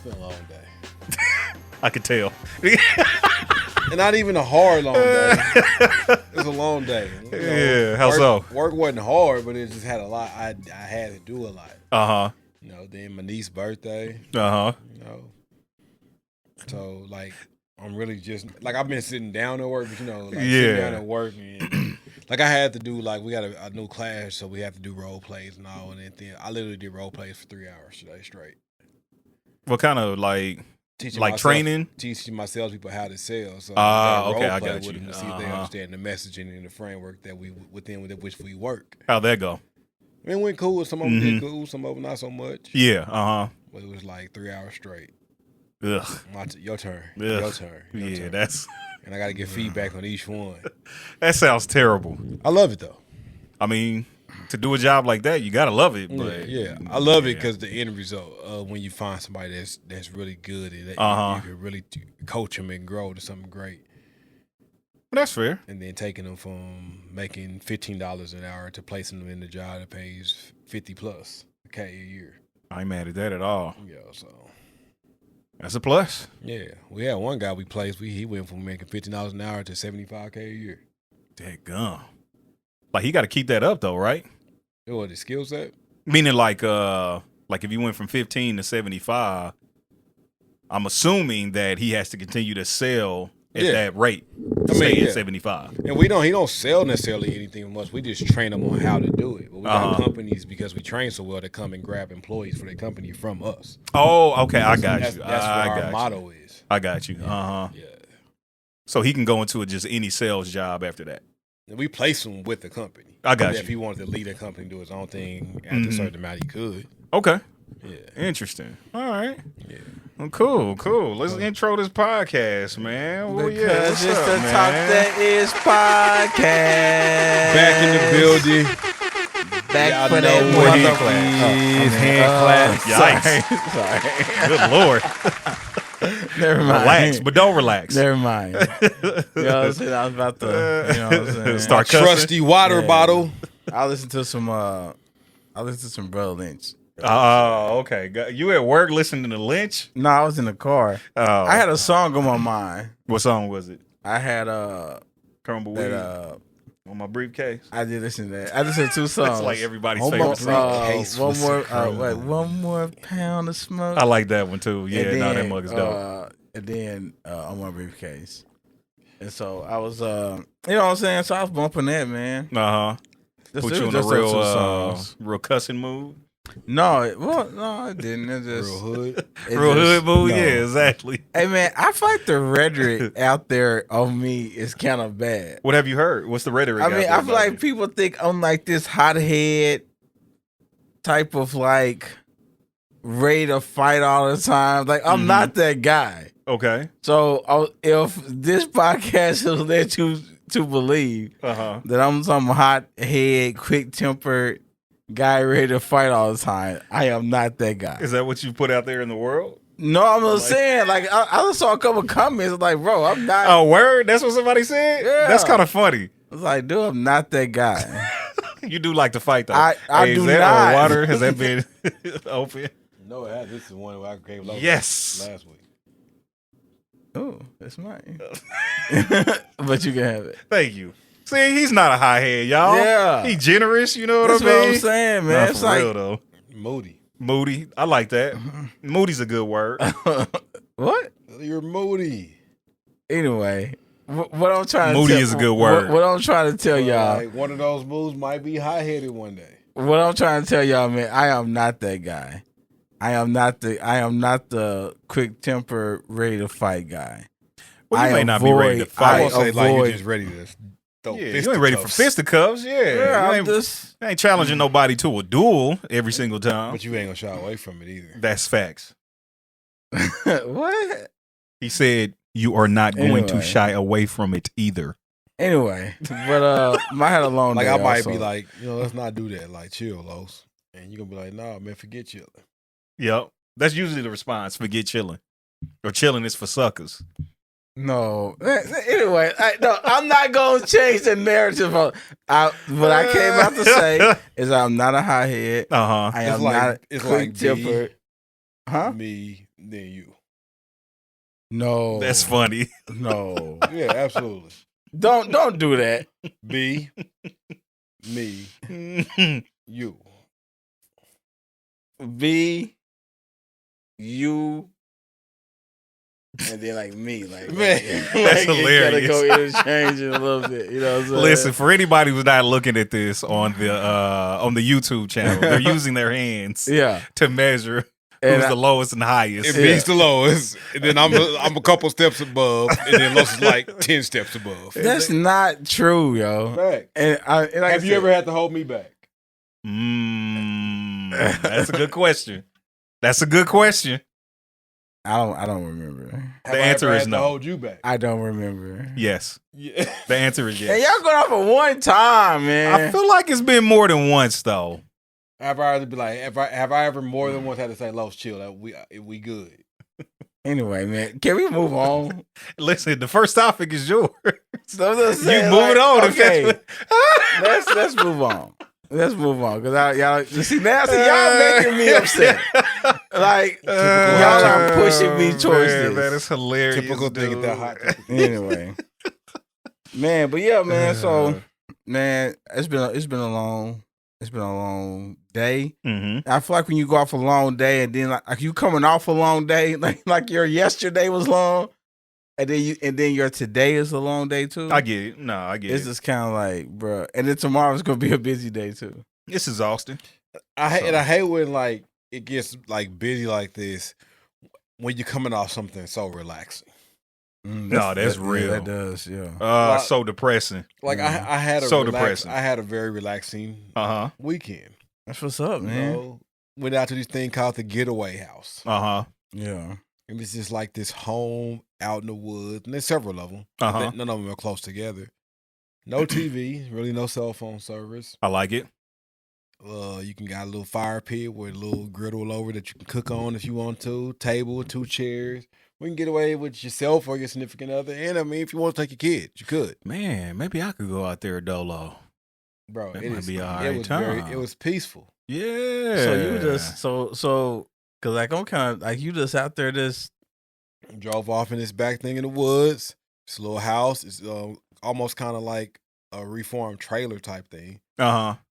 been a long day. I could tell. And not even a hard long day. It was a long day. Yeah, how so? Work wasn't hard, but it just had a lot. I had to do a lot. Uh-huh. Then my niece's birthday. Uh-huh. So, like, I'm really just, like, I've been sitting down at work, but, sitting down at work. And, like, I had to do, like, we got a new class, so we have to do role plays and all. And then I literally did role plays for 3 hours today straight. What kind of, training? Teaching my salespeople how to sell. So okay, I got you. With them to see if they understand the messaging and the framework that within which we work. How'd that go? I mean, it went cool. Some of them did cool, some of them not so much. Yeah, But it was like 3 hours straight. Ugh. Your turn. Ugh. Your turn. That's... And I got to get feedback on each one. That sounds terrible. I love it, though. I mean, to do a job like that, you got to love it. But yeah. I love it because the end result, when you find somebody that's really good and you can really coach them and grow to something great. That's fair. And then taking them from making $15 an hour to placing them in the job that pays $50+ K a year. I ain't mad at that at all. Yeah, so that's a plus. Yeah, we had one guy we placed. He went from making $15 an hour to $75K a year. Dadgum. Like he got to keep that up though, right? What, the skill set? Meaning like if you went from 15 to 75, I'm assuming that he has to continue to sell at that rate. At 75. And he don't sell necessarily anything much. We just train them on how to do it. But we got companies, because we train so well, to come and grab employees for their company from us. Oh, okay. I got you. That's what our motto is. I got you. Yeah. So he can go into just any sales job after that. And we place him with the company. I got you. If he wanted to lead a company, do his own thing after a certain amount, he could. Okay. Yeah. Interesting. All right. Yeah. Well, cool. Let's intro this podcast, man. Well, because it's the Talk That Is podcast. Back in the building. Back for that hand clap. Sorry. Good Lord. Never mind. Relax, but don't relax. Never mind. You know what I'm saying? I was about to, start trusty water bottle. I listened to some Brother Lynch. Oh, okay. You at work listening to Lynch? No, I was in the car. Oh. I had a song on my mind. What song was it? I had Tumbleweed on my briefcase. I did listen to that. I listened to two songs. That's like everybody's favorite song. One more pound of smoke. I like that one too. Yeah, that mug is dope. And then on my briefcase. And so I was, you know what I'm saying? So I was bumping that, man. Put you in a real cussing mood. No, it didn't. It just real hood. Real hood mood, yeah, exactly. Hey man, I feel like the rhetoric out there on me is kind of bad. What have you heard? What's the rhetoric? I mean, I feel like people think I'm like this hothead type of like ready to fight all the time. Like I'm not that guy. Okay. So if this podcast will let you to believe that I'm some hot head, quick tempered guy ready to fight all the time, I am not that guy. Is that what you put out there in the world? No, I'm just saying, like, I just saw a couple comments like, bro, I'm not. Oh, word? That's what somebody said? Yeah. That's kind of funny. I was like, dude, I'm not that guy. You do like to fight, though. I do is that not. Water? Has that been open? No, it has. This is one I gave last week. Oh, that's mine. But you can have it. Thank you. See, he's not a high head, y'all. Yeah. He generous, you know that's what I mean? That's what I'm saying, man. It's like real, though. Moody. I like that. Moody's a good word. What? You're moody. Anyway, what I'm trying moody to is a good word. What I'm trying to tell y'all. Like one of those moves might be high-headed one day. What I'm trying to tell y'all, man, I am not that guy. I am not the quick temper, ready to fight guy. Well, you may not be ready to fight. I won't say like you're just ready to throw fisticuffs. You ain't ready for fisticuffs. Yeah, you ain't challenging nobody to a duel every single time. But you ain't gonna shy away from it either. That's facts. What? He said you are not going to shy away from it either. Anyway, but I had a long day. Like I might also. be like, let's not do that. Like chill, Los. And you're gonna be like, nah, man, forget chilling. Yep. That's usually the response. Forget chilling. Or chilling is for suckers. No. Anyway, I'm not going to change the narrative. What I came out to say is I'm not a hothead. I am not quick tempered. Me then you. No. That's funny. No. Yeah, absolutely. Don't do that. B, me, you. B, you, and then like me, like Man, that's hilarious. You gotta go interchanging a little bit. You know what I'm saying? Listen, for anybody who's not looking at this on the YouTube channel, they're using their hands to measure who's the lowest and highest. If B's the lowest, and then I'm a couple steps above, and then Los is like 10 steps above. That's not true, yo. Fact. And have you ever had to hold me back? That's a good question. That's a good question. I don't remember. Have the I answer ever is had no. to hold you back? I don't remember. Yes. Yeah. The answer is yes. And y'all going off for one time, man. I feel like it's been more than once though. Have I ever be like, have I ever more than once had to say, "Los, chill, that we good." Anyway, man, can we move on? Listen, the first topic is yours. So You moving on? Okay. If that's what... let's move on. Let's move on because y'all see y'all making me upset. Like y'all are pushing me towards this. That is hilarious. Typical thing at that hot. Anyway, man, but yeah, man. So, man, it's been a long day. Mm-hmm. I feel like when you go off a long day and then like you coming off a long day, like your yesterday was long, and then your today is a long day too. I get it. No, I get it. It's just kind of like, bro. And then tomorrow's gonna be a busy day too. It's exhausting. I hate when like it gets like busy like this when you're coming off something so relaxing. That's real. Yeah, that does, yeah. So depressing. Like I had depressing. I had a very relaxing weekend. That's what's up, man. You know, went out to this thing called the Getaway House. Yeah. And it's just like this home out in the woods, and there's several of them. None of them are close together. No TV, really no cell phone service. I like it. You can got a little fire pit with a little griddle over that you can cook on if you want to. Table, 2 chairs. We can get away with yourself or your significant other. And I mean, if you want to take your kids, you could. Man, maybe I could go out there dolo. Bro, That might be all right time. It was peaceful. Yeah. So you just so because like I'm kind of like you just out there just drove off in this back thing in the woods. This little house. It's almost kind of like a reformed trailer type thing.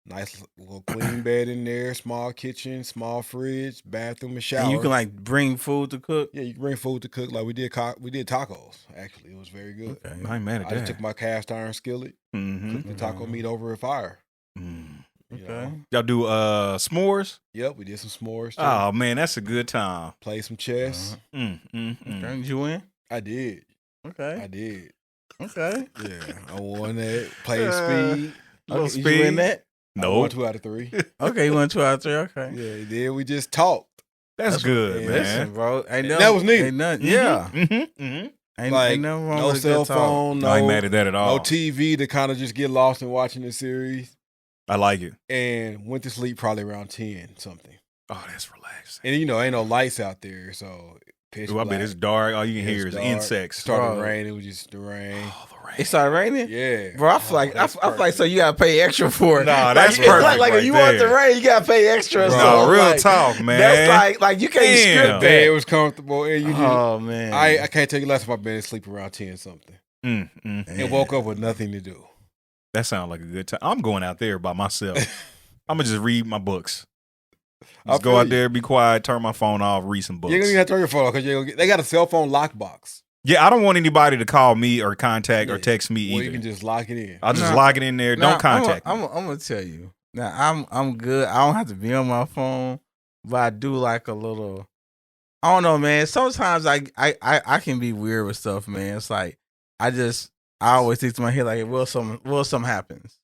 Nice little queen bed in there, small kitchen, small fridge, bathroom, and shower. And you can like bring food to cook. Yeah, you can bring food to cook. Like we did tacos. Actually, it was very good. Okay. I ain't mad at I that. just took my cast iron skillet, cooked the taco meat over a fire. You know? Y'all do s'mores? Yep, we did some s'mores too. Oh man, that's a good time. Played some chess. Okay. Did you win? I did. Okay. I did. Okay. Yeah, I won that. Played speed. Little Did speed. you win that? No. I won 2 out of 3. Okay, you won 2 out of 3. Okay. Yeah, then we just talked. That's good, man. Listen, bro. That was neat. Ain't nothing. Yeah. Ain't nothing wrong no with a cell good talk. phone, I ain't mad at that at all. no TV to kind of just get lost in watching the series. I like it. And went to sleep probably around 10 something. Oh, that's relaxing. And you know, ain't no lights out there, so pitch Ooh, I bet black. it's dark. All you can hear is dark. insects. Started Bro. raining. It was just the rain. Oh, the rain. It started raining? Yeah, Bro, I feel like I feel like so you gotta pay extra for it. Nah, that's like, perfect like right if you want the there. rain, you gotta pay extra. Bro, so real like, talk, man. That's like you can't Damn. script Yeah, that. it was comfortable. And you just, Oh man, I can't tell you last time I've been asleep around 10 something. And woke up with nothing to do. That sounds like a good time. I'm going out there by myself. I'm gonna just read my books. Just go out there, be quiet, turn my phone off, read some books. You're gonna have to turn your phone off because they got a cell phone lockbox. Yeah, I don't want anybody to call me or contact or text me Well, either. you can just lock it in. I'll just lock it in there. Don't contact me. I'm gonna tell you. Now I'm good. I don't have to be on my phone, but I do like a little. I don't know, man. Sometimes I can be weird with stuff, man. It's like I always think to my head like, will something happens?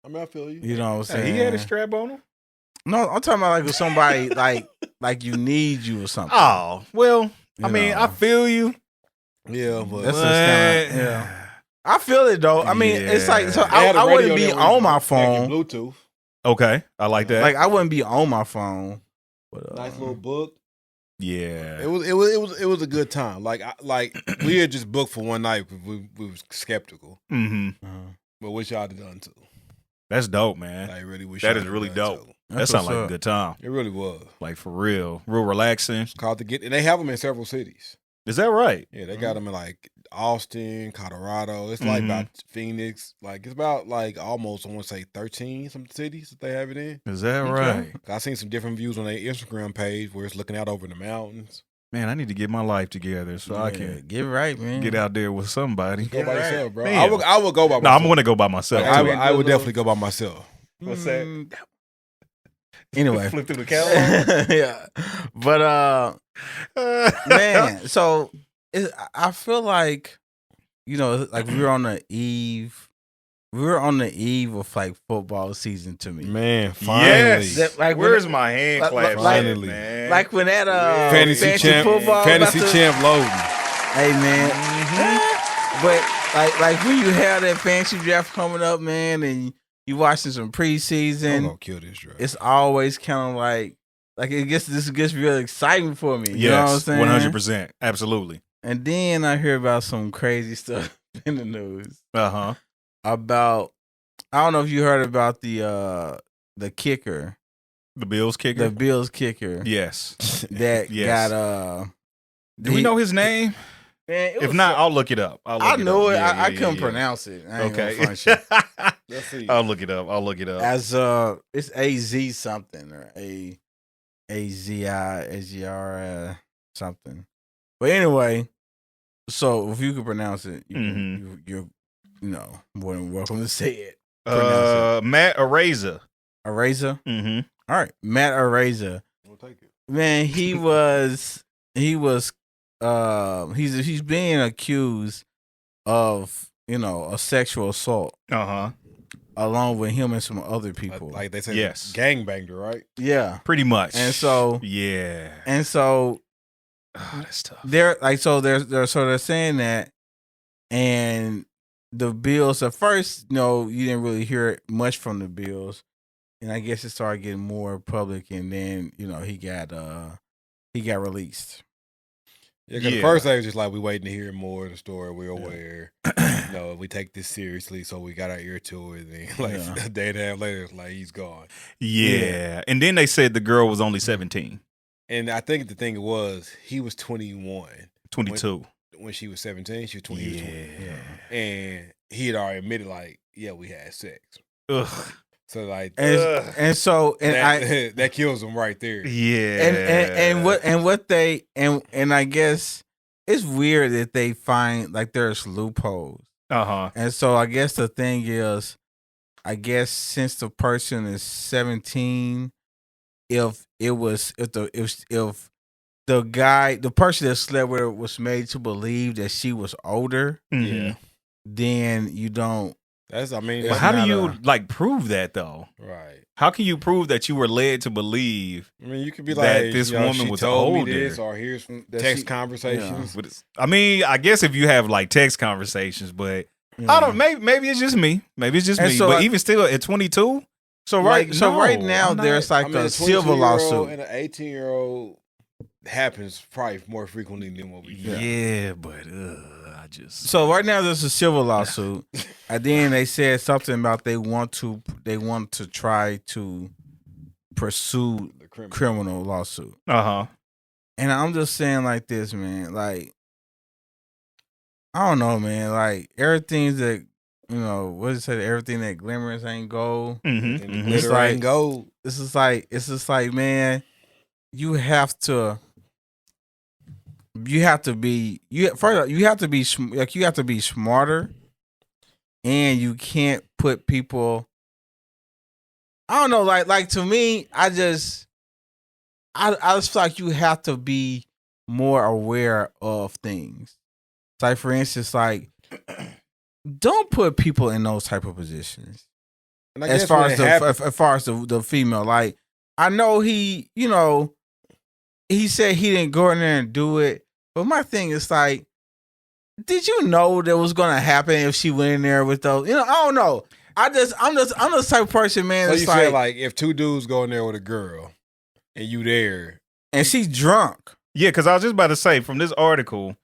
I mean, I feel you. You know what I'm saying? Hey, he had a strap on him. No, I'm talking about like with somebody like you need you or something. Oh well, You I mean, know. I feel you. Yeah, but That's just kinda, yeah. I feel it though. I mean, it's like so They had a I wouldn't radio be there where on you my connect your phone. Bluetooth. Okay, I like that. Like I wouldn't be on my phone. But, Nice little book. yeah, It was a good time. Like we had just booked for one night because we was skeptical. Mm-hmm. But wish y'all had done too. That's dope, man. I really wish That y'all is really had done dope. too. That sounds like a good time. It really was. Like for real relaxing. It's called and they have them in several cities. Is that right? Yeah, they got them in like Austin, Colorado. It's like about Phoenix. Like it's about like almost, I want to say 13 some cities that they have it in. Is that right? I seen some different views on their Instagram page where it's looking out over the mountains. Man, I need to get my life together so I can get right, man. Get out there with somebody. Go by yourself, bro. Man. I would go by myself. No, I'm going to go by myself. Like, I would definitely go by myself. What's that? Anyway, flip through the catalog. Yeah, but man, so I feel like like we were on the eve of like football season to me. Man, finally. Yes. Where's my hand clap? Finally, man. Like when that fantasy champ loading. Hey man, but like when you have that fantasy draft coming up, man, and you watching some preseason, I'm gonna kill this draft. It's always kind of like it gets real exciting for me. You know what I'm saying? 100%, absolutely. And then I hear about some crazy stuff in the news. About, I don't know if you heard about the kicker, the Bills kicker, Yes, that got Do we know his name? Man, if not, I'll look it up. I know it. I couldn't pronounce it. I ain't okay. gonna front you. Let's see. I'll look it up. As it's AZ something or AZI something. But anyway, so if you can pronounce it, you're more than welcome to say it. Matt Araiza. Araiza? Mm-hmm. All right. Matt Araiza. We'll take it. Man, he's being accused of, a sexual assault. Along with him and some other people. Like they said, gangbanger, right? Yeah. Pretty much. And so that's tough. They're saying that, and the Bills at first, you didn't really hear much from the Bills, and I guess it started getting more public, and then he got released. Yeah, because at first they was just like, we waiting to hear more of the story. We're aware. We take this seriously, so we got our ear to it. And a day and a half later, it's like he's gone. Yeah. And then they said the girl was only 17. And I think the thing was, he was 21. 22. When she was 17, she was 20. Yeah. And he had already admitted, we had sex. Ugh. So that kills him right there. Yeah. And I guess it's weird that they find there's loopholes. And so I guess the thing is, since the person is 17, if the person that slept with her was made to believe that she was older, then you don't. But how do you prove that though? Right. How can you prove that you were led to believe? You could be that this woman was older, me this, or here's text conversations. I guess if you have text conversations, but I don't. Maybe it's just me. But even still, at 22. Right now there's a civil lawsuit, and an 18-year-old happens probably more frequently than what we do. Yeah, but So right now there's a civil lawsuit, and then they said something about they want to try to pursue the criminal lawsuit. And I'm just saying like this, man. I don't know, man. Everything's that what does it say? Everything that glimmers ain't gold. It's ain't gold. It's just like, man, you have to be smarter, and you can't put people. I don't know, like to me, I just feel like you have to be more aware of things. Like for instance, don't put people in those type of positions. As far as the female, I know he said he didn't go in there and do it, but my thing is did you know that was gonna happen if she went in there with those? I don't know. I'm the type of person, man. So you said if two dudes go in there with a girl, and you there, and she's drunk. Yeah, because I was just about to say from this article,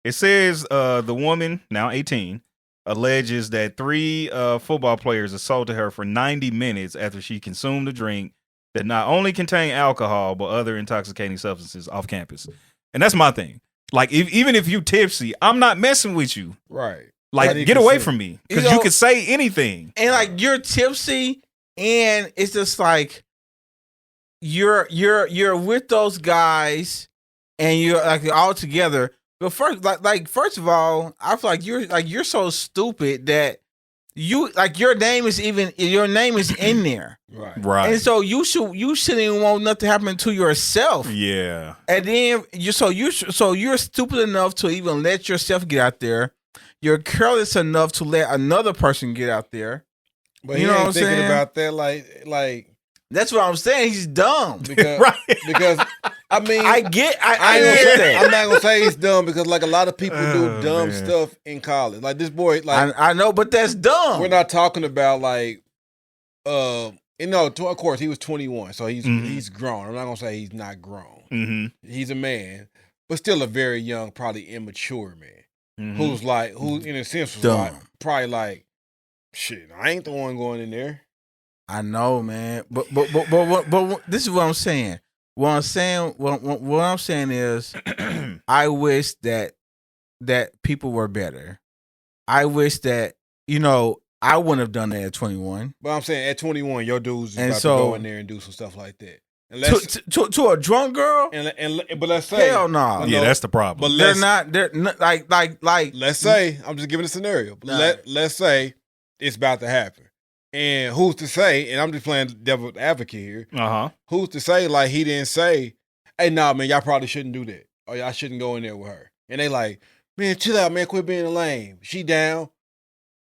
it says the woman, now 18, alleges that 3 football players assaulted her for 90 minutes after she consumed a drink that not only contain alcohol but other intoxicating substances off campus. And that's my thing. Like, even if you tipsy, I'm not messing with you. Right. Like, get away from me. Because you can say anything. And, like, you're tipsy, and it's just like you're with those guys, and you're, like, all together. But first of all, I feel like you're so stupid that you, like, your name is in there. Right. And so you shouldn't even want nothing to happen to yourself. Yeah. And then you're stupid enough to even let yourself get out there. You're careless enough to let another person get out there. But you know what I'm thinking about that, like that's what I'm saying. He's dumb. Because, because I mean, I get that. I'm not gonna say he's dumb because like a lot of people do dumb stuff in college. Like this boy, like I know, but that's dumb. We're not talking about like, of course he was 21, so he's grown. I'm not gonna say he's not grown. Mm-hmm. He's a man, but still a very young, probably immature man. Mm-hmm. Who in a sense was like, probably like, shit, I ain't the one going in there. I know, man, but this is what I'm saying. What I'm saying is, I wish that people were better. I wish that I wouldn't have done that at 21. But I'm saying at 21, your dude's about to go in there and do some stuff like that. To a drunk girl, but let's say hell no. Yeah, that's the problem. But they're not like. Let's say I'm just giving a scenario. But let's say it's about to happen, and who's to say? And I'm just playing devil's advocate here. Who's to say like he didn't say, "Hey, nah, man, y'all probably shouldn't do that, or y'all shouldn't go in there with her." And they like, "Man, chill out, man, quit being lame. She down,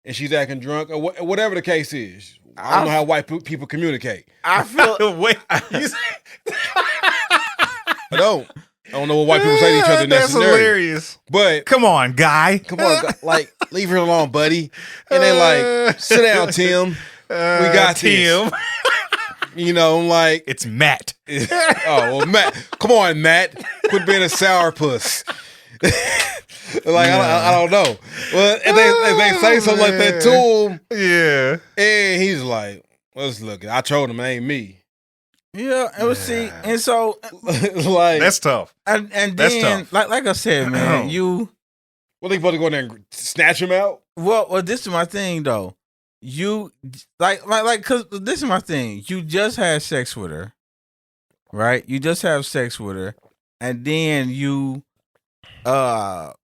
and she's acting drunk, or whatever the case is." I don't know how white people communicate. I feel wait. I don't know what white people say to each other in that scenario. That's hilarious. But come on, guy. Like leave her alone, buddy. And they like, sit down, Tim. We got Tim. I'm like, it's Matt. Matt. Come on, Matt. Quit being a sourpuss. I don't know. Well, and they say something like that to him. Yeah. And he's like, let's look. I told him it ain't me. Yeah, and see, and so like that's tough. And then that's tough. Like I said, man, they supposed to go in there and snatch him out? Well, this is my thing though. You like because this is my thing. You just had sex with her, right? You just have sex with her, and then you know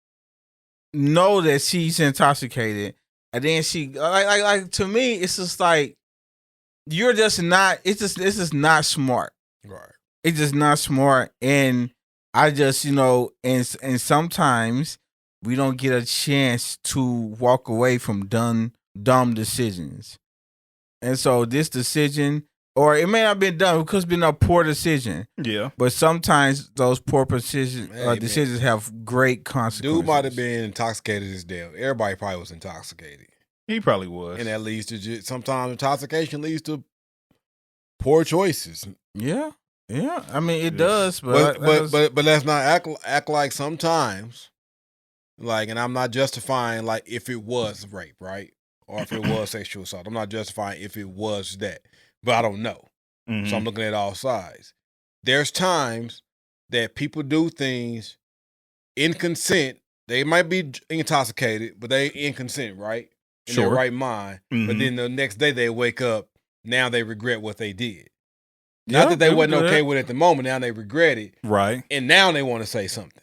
that she's intoxicated, and then she like to me, it's just like you're just not. It's just not smart. Right. It's just not smart, and I just and sometimes we don't get a chance to walk away from dumb decisions, and so this decision, or it may not have been done because it's been a poor decision. Yeah. But sometimes those poor decisions have great consequences. Dude might have been intoxicated as damn. Everybody probably was intoxicated. He probably was. And that leads to sometimes intoxication leads to poor choices. Yeah. Yeah. I mean, it does. But let's not act like sometimes, like, and I'm not justifying, like, if it was rape, right? Or if it was sexual assault. I'm not justifying if it was that. But I don't know. Mm-hmm. So I'm looking at all sides. There's times that people do things in consent. They might be intoxicated, but they in consent, right? In their right mind. Mm-hmm. But then the next day they wake up, now they regret what they did. Not that they wasn't okay with it at the moment, now they regret it. Right. And now they want to say something.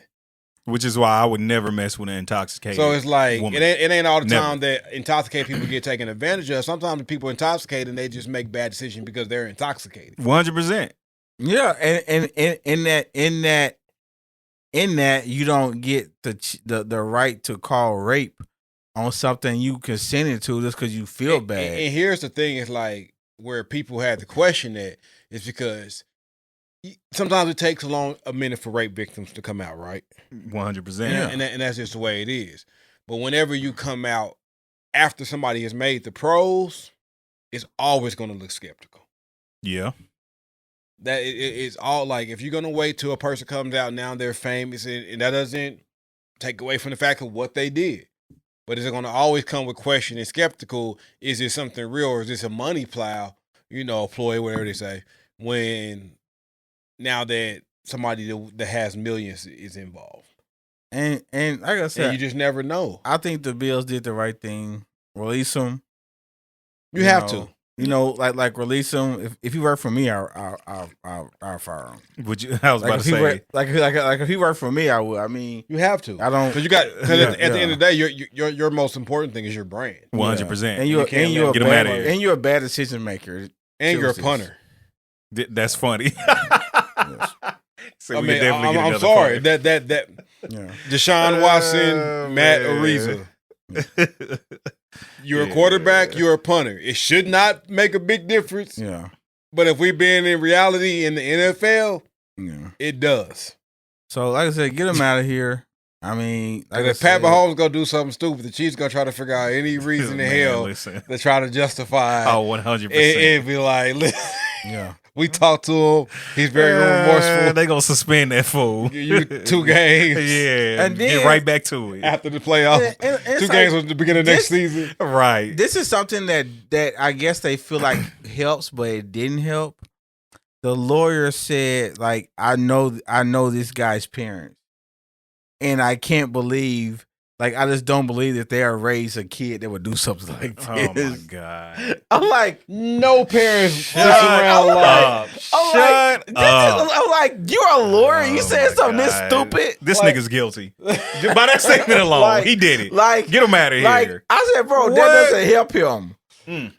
Which is why I would never mess with an intoxicated So it's like, woman. It ain't all the time that intoxicated people get taken advantage of. Sometimes the people intoxicated and they just make bad decisions because they're intoxicated. 100%. Yeah, and in that you don't get the right to call rape on something you consented to just because you feel bad. And here's the thing: it's like where people had to question that is because sometimes it takes a minute for rape victims to come out, right? 100%. Yeah. And that's just the way it is. But whenever you come out after somebody has made the pros, it's always going to look skeptical. Yeah. That it's all like, if you're going to wait till a person comes out, now they're famous, and that doesn't take away from the fact of what they did. But is it going to always come with question and skeptical? Is it something real, or is this a money plow, ploy, whatever they say? when now that somebody that has millions is involved. And like I said, and you just never know. I think the Bills did the right thing. Release him. You have to. You know, like release him. If he worked for me, I'll fire him. Would you? I was about to say, say, like if he worked for me, I would. I mean, you have to. I don't because at the end of the day, your most important thing is your brand. 100%. And you're get him out of here. And you're a bad decision maker. And you're a punter. That's funny. So I mean, I'm sorry that Deshaun Watson, Matt Ariza. You're a quarterback. You're a punter. It should not make a big difference. Yeah. But if we've been in reality in the NFL, it does. So, like I said, get him out of here. I mean, like if Pat Mahomes gonna do something stupid, the Chiefs gonna try to figure out any reason in hell to try to justify. 100%. And be like, yeah. We talked to him. He's very remorseful. They gonna suspend that fool. You 2 games. Yeah, and then, get right back to it after the playoffs. And 2 games was the beginning of next season. Right. This is something that I guess they feel like helps, but it didn't help. The lawyer said, like, I know this guy's parents, and I can't believe. Like, I just don't believe that they raised a kid that would do something like this. Oh, my God. I'm like, no parents sit around like, shut up. I'm like, you're a lawyer. You said something this stupid. This nigga's guilty. By that statement alone, he did it. Like, get him out of here. Like, I said, bro, that doesn't help him.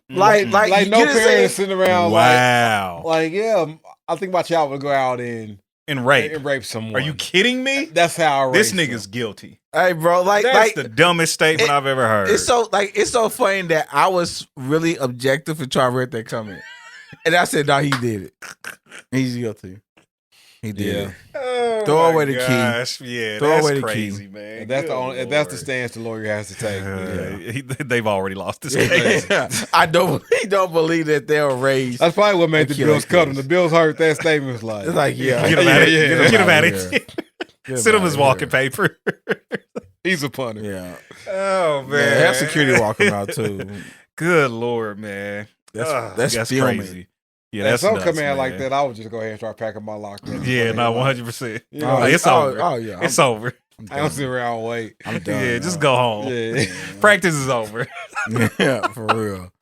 Like no parents sitting around like, yeah, I think my child would go out and rape someone. Are you kidding me? That's how this nigga's guilty. Hey, bro, that's the dumbest statement I've ever heard. It's so funny that I was really objective and trying to read that comment, and I said, "No, he did it. He's guilty. He did it. Oh, throw away the key. Yeah, throw that's away the crazy, key. man. That's the stance the lawyer has to take. They've already lost this case. He don't believe that they'll raise. That's probably what made the Bills cut him. The Bills heard that statement. Was like, it's like, get him out of here. Get him out of here. Send him his walking paper. He's a punter. Yeah. Oh, man. Yeah, have security walk him out, too. Good Lord, man. That's crazy. Yeah, that's nuts, come in like that, I would just go ahead and start packing my locker. Yeah, no, 100%. It's over. Oh, yeah. It's over. I don't sit around and wait. I'm done. Yeah, just go home. Yeah. Practice is over. Yeah, for real.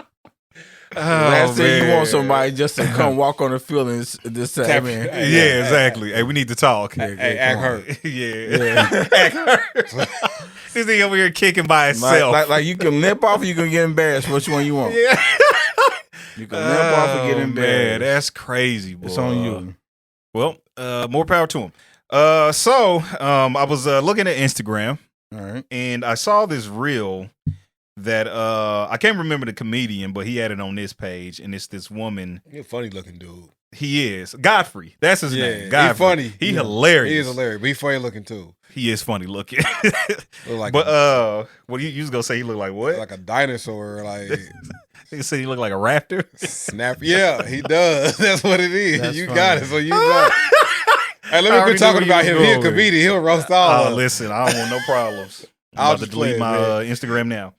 Last thing you want somebody just to come walk on the field and just say, "Tap in." Yeah, exactly. Hey, we need to talk. Hey, act hurt. Yeah. Act hurt. This thing over here kicking by itself. Like you can limp off or you can get embarrassed. Which one you want? Yeah. You can limp off or get embarrassed. Man, that's crazy, boy. It's on you. Well, more power to him. So I was looking at Instagram, all right, and I saw this reel that I can't remember the comedian, but he had it on this page, and it's this woman. He's a funny looking dude. He is Godfrey. That's his name. Godfrey. He's funny. He's hilarious. He is hilarious. But he's funny looking too. He is funny looking. Like what you was gonna say? He looked like what? Like a dinosaur. Like you said, he looked like a raptor. Snap. Yeah, he does. That's what it is. That's funny. Got it. So you know. Hey, let me quit talking about him. He's a comedian. He'll roast all. Listen, I don't want no problems. I'm about to delete my Instagram now.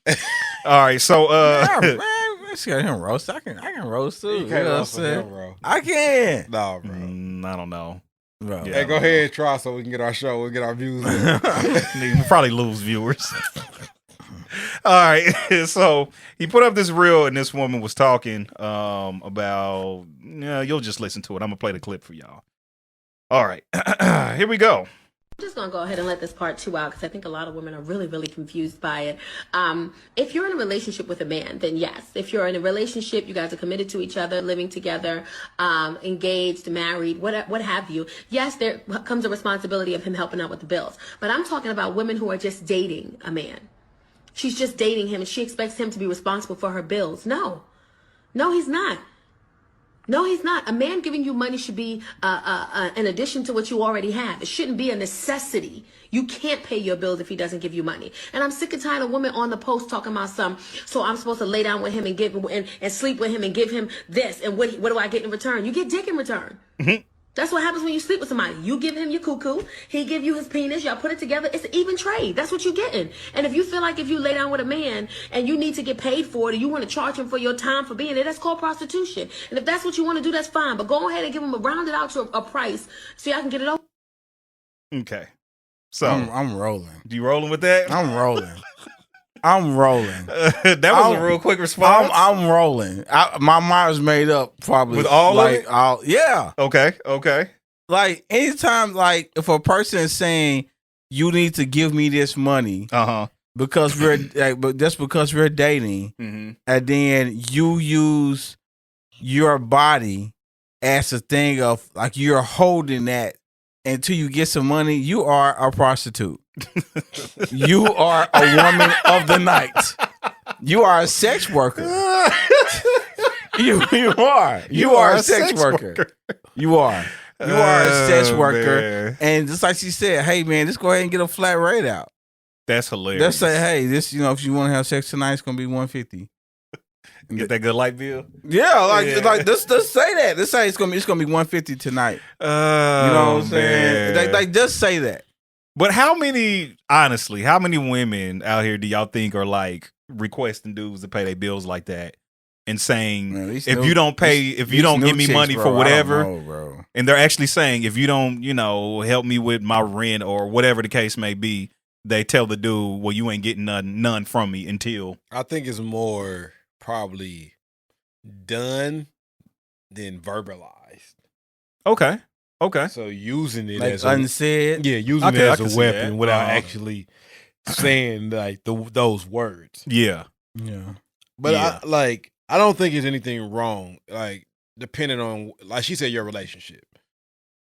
All right, so let's get him roast. I can roast too. You can't roast him, bro. I can. No, bro. I don't know. Bro. Hey, go ahead and try so we can get our show. We'll get our views. We probably lose viewers. All right, so he put up this reel, and this woman was talking about. You'll just listen to it. I'm gonna play the clip for y'all. All right, here we go. I'm just going to go ahead and let this part 2 out because I think a lot of women are really, really confused by it. If you're in a relationship with a man, then yes. If you're in a relationship, you guys are committed to each other, living together, engaged, married, what have you. Yes, there comes a responsibility of him helping out with the bills. But I'm talking about women who are just dating a man. She's just dating him and she expects him to be responsible for her bills. No, he's not. No, he's not. A man giving you money should be an addition to what you already have. It shouldn't be a necessity. You can't pay your bills if he doesn't give you money. And I'm sick and tired of women on the post talking about so I'm supposed to lay down with him and give and sleep with him and give him this. And what do I get in return? You get dick in return. Mm-hmm. That's what happens when you sleep with somebody. You give him your cuckoo, he give you his penis, y'all put it together. It's an even trade. That's what you're getting. And if you feel like if you lay down with a man and you need to get paid for it, or you want to charge him for your time for being there, that's called prostitution. And if that's what you want to do, that's fine. But go ahead and give him a rounded out to a price so y'all can get it over. Okay. So I'm rolling. You rolling with that? I'm rolling. I'm rolling. That was a real quick response. I'm rolling. My mind's made up probably with all like, of it. Yeah. Okay. Like anytime, like if a person is saying you need to give me this money, because we're but just because we're dating, and then you use your body as a thing of like you're holding that until you get some money, you are a prostitute. You are a woman of the night. You are a sex worker. You are. You are a sex worker. You are. You are a sex worker. Man. And just like she said, hey man, just go ahead and get a flat rate out. That's hilarious. Let's say, hey, this, if you want to have sex tonight, it's gonna be $150. Get that good light bill. Yeah, like just say that. Let's say it's gonna be $150 tonight. You know what I'm saying? Like just say that. But how many women out here do y'all think are like requesting dudes to pay their bills like that and saying, man, if you don't give me money for whatever, know, and they're actually saying, if you don't, help me with my rent or whatever the case may be, they tell the dude, well, you ain't getting none from me until. I think it's more probably done than verbalized. Okay. So using it like as unsaid, using it as a weapon without actually saying like those words. Yeah. But I don't think there's anything wrong. Like depending on, like she said, your relationship,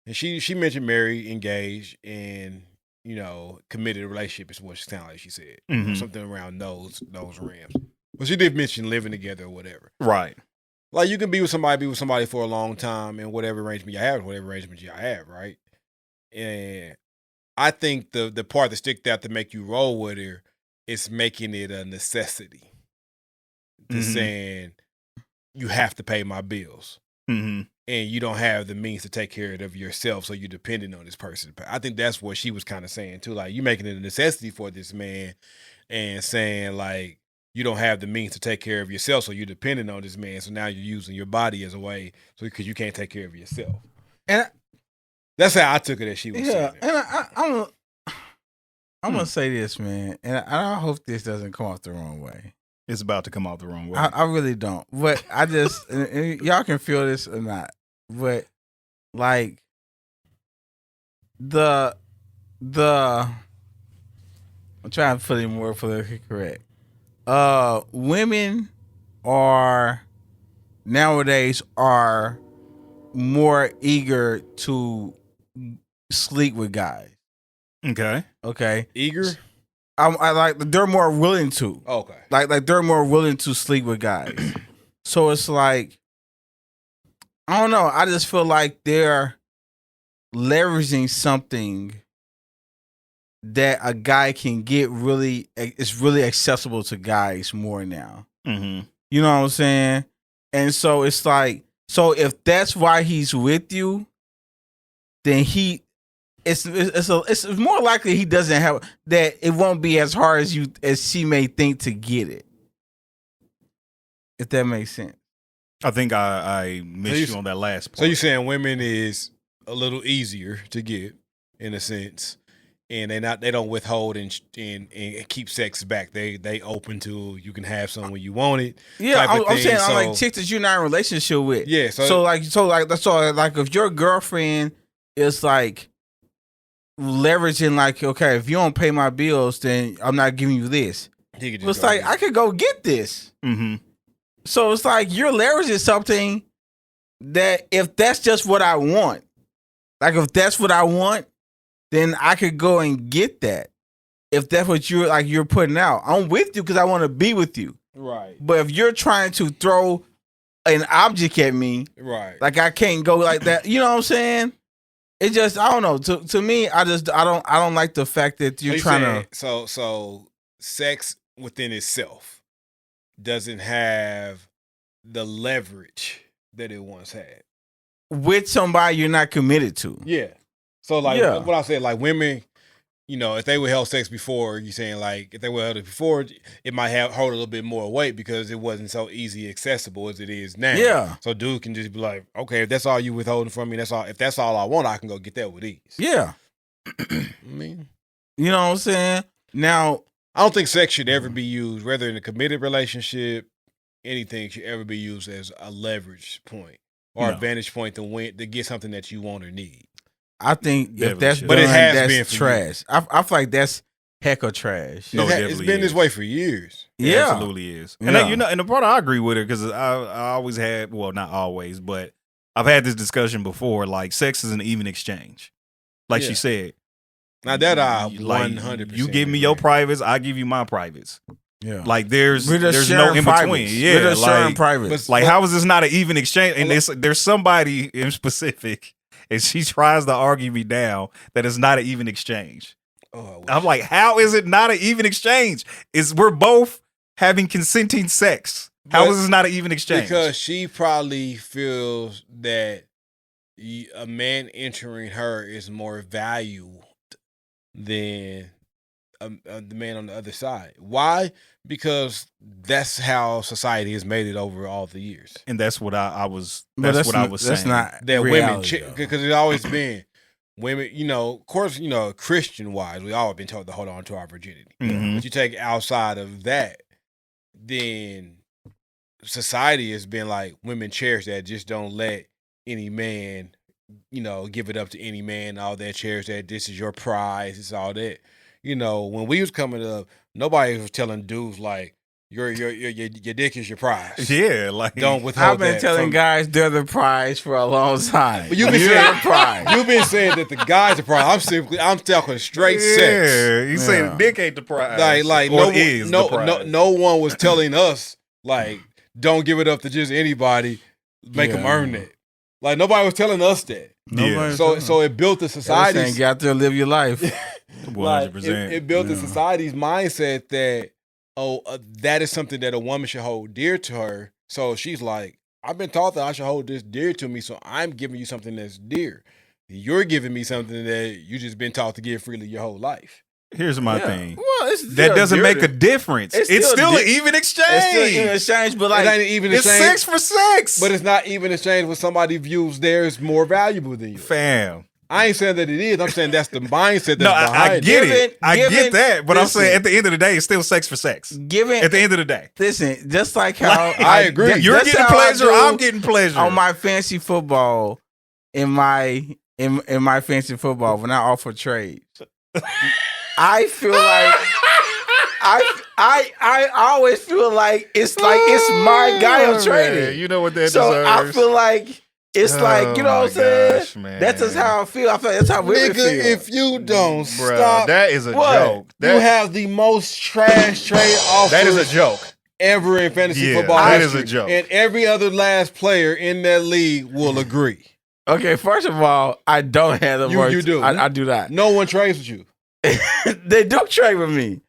and she mentioned married, engaged, and committed relationship is what she sounded like she said. Something around those realms. But she did mention living together or whatever. Right. Like you can be with somebody for a long time and whatever arrangement you have, right? And I think the part that sticked out to make you roll with her is making it a necessity. To saying you have to pay my bills. And you don't have the means to take care of yourself, so you're dependent on this person. I think that's what she was kind of saying too. Like you making it a necessity for this man and saying like, you don't have the means to take care of yourself, so you're dependent on this man. So now you're using your body as a way, because you can't take care of yourself. And that's how I took it. That she was saying. And I'm gonna say this, man, and I hope this doesn't come off the wrong way. It's about to come off the wrong way. I really don't, but I just and y'all can feel this or not, but like the I'm trying to put it more politically correct. Women nowadays are more eager to sleep with guys. Okay. Eager? I like they're more willing to. Okay. Like they're more willing to sleep with guys. So it's like, I don't know. I just feel like they're leveraging something that a guy can get it's really accessible to guys more now. You know what I'm saying? And so it's like, so if that's why he's with you, then it's more likely he doesn't have that. It won't be as hard as she may think to get it. If that makes sense. I think I missed you on that last part. So you're saying women is a little easier to get in a sense. And they don't withhold and keep sex back. They open to, you can have some when you want it. Yeah, I'm saying I'm like chicks that you're not in a relationship with. Yeah, so that's all. Like if your girlfriend is like leveraging, like, okay, if you don't pay my bills, then I'm not giving you this. It's like I could go get this. So it's like you're leveraging something that if that's just what I want, like if that's what I want, then I could go and get that. If that's what you're putting out, I'm with you because I want to be with you. Right. But if you're trying to throw an object at me, right, like I can't go like that. You know what I'm saying? It just, I don't know. To me, I don't like the fact that you're trying to. So sex within itself doesn't have the leverage that it once had. with somebody you're not committed to. Yeah. So like what I said, like women, you know, if they were held sex before, you're saying like if they were held it before, it might hold a little bit more weight because it wasn't so easy accessible as it is now. Yeah. So dude can just be like, okay, if that's all you withholding from me, that's all. If that's all I want, I can go get that with ease. Yeah. I mean, you know what I'm saying? Now, I don't think sex should ever be used, whether in a committed relationship, anything should ever be used as a leverage point or a vantage point to get something that you want or need. I think if that's but it has that's been for trash. I feel like that's heck of trash. No, it's been this way for years. It absolutely is. And then, and the part I agree with her because I always had, well, not always, but I've had this discussion before. Like, sex is an even exchange, like she said. Now that I 100%. You give me your privates, I give you my privates. Yeah, like there's no in between. Yeah, like privates. Like, how is this not an even exchange? And there's somebody in specific. And she tries to argue me down that it's not an even exchange. I'm like, how is it not an even exchange? We're both having consenting sex. How is this not an even exchange? Because she probably feels that a man entering her is more valued than the man on the other side. Why? Because that's how society has made it over all the years, and that's what I was. That's what I was saying. That's not that reality, women, because it's always been women. You know, of course, you know, Christian wise, we all been told to hold on to our virginity. Mm-hmm. But you take outside of that, then society has been like women cherish that. Just don't let any man, you know, give it up to any man. All that, cherish that. This is your prize. It's all that. You know, when we was coming up, nobody was telling dudes like your dick is your prize. Yeah, like don't withhold. I've been telling guys they're the prize for a long time. But you've been saying the prize. You've been saying that the guy's the prize. I'm talking straight sex. Yeah, you saying the dick ain't the prize. Like no one was telling us like don't give it up to just anybody. Make them earn it. Like nobody was telling us that. So it built the society. Get out there and live your life. 100%. It built the society's mindset that that is something that a woman should hold dear to her. So she's like, I've been taught that I should hold this dear to me, so I'm giving you something that's dear. You're giving me something that you just been taught to give freely your whole life. Here's my thing. Well, that doesn't make a difference. It's still an even exchange. It's still an even exchange, but like it's sex for sex. But it's not even exchange when somebody views theirs more valuable than you. Fam. I ain't saying that it is. I'm saying that's the mindset that's behind I get it. I get that. But I'm saying at the end of the day, it's still sex for sex. At the end of the day. Listen, just like how I agree. You're getting pleasure, I'm getting pleasure. On my fantasy football, in my fantasy football, when I offer trades, I feel like I always feel like it's my guy I'm trading. Man, you know what that so deserves. I feel like it's like, you know what I'm saying? Man. That's just how I feel. I feel like that's how women feel. If you don't stop, that is a joke. You have the most trash trade offers. That is a joke. Ever in fantasy football. That is a joke. And every other last player in that league will agree. Okay, first of all, I don't have the words. You do. I do not. No one trades with you. They do trade with me.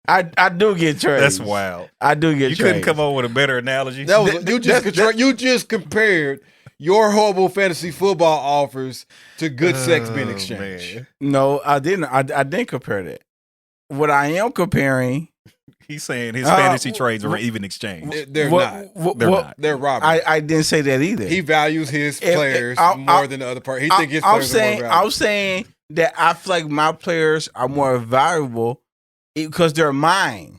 I do get trades. That's wild. I do get trades. You couldn't come up with a better analogy. You just compared your horrible fantasy football offers to good sex being exchanged. Man. No, I didn't. I didn't compare that. What I am comparing, he's saying his fantasy trades are even exchange. They're not. They're robbery. I didn't say that either. He values his players more than the other part. He thinks his players are more valuable. I'm saying that I feel like my players are more valuable because they're mine.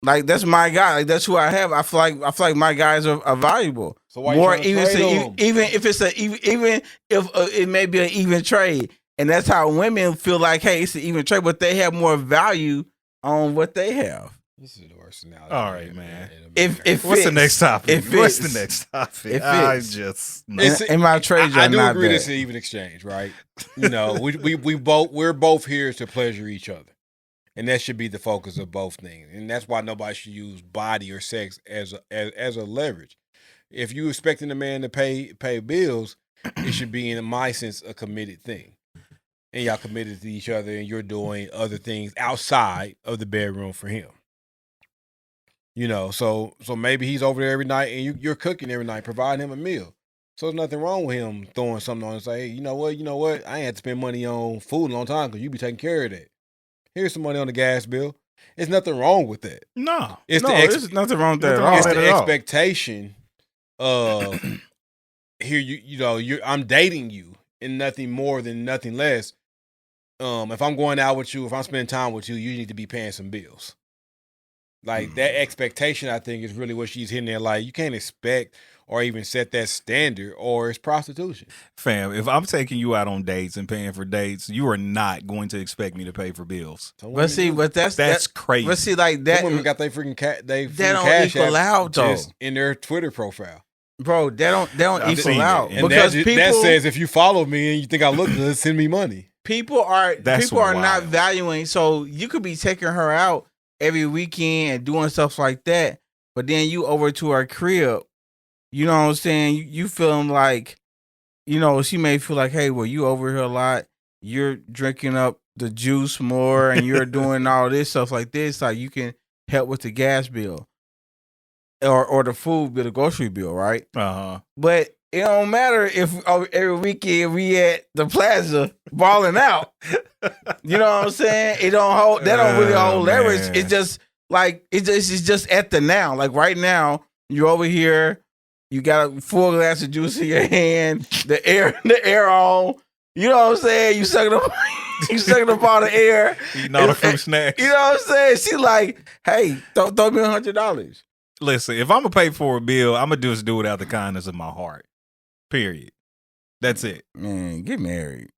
Like that's my guy. Like that's who I have. I feel like my guys are valuable. So why more even if it's even if it may be an even trade, and that's how women feel like, hey, it's an even trade, but they have more value on what they have. This is the worst analogy. All right, man. What's the next topic? What's the next topic? I just in my trades. I do agree this is an even exchange, right? You know, we're both here to pleasure each other. And that should be the focus of both things. And that's why nobody should use body or sex as a leverage. If you're expecting a man to pay bills, it should be, in my sense, a committed thing. And y'all committed to each other and you're doing other things outside of the bedroom for him. You know, so maybe he's over there every night and you're cooking every night, providing him a meal. So there's nothing wrong with him throwing something on and say, hey, you know what? I ain't had to spend money on food in a long time because you be taking care of that. Here's some money on the gas bill. There's nothing wrong with that. No. There's nothing wrong with that at all. It's the expectation of here I'm dating you and nothing more than nothing less. If I'm going out with you, if I'm spending time with you, you need to be paying some bills. Like that expectation, I think, is really what she's hitting there. Like you can't expect or even set that standard, or it's prostitution. Fam, if I'm taking you out on dates and paying for dates, you are not going to expect me to pay for bills. But see, that's crazy. But see, like that, some women got their freaking they don't equal out though. Just in their Twitter profile. Bro, they don't equal out and because that says if you follow me and you think I look good, send me money. People are not valuing. So you could be taking her out every weekend and doing stuff like that, but then you over to her crib. You know what I'm saying? You feeling like, she may feel like, hey, well, you over here a lot. You're drinking up the juice more and you're doing all this stuff like this. Like you can help with the gas bill or the food bill, the grocery bill, right? Uh-huh. But it don't matter if every weekend we at the plaza balling out. You know what I'm saying? That don't really hold leverage. It's just like, it's just at the now. Like right now, you're over here. You got a full glass of juice in your hand, the air on. You know what I'm saying? You sucking up all the air. Eating all the fruit snacks. You know what I'm saying? She like, hey, throw me $100. Listen, if I'm going to pay for a bill, I'm going to just do it out of the kindness of my heart. Period. That's it. Man, get married.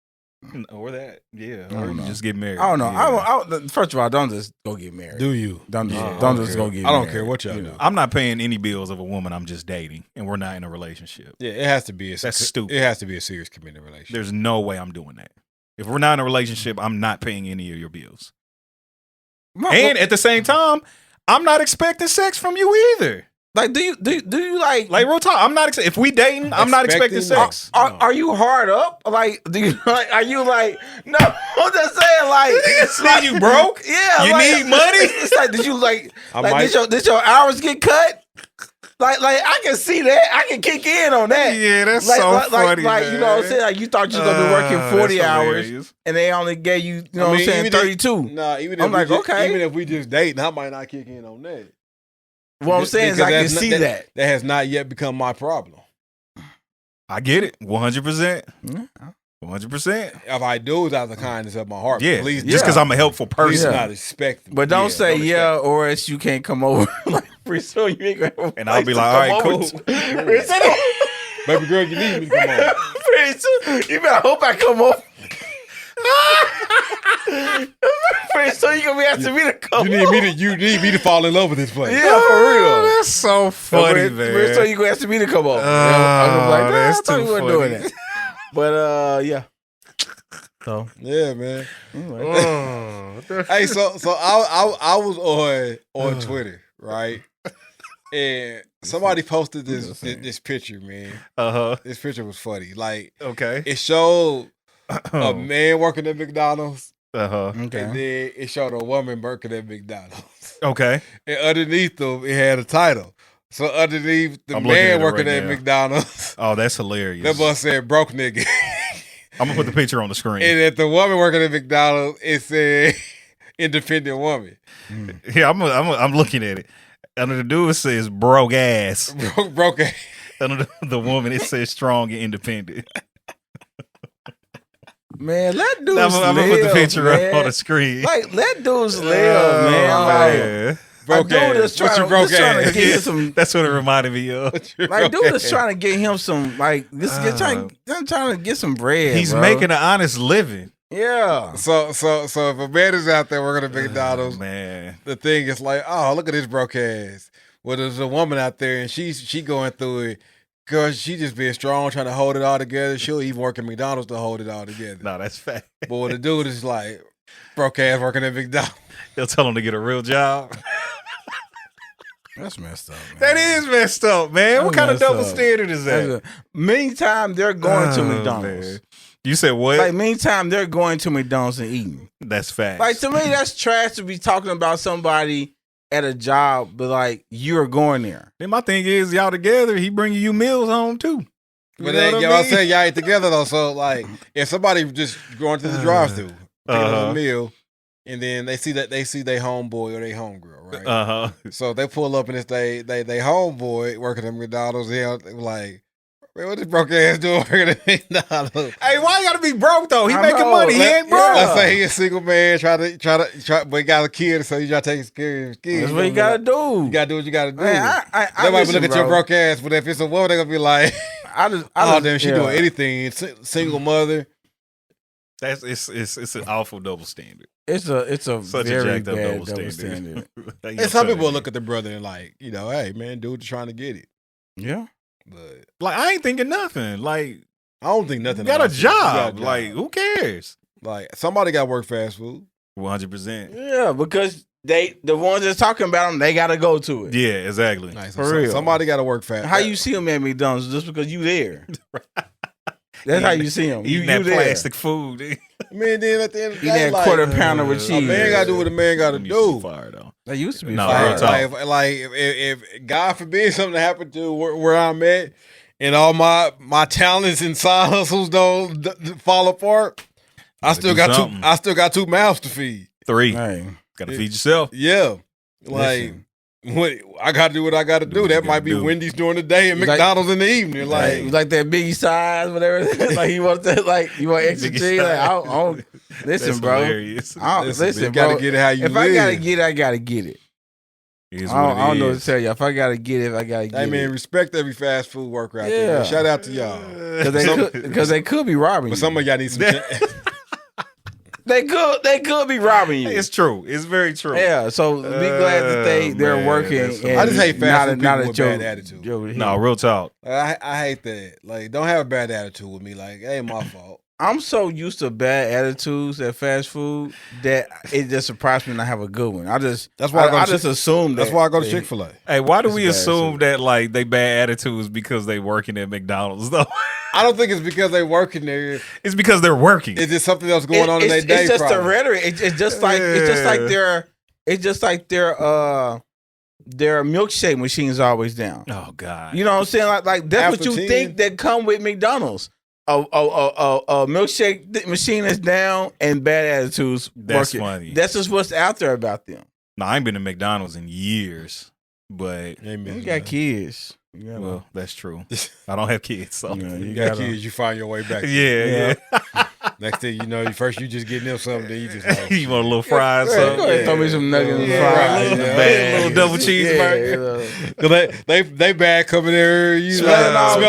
Or that. Yeah. Or you just get married. I don't know. Yeah. First of all, don't just go get married. Do you? Don't just go get married. I don't care what y'all do. I'm not paying any bills of a woman I'm just dating, and we're not in a relationship. Yeah, it has to be. That's stupid. It has to be a serious committed relationship. There's no way I'm doing that. If we're not in a relationship, I'm not paying any of your bills. And at the same time, I'm not expecting sex from you either. Like, do you like real talk? I'm not if we dating. I'm not expecting sex. Are you hard up? Like, do you like? Are you like? No, I'm just saying. Like, you broke? Yeah, you need money. It's like, did you like did your hours get cut? Like I can see that. I can kick in on that. Yeah, that's so funny. Like, man. you know what I'm saying? Like, you thought you was gonna be working 40 hours, and they only gave you, what I'm saying, 32. Even I'm like, okay. Even if we just dating, I might not kick in on that. What I'm saying is I can see that. That has not yet become my problem. I get it. 100%. 100%. If I do, it's out of the kindness of my heart. Yeah, please, just because I'm a helpful person. Not expecting. But don't say or else you can't come over. Like, pretty soon you ain't gonna. And I'll be like, all right, cool. Baby girl, you need me to come over. Pretty soon, you better hope I come over. Pretty soon you gonna be asking me to come. You need me to fall in love with this place. Yeah, for real. That's so funny, man. Pretty soon you gonna ask me to come over. I'm gonna be like, that's I thought too you weren't doing that. But yeah. So yeah, man. Hey, so I was on Twitter, right? And somebody posted this picture, man. This picture was funny. Like, okay, it showed a man working at McDonald's. Okay. And then it showed a woman working at McDonald's. Okay. And underneath them, it had a title. So underneath the man working at McDonald's. Oh, that's hilarious. That boy said broke nigga. I'm gonna put the picture on the screen. And at the woman working at McDonald's, it said independent woman. Yeah, I'm looking at it. Under the dude, it says broke ass. Broke ass. Under the woman, it says strong and independent. Man, let dudes live. I'm gonna put the picture up on the screen. Like, let dudes live, man. Broke ass. Trying to get him some. That's what it reminded me of. Like, dude is trying to get him some. Like, trying to get some bread. He's making an honest living. Yeah. So if a man is out there working at McDonald's, man, the thing is like, oh, look at this broke ass. Well, there's a woman out there and she going through it. Because she just being strong, trying to hold it all together. She'll even work at McDonald's to hold it all together. No, that's fact. But what the dude is like, broke ass working at McDonald's. They'll tell him to get a real job. That's messed up, man. That is messed up, man. What kind of double standard is that? Meantime, they're going to McDonald's. Man. You said what? Like, meantime, they're going to McDonald's and eating. That's fact. Like, to me, that's trash to be talking about somebody at a job, but like, you're going there. Then my thing is, y'all together, he bringing you meals home too. But I'm saying y'all ain't together though. So like, if somebody just going to the drive-through, picking up a meal, and then they see their homeboy or their homegirl, right? So they pull up and it's they homeboy working at McDonald's. They like, man, what this broke ass doing working at McDonald's? Hey, why you gotta be broke though? He making money. He ain't broke. Let's say he a single man, try, but he got a kid, so you gotta take care of his kid. That's what you gotta do. You gotta do what you gotta do. Man, they might be looking at your broke ass, but if it's a woman, they gonna be like, damn, she doing anything. Single mother. It's an awful double standard. It's a Such very a jacked up bad double standard. And some people look at the brother and like, hey man, dude, trying to get it. Yeah, but like I ain't thinking nothing. Like I don't think nothing. You got a job. Like who cares? Like somebody got to work fast food. 100%. Yeah, because the ones that's talking about them, they got to go to it. Yeah, exactly. Nice. For real. Somebody got to work fast. How you see them at McDonald's just because you there? That's how you see them. Eating that plastic food. I mean, then at the end of the day, that like, quarter pounder with cheese. A man got to do what a man got to do. Fire though. That used to be fire. Like if God forbid something happened to where I'm at, and all my talents and side hustles don't fall apart, I still got two mouths to feed. 3. Gotta feed yourself. Yeah. Like what I gotta do what I gotta do. That might be Wendy's during the day and McDonald's in the evening. Like that biggie size, whatever. Like you want that, like you want extra cheese. Like I don't listen, That's bro. Hilarious. Listen, you gotta get it how you live. If I gotta get it, I gotta get it. I don't know what to tell you. If I gotta get it, I gotta get it. Hey man, respect every fast food worker out there. Man. Shout out to y'all. Because they could be robbing you. But some of y'all need some They could be robbing you. It's true. It's very true. Yeah, so be glad that they're working. I just hate fast food people with bad attitude. No, real talk. I hate that. Like, don't have a bad attitude with me. Like, it ain't my fault. I'm so used to bad attitudes at fast food that it just surprised me when I have a good one. I just assume that's why I go to Chick-fil-A. Hey, why do we assume that like they bad attitudes because they working at McDonald's though? I don't think it's because they working there. It's because they're working. It's just something else going on in their day. It's just the rhetoric. It's just like their milkshake machine is always down. Oh God. You know what I'm saying? Like that's After what you 10? think that come with McDonald's. A milkshake machine is down and bad attitudes. That's working. funny. That's just what's out there about them. No, I ain't been to McDonald's in years, but you got kids. Well, that's true. I don't have kids, so you got kids. You find your way back. Yeah. Next thing you know, first you just getting them something, then you just like, you want a little fries? Throw me some nuggets and fries. A little double cheeseburger. They bad coming there. You smelling all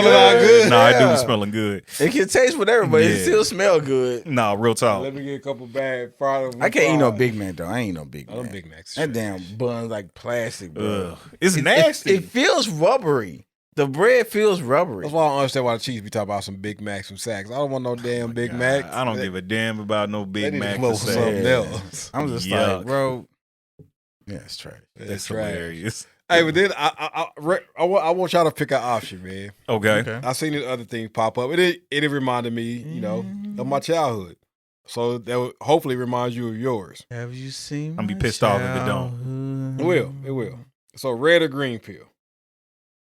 good. No, I do be smelling good. It can taste whatever, but it still smell good. No, real talk. Let me get a couple bad fries. I can't eat no Big Mac though. I ain't no Big Mac. I don't Big Macs. That damn bun's like plastic, bro. It's nasty. It feels rubbery. The bread feels rubbery. That's why I don't understand why the Chiefs be talking about some Big Macs from Saks. I don't want no damn Big Mac. I don't give a damn about no Big Mac. Something else. I'm just like, bro. Yeah, it's trash. That's hilarious. Hey, but then I want y'all to pick an option, man. Okay. I seen this other thing pop up. It reminded me, of my childhood. So that would hopefully remind you of yours. Have you seen? I'm gonna be pissed off if it don't. It will. So red or green pill?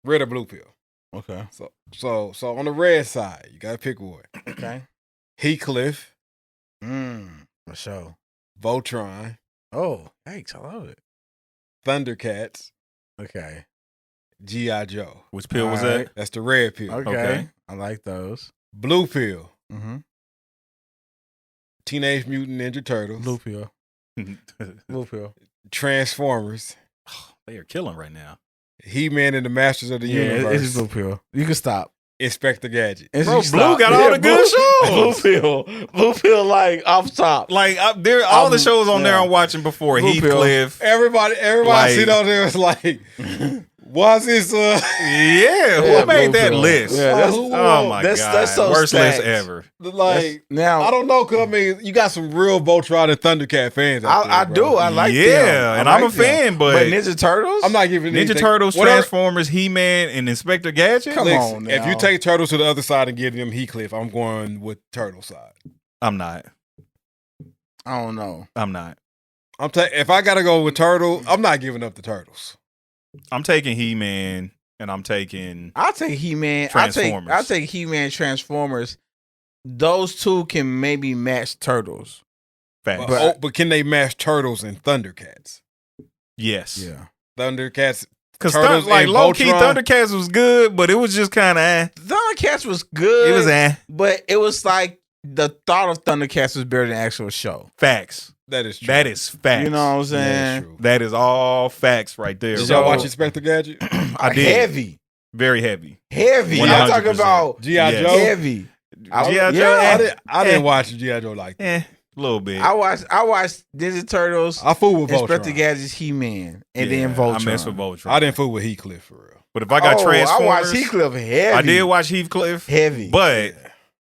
Red or blue pill? Okay. So on the red side, you gotta pick one. Okay. Heathcliff. For sure. Voltron. Oh, thanks. I love it. Thundercats. Okay. G.I. Joe. Which pill was that? That's the red pill. Okay. I like those. Blue pill. Mm-hmm. Teenage Mutant Ninja Turtles. Blue pill. Blue pill. Transformers. They are killing right now. He-Man and the Masters of the Universe. It's blue pill. You can stop. Inspector Gadget. Bro, Blue got all the good shows. Blue pill, like off top. Like there, all the shows on there I'm watching before. Blue Heathcliff. Everybody sit on there was like, what's this? Who made that list? Yeah, oh my God, that's so worst stacked. list ever. Like now, I don't know, cause I mean, you got some real Voltron and Thundercat fans. I do. I like them. Yeah, and I'm a fan, but Ninja Turtles. I'm not giving Ninja Turtles, Transformers, He-Man, and Inspector Gadget. Come on, now. If you take Turtles to the other side and give them Heathcliff, I'm going with Turtle side. I'm not. I don't know. I'm not. If I gotta go with Turtle, I'm not giving up the Turtles. I'm taking He-Man. and I'm taking. I'll take He-Man. Transformers. I'll take He-Man, Transformers. Those two can maybe match Turtles. Facts. But can they match Turtles and Thundercats? Yes. Yeah. Thundercats. Because Turtles like and low key, Voltron. Thundercats was good, but it was just kind of. Thundercats was good. It was but it was like the thought of Thundercats was better than the actual show. Facts. That is true. That is facts. You know what I'm saying? That is true. That is all facts right there. Did bro. y'all watch Inspector Gadget? I did. Heavy. Very heavy. Heavy. 100%. I'm talking about G.I. Yes. Joe? heavy. G.I. Joe? Yeah. I didn't watch G.I. Joe like that. A little bit. I watched Ninja Turtles, I fool with Inspector Voltron. Gadget's He-Man, and Yeah, then Voltron. I mess with Voltron. I didn't fool with Heathcliff for real. But if I got Transformers, I watched Heathcliff heavy. I did watch Heathcliff. Heavy. But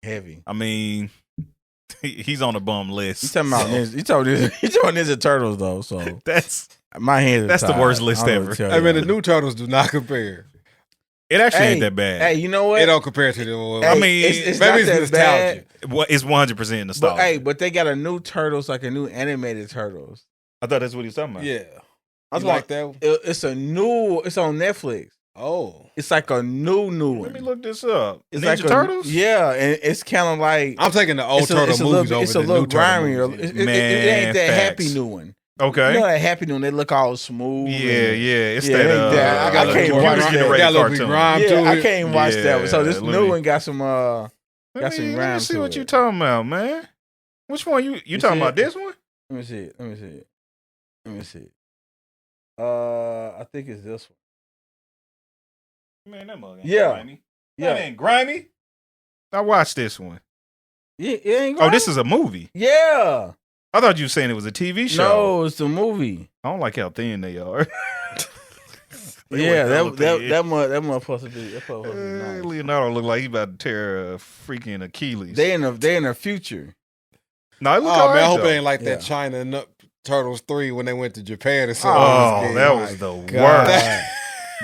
Heavy. I mean, he's on the bum list. You talking about Ninja? You talking about Ninja Turtles though? So That's my hands. That's the worst list ever. I mean, the new Turtles do not compare. it. Actually ain't that bad. Hey, you know what? It don't compare to the old. Hey, I mean, it's maybe not it's that nostalgia. bad. It's 100% nostalgia. But they got a new Turtles, like a new animated Turtles. I thought that's what he was talking about. Yeah. I You was like that one? It's on Netflix. Oh. It's like a new one. Let me look this up. It's Ninja like Turtles? Yeah, and it's kind of like I'm taking the old it's a Turtle little movies bit- over it's the a little new Turtle grimier. movies. It ain't that facts. happy new one. Okay. You know that happy new one? They look all smooth. Yeah. and- It's Yeah, that. it ain't that. I got a can't little watch grime- that. got a Ready little bit cartoon. grime Yeah, to I it. can't even watch that one. So this Yeah, new let me- one got some Let me rhymes see to what it. you talking about, man. Which one you You talking see about? it? This one? Let me see it. I think it's this one. Man, that mug ain't Yeah. grimy. Yeah. That ain't grimy. I watched this one. Yeah, it ain't Oh, this is a movie. Yeah. I thought you were saying it was a TV show. No, it's the movie. I don't like how thin they are. Yeah, hella that thin. motherfucker supposed to be. That supposed to be nice. Leonardo look like he about to tear a freaking Achilles. They in the future. no, it look Oh, all man, I right, hope though. it ain't like Yeah. that China Turtles 3 when they went to Japan and saw Oh, this that game. was the God. worst.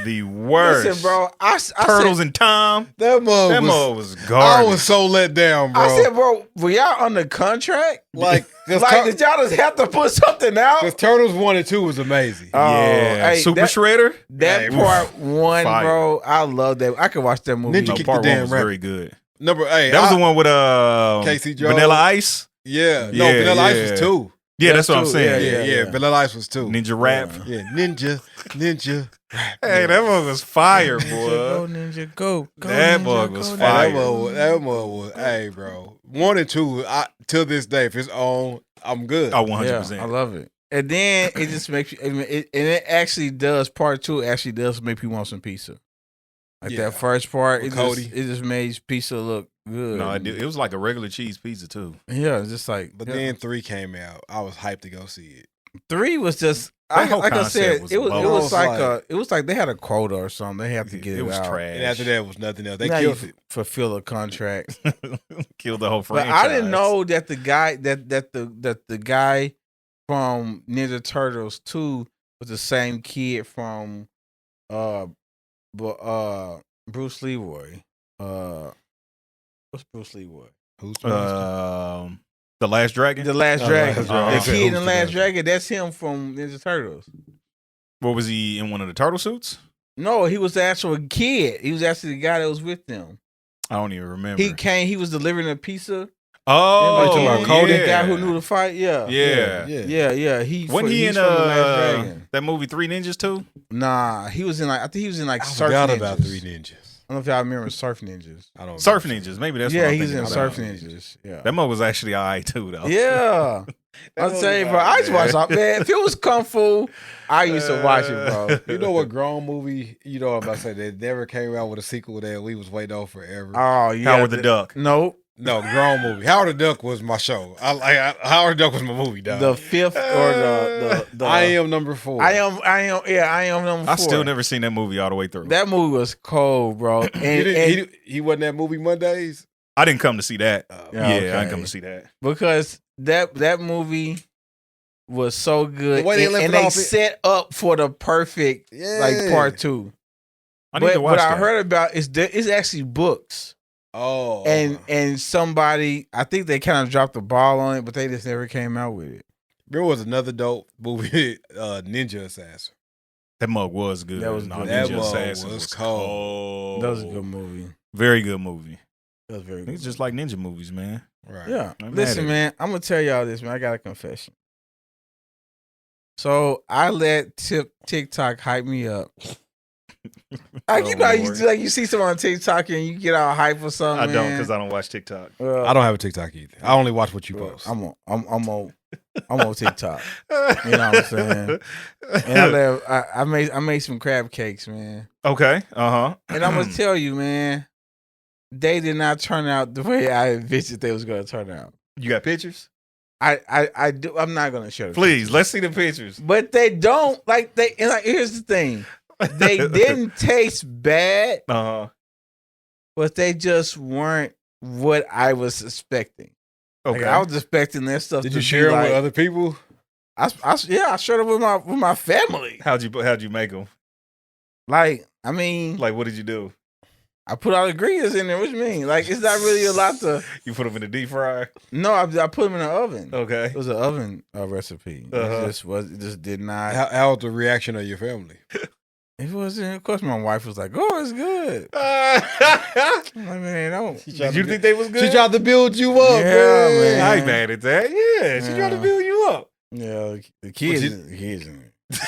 The worst. Listen, bro. I Turtles said, and Tom. That mug That was, mug was I garbage. was so let down, bro. I said, bro, were y'all under contract? like, Did y'all just have to put something out? because Turtles 1 and 2 was amazing. yeah. hey, Super that- Shredder. That Hey, part one, fire. bro. I love that. I could watch that movie. Ninja No, kicked part the one damn was rabbit. very good. Hey, That was the one with Casey Jones. Vanilla Ice. Yeah. Yeah, No, Vanilla Ice yeah. was 2. Yeah, that's what I'm too. saying. Yeah. Vanilla Ice was 2. Ninja Rap. Yeah, Ninja. Hey, that mug was fire, Ninja, boy. go, Ninja, go. That Ninja, bug go, was Ninja. fire. That mug was, hey, bro. 1 and 2, till this day, if it's on, I'm good. Oh, 100%. Yeah, I love it. And then it just makes you, and it actually does. Part 2 actually does make you want some pizza. Like Yeah. that first part, With it Cody. just made pizza look good. No, it was like a regular cheese pizza too. Yeah, it's just like. But yeah. then 3 came out. I was hyped to go see it. 3 was just. That whole Like I concept said, was it was bogus. like they had a quota or something. They had to get it, It was out. trash. And after that was nothing else. They Now you killed it. fulfill a contract. Killed the whole But franchise. I didn't know that the guy that the guy from Ninja Turtles 2 was the same kid from Bruce Leroy. What's Bruce Leroy? Who's The Last Dragon. The Last Oh, Dragon. Last Dragon. The Okay. kid in the Who's Last the Dragon, that's him from Ninja Turtles. What was he in one of the turtle suits? No, he was the actual kid. He was actually the guy that was with them. I don't even remember. He was delivering a pizza. Oh, You talking about Cody, yeah. the guy who knew the fight? Yeah. Yeah. Yeah. Wasn't he he's in from the Last Dragon. that movie Three Ninjas too? Nah, he was in I think he was in I Surf forgot Ninjas. about 3 Ninjas. I don't know if y'all remember Surf Ninjas. I don't Surf know. Ninjas. Maybe that's Yeah, what I'm he's thinking in about. Surf Ninjas. Yeah. That mo was actually alright too, though. Yeah. I'm was saying, bro, alright, I used to watch that. Man, if it was Kung Fu, I used to watch it, bro. You know what grown movie, you know what I'm about to say, that never came out with a sequel that we was waiting on forever? Oh, yeah. Howard the Duck. No. No, grown movie. Howard the Duck was my show. Howard the Duck was my movie, dog. The fifth or the I Am number 4. I am number 4. I still never seen that movie all the way through. That movie was cold, bro. And He wasn't that movie Mondays? I didn't come to see that. Yeah, I okay. didn't come to see that. because that movie was so good. The way they left and it they off, set up for the perfect like part 2. I need to watch what that. I heard about is it's actually books. Oh. And somebody, I think they kind of dropped the ball on it, but they just never came out with it. There was another dope movie, Ninja Assassin. That mug was good. That was No, good. That Ninja mug Assassin was cold. That was a good movie. Very good movie. That was very good. It's just like ninja movies, man. Right. Yeah. I'm Listen, mad at man, I'm gonna tell y'all this, man. I got a confession. So I let TikTok hype me up. Like, Oh, you know, Lord. you see someone on TikTok and you get all hype or something. I don't, because I don't watch TikTok. I don't have a TikTok either. I only watch what you post. I'm on TikTok. You know what I'm saying? And I made some crab cakes, man. Okay. Uh-huh. And I'm gonna tell you, man, they did not turn out the way I envisioned they was gonna turn out. You got pictures? I do. I'm not gonna show them. Please, let's see the pictures. But they don't here's the thing. They didn't taste bad, Uh-huh. but they just weren't what I was expecting. Okay. Like, I was expecting that stuff. Did to you share be it like, with other people? I shared it with my family. How'd you make them? Like, I mean, Like, what did you do? I put all the ingredients in there. What you mean? Like, it's not really a lot to. You put them in the deep fryer? No, I put them in the oven. Okay. It was an oven recipe. Uh-huh. It just did not. How was the reaction of your family? It wasn't. Of course, my wife was like, "Oh, it's good." I'm like, man, don't. Did you think they was good? She tried to build you up, Yeah, man. I ain't mad at that. Yeah, she tried to Yeah. build you up. Yeah, the kids in it.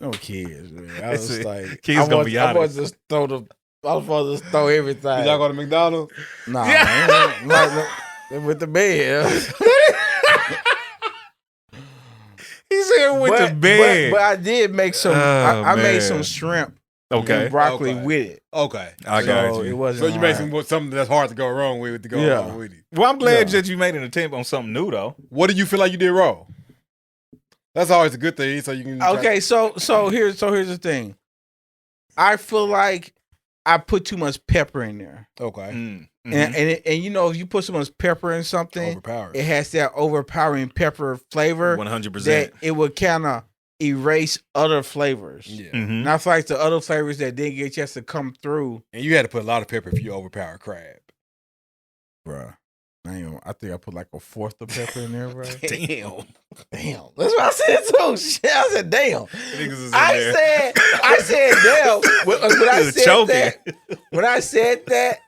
No kids, man. I was It's- like, kids gonna be I was honest. I was supposed to throw everything. Did y'all go to McDonald's? Nah, Yeah. man, they went to bed. He said went to bed. But I did make some. Oh, I made man. some shrimp Okay. and broccoli Okay. with it. Okay. I So got it you. wasn't. So you made hard. something that's hard to go wrong with to go Yeah. along with it. Well, I'm glad Yeah. that you made an attempt on something new, though. What do you feel like you did wrong? That's always a good thing. So you can Okay, so here's the thing. I feel like I put too much pepper in there, Okay. Mm. Mhm. and you know, if you put so much pepper in something, Overpowered. it has that overpowering pepper flavor 100%. that it would kind of erase other flavors. Yeah. Mhm. And I feel like the other flavors that didn't get a chance to come through, And you had to put a lot of pepper if you overpowered crab. bruh. I think I put like a fourth of pepper in there, bro. Damn. Damn, that's what I said too. Shit, I said, damn. Niggas is in I there. said, damn. When I You're said choking. that, when I said that,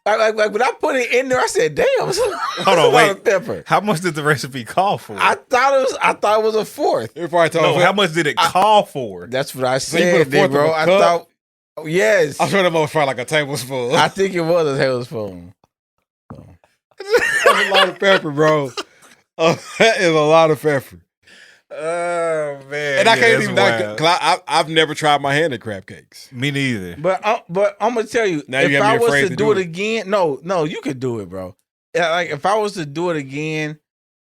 like when I put it in there, I said, damn. That's Hold a on, lot wait. of pepper. How much did the recipe call for? I thought it was a fourth. They probably told no, me. how much did it call for? That's what I you put a said, fourth of bro. a I cup? thought, yes. I'm sure that motherfucker like a tablespoon. I think it was a tablespoon. That's a lot of pepper, bro. That is a lot of pepper. Oh man! And I can't that's even wild. because I've never tried my hand at crab cakes. Me neither. But I'm gonna tell you, Now you if got me I was afraid to to do do it it. again, no, you could do it, bro. Yeah, like if I was to do it again,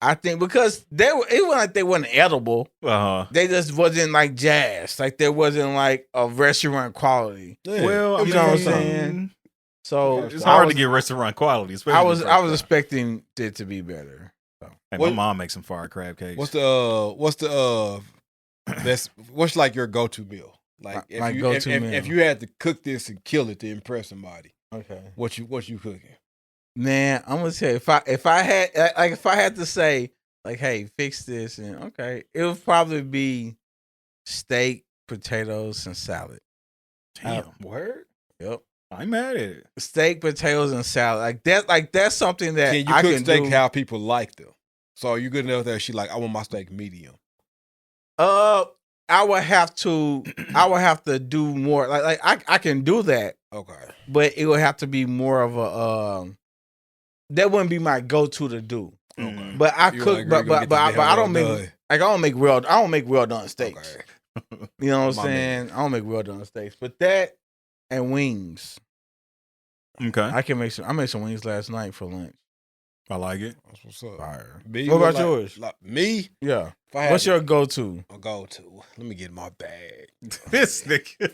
I think because it wasn't like they weren't edible. Uh huh. They just wasn't like jazz. Like there wasn't like a restaurant quality. Yeah. Well, You know what I'm mean, saying? So It's I hard was, to get restaurant quality. Especially I was the first time. expecting it to be better. Hey, What- my mom makes some fire crab cakes. what's like your go-to meal? Like if My you go-to if, meal. if you had to cook this and kill it to impress somebody, Okay. what you cooking? Man, I'm gonna tell you, if I had to say like, hey, fix this, and okay, it would probably be steak, potatoes, and salad. Damn, word. Yep. I'm mad at it. Steak, potatoes, and salad. Like that's something that Can you I cook can steak do. how people like them? So are you good enough that she like I want my steak medium? I would have to do more. Like I can do that, Okay. but it would have to be more of a that wouldn't be my go-to to do. Okay. But I You cook, like, but girl, you gonna get this I damn don't make well done. like I don't make well done steaks. Okay. You know what I'm My saying? I don't make well done steaks, but that and wings. Okay. I made some wings last night for lunch. I like it. That's what's up. Fire. Me, What about like- yours? Like, me? Yeah. If I had What's to- your go-to? a go-to? Let me get in my bag. This nigga.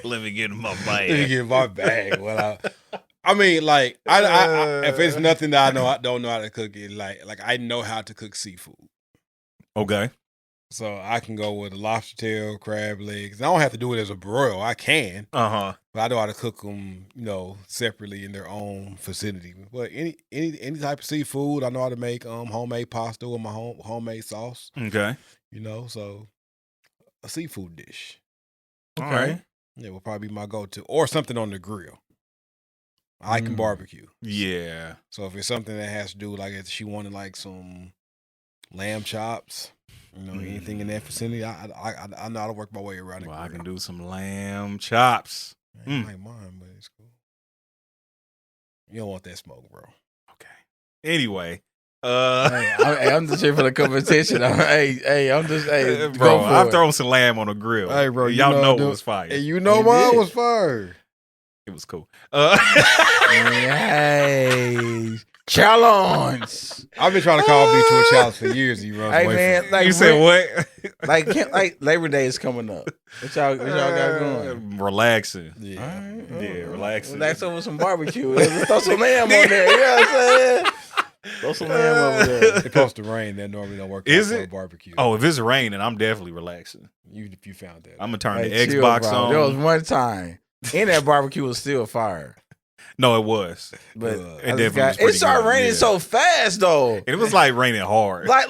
Let me get in my Let me bag. get in my bag. I mean, like, I if it's nothing that I don't know how to cook it, like I know how to cook seafood. Okay. So I can go with a lobster tail, crab legs. I don't have to do it as a broil. I can, Uh huh. but I know how to cook them, separately in their own vicinity. But any type of seafood, I know how to make homemade pasta with my homemade sauce. Okay. So a seafood dish. Okay. Yeah, will probably be my go-to, or something on the grill. I can barbecue. Yeah. So if it's something that has to do like if she wanted like some lamb chops, anything in that vicinity, I know how to work my way around it. Well, I can do some lamb chops. I ain't like mine, but it's cool. You don't want that smoke, bro. Okay. Anyway, I'm just here for the competition. I'm just bro. I've thrown some lamb on the grill. Hey, bro, y'all know it was fire. Hey, mine was fire. It was cool. Hey, challenge. I've been trying to call B to a challenge for years. He runs away man, from like you said what? like Labor Day is coming up. What y'all got going? Relaxing. Yeah. Yeah, relaxing. Relax over some barbecue. Let's throw some lamb on there. You know what I'm saying? Throw some lamb over there. It's supposed to rain. That normally don't work. Is out for it? a barbecue? Oh, if it's raining, I'm definitely relaxing. You found that. I'm gonna turn the chill, Xbox bro. on. There was one time, and that barbecue was still fire. No, it was. But It definitely was pretty it started good, raining yeah. so fast though. And it was like raining hard. Like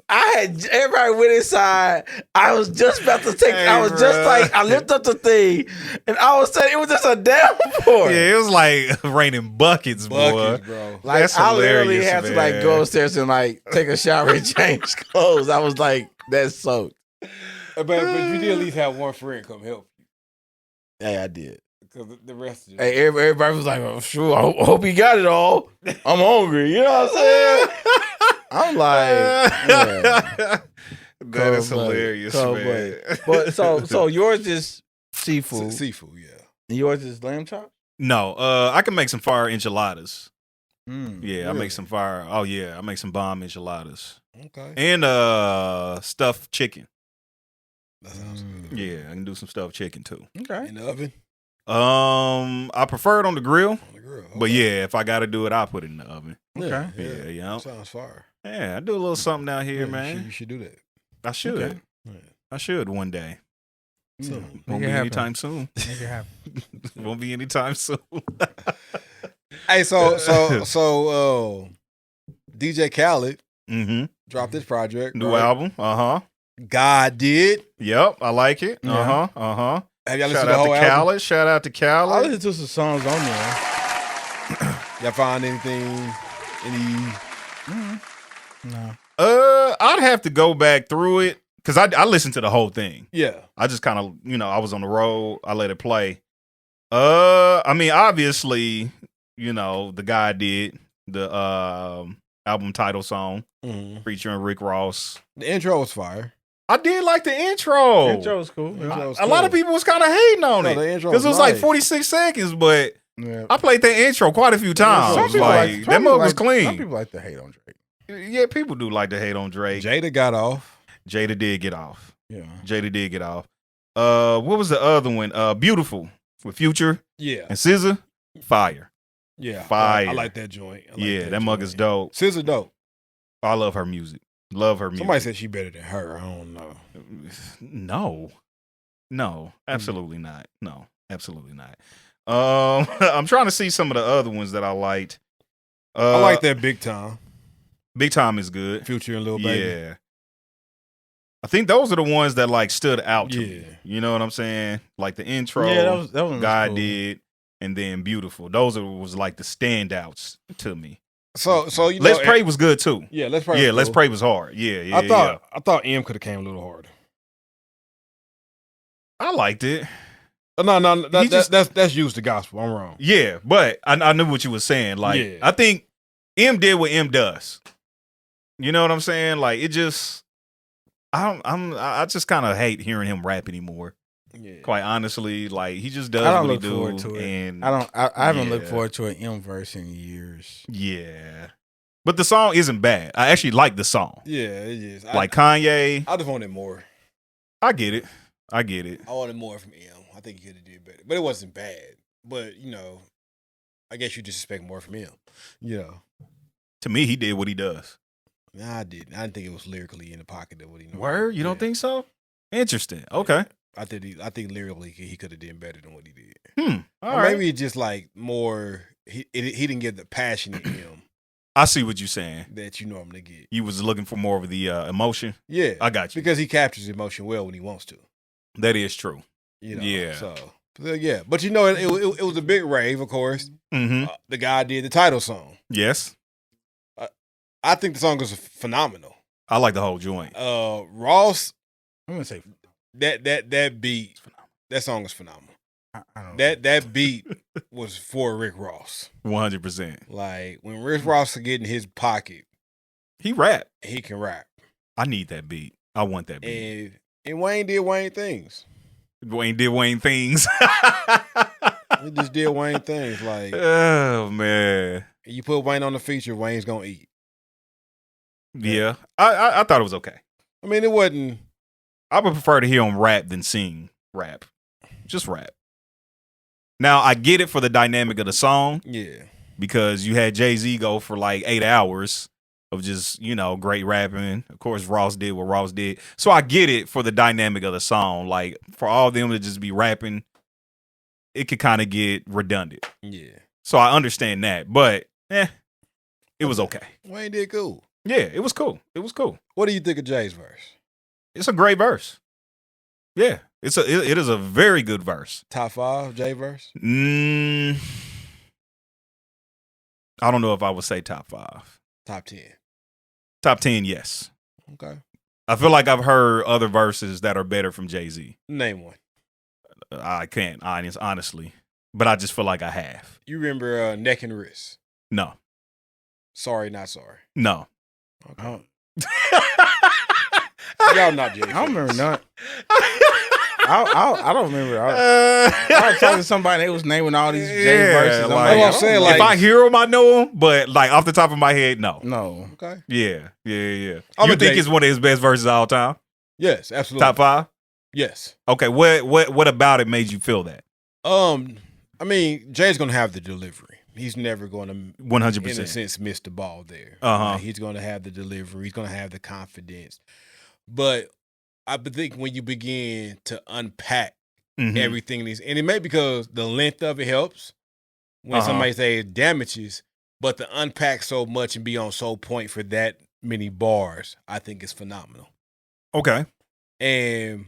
I had everybody went inside. I was just about to take. Hey, I was just like I lifted up the thing, and I was saying it was just a downpour. Yeah, it was like raining buckets, boy. bro. Like That's I literally hilarious, had to like man. go upstairs and like take a shower and change clothes. I was like, that's soaked. But you did at least have one friend come help you. Hey, I did. Because the rest of it. Hey, everybody was like, oh, sure, I hope he got it all. I'm hungry. You know what I'm saying? I'm like, yeah. That is hilarious, man. But so yours is seafood. Seafood, yeah. And yours is lamb chop? No, I can make some fire enchiladas. Yeah, really? I make some fire. Oh yeah, I make some bomb enchiladas. Okay. And stuffed chicken. That sounds good. Yeah, I can do some stuffed chicken too. Okay. In the oven? I prefer it on the grill. On the grill. But yeah, if I gotta do it, I'll put it in the oven. Okay. Yeah. Sounds fire. Yeah, I do a little something down here, Yeah, man. You should do that. I should. Okay. Yeah. I should one day. So, Won't be anytime soon. Make it happen. Won't be anytime soon. hey, so DJ Khaled Mm-hmm. dropped this project. New right? album. Uh-huh. God did. Yep, I like it. Yeah. Uh-huh. Uh-huh. Have y'all Shout listened to the out whole to album? Khaled. Shout out to I Khaled. listened to some songs on there. Y'all find anything? Any? No. I'd have to go back through it because I listened to the whole thing. Yeah. I just kind of, I was on the road. I let it play. I mean, obviously, the guy did the album title song featuring Rick Ross. The intro was fire. I did like the intro. Intro was cool. Yeah. A lot of people was kind of hating on No, it the intro because it was was like nice. 46 seconds, but Yeah. I played that intro quite a few times. Some people Like some that mug people was Some clean. people like to hate on Drake. Yeah, people do like to hate on Drake. Jada got off. Jada did get off. Yeah. Jada did get off. What was the other one? Beautiful with Future Yeah. and SZA. Fire. Yeah. Fire. I like that joint. I like Yeah, that mug joint. is dope. SZA dope. I love her music. Love her music. Somebody said she better than her. I don't know. No, absolutely not. No, absolutely not. I'm trying to see some of the other ones that I liked. I like that Big Time. Big Time is good. Future and Lil Baby. Yeah. I think those are the ones that like stood out to me. Yeah. You know what I'm saying? Like the intro, Yeah, that was God cool. did, and then Beautiful. Those was like the standouts to me. So Let's Pray was good too. Yeah, Let's Pray. Yeah, was Let's cool. Pray was hard. Yeah. I thought M could have came a little harder. I liked it. No, that's used the gospel. I'm wrong. Yeah, but I knew what you were saying. Like, Yeah. I think M did what M does. You know what I'm saying? Like, it just, I just kind of hate hearing him rap anymore. Yeah. Quite honestly, like he just does I don't what he look do. forward to it. And I haven't yeah. looked forward to an M verse in years. Yeah, but the song isn't bad. I actually like the song. Yeah, it is. Like Kanye, I just wanted more. I get it. I wanted more from M. I think he could have did better, but it wasn't bad. But I guess you just expect more from him. To me, he did what he does. Nah, I didn't. I didn't think it was lyrically in the pocket of what he. Word? You don't think so? Interesting. Okay. I think lyrically he could have done better than what he did. All Or right. maybe it's just like more. He didn't get the passion in him I see what you're saying. that you normally get. You was looking for more of the emotion. Yeah, I got you. because he captures emotion well when he wants to. That is true. You know, Yeah. So yeah, but you know, it was a big rave, of course. Mm-hmm. The guy did the title song. Yes. I think the song is phenomenal. I like the whole joint. Ross, I'm gonna say that beat, that song is phenomenal. I don't know. That beat was for Rick Ross. 100%. Like when Rick Ross get in his pocket, He rap. he can rap. I need that beat. I want that beat. And Wayne did Wayne things. Wayne did Wayne things. He just did Wayne things. Like Oh man. you put Wayne on the feature, Wayne's gonna eat. Yeah. I thought it was okay. I mean, it wasn't. I would prefer to hear him rap than sing rap. Just rap. Now I get it for the dynamic of the song Yeah. because you had Jay-Z go for like 8 hours of just, great rapping. Of course, Ross did what Ross did. So I get it for the dynamic of the song. Like for all of them to just be rapping, it could kind of get redundant. Yeah. So I understand that, but it was okay. Wayne did cool. Yeah, it was cool. It was cool. What do you think of Jay's verse? It's a great verse. Yeah, it is a very good verse. Top 5 Jay verse? I don't know if I would say top 5. Top 10. Top 10, yes. Okay. I feel like I've heard other verses that are better from Jay-Z. Name one. I can't, honestly. But I just feel like I have. You remember Neck and Wrist? No. Sorry, not sorry. No. Okay. Y'all not Jay. I don't remember none. I don't remember. I was talking to somebody and they was naming all these Jay verses. I'm like, I'm saying, like- if I hear them, I know them, but like off the top of my head, no. No. Okay. Yeah. I'm You a think Jay- it's one of his best verses of all time? Yes, absolutely. Top 5? Yes. Okay. What about it made you feel that? I mean, Jay's gonna have the delivery. He's never going to, 100%. in a sense, miss the ball there. Uh-huh. He's going to have the delivery. He's going to have the confidence. But I think when you begin to unpack Mhm. everything, and it may be because the length of it helps when somebody say it damages, but to unpack so much and be on so point for that many bars, I think is phenomenal. Okay. And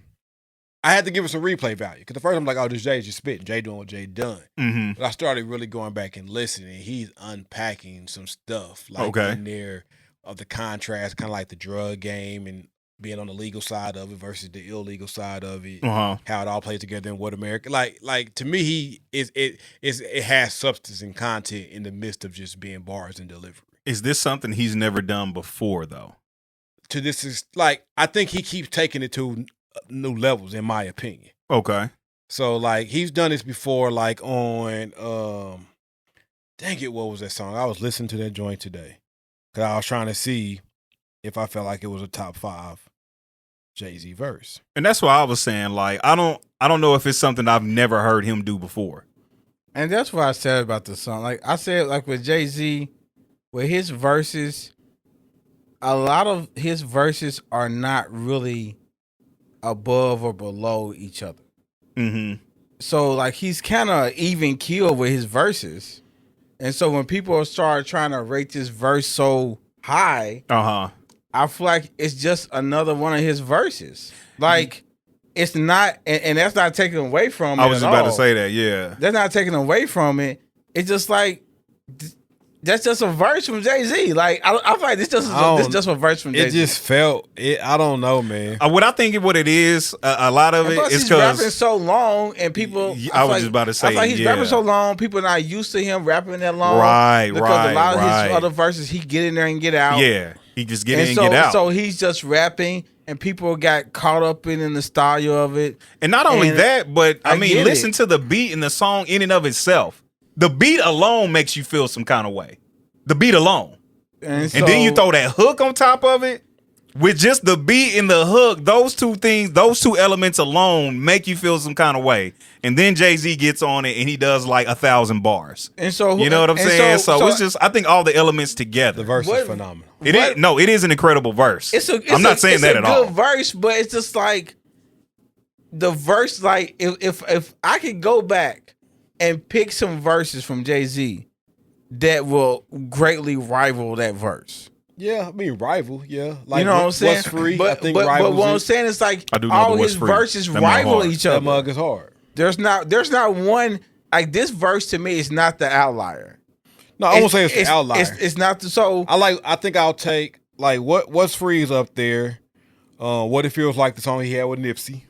I had to give it some replay value because the first I'm like, oh, this Jay's just spitting. Jay doing what Jay done. Mm-hmm. But I started really going back and listening. He's unpacking some stuff like Okay. in there of the contrast, kind of like the drug game and being on the legal side of it versus the illegal side of it. Uh-huh. How it all plays together and what America like to me, it has substance and content in the midst of just being bars and delivery. Is this something he's never done before, though? To this is like I think he keeps taking it to new levels, in my opinion. Okay. So like he's done this before, like on dang it, what was that song? I was listening to that joint today because I was trying to see if I felt like it was a top 5 Jay-Z verse. And that's why I was saying, like, I don't know if it's something I've never heard him do before. And that's what I said about the song. Like I said, like with Jay-Z, with his verses, a lot of his verses are not really above or below each other. Mm-hmm. So like he's kind of even keel with his verses. And so when people start trying to rate this verse so high, Uh-huh. I feel like it's just another one of his verses. Like it's not, and that's not taken away from it. I was at about all. to say that, yeah. That's not taken away from it. It's just like that's just a verse from Jay-Z. Like I feel like this just a verse from Jay-Z. It just felt it. I don't know, man. What I think what it is, a lot of And it plus is he's rapping because so long, and people. I was feel just about to say, I feel like he's yeah. rapping so long. People are not used to him rapping that long, Right, Because right, a lot of right. his other verses, he get in there and get out. yeah, he just get and in so, and get out. So he's just rapping, and people got caught up in the style of it. And not only And that, but I mean, get listen it. to the beat in the song in and of itself. The beat alone makes you feel some kind of way. The beat alone. And And then you throw that hook on top of it. With just the beat and the hook, those two elements alone make you feel some kind of way. And then Jay-Z gets on it and he does like 1,000 bars. And so You know what I'm and saying? So it's just, I think all the elements together. The verse What- is phenomenal. It is an incredible verse. I'm not saying that at all. It's a good verse, but it's just like the verse. Like if I could go back and pick some verses from Jay-Z that will greatly rival that verse. Yeah, I mean rival. Yeah, like You know what I'm saying? What's free? But, I think but rivals. what I'm saying is like I do know all the What's his Free. verses That mug rival hard. each that other. mug is hard. There's not one like this verse to me is not the outlier. No, I won't say it's an outlier. It's not the so. I think I'll take like what's free is up there. What it feels like the song he had with Nipsey.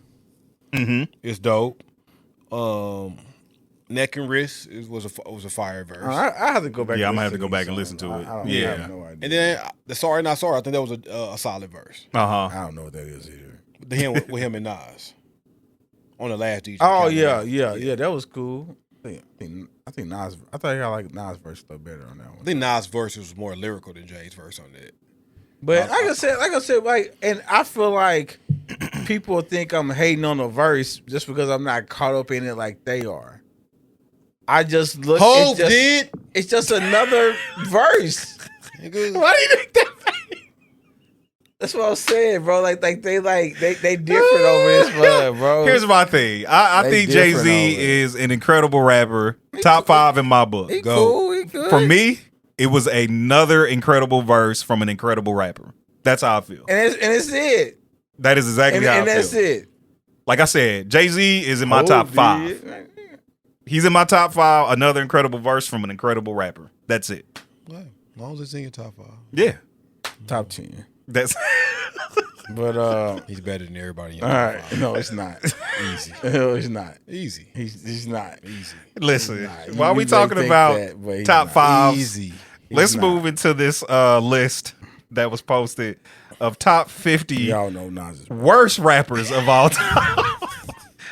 Mm-hmm. It's dope. Neck and Wrist was a fire verse. I have to go back. Yeah, I'm and gonna have to listen go back these and listen songs. to it. I Yeah. have no idea. And then the Sorry Not Sorry, I think that was a solid verse. Uh-huh. I don't know what that is either. The him with him and Nas on the last DJ. Oh Khaled. yeah, that was cool. I think Nas. I thought I like Nas verse a little better on that I one. think Nas' verse was more lyrical than Jay's verse on that. But like I said, and I feel like people think I'm hating on the verse just because I'm not caught up in it like they are. I just look. Hov did. It's just another verse. Why do you think that? That's what I'm saying, bro. Like they different over this one, bro. Here's my thing. I They think different Jay-Z over it. is an incredible rapper. Top 5 in my book. He Go. cool. He good. For me, it was another incredible verse from an incredible rapper. That's how I feel. and it's it. That is exactly how I And feel. that's it. Like I said, Jay-Z is in my top 5. Did. He's in my top 5. Another incredible verse from an incredible rapper. That's it. Well, as long as it's in your top 5, Yeah. Top 10. That's But he's better than everybody. In your all top right. 5. No, it's not. Easy, No, it's not. easy, He's not. easy, listen. Nah, While we you may talking think about that, but he's top not. 5, easy. let's not. move into this list that was posted of top 50 Y'all know Nas is worst rappers of all time.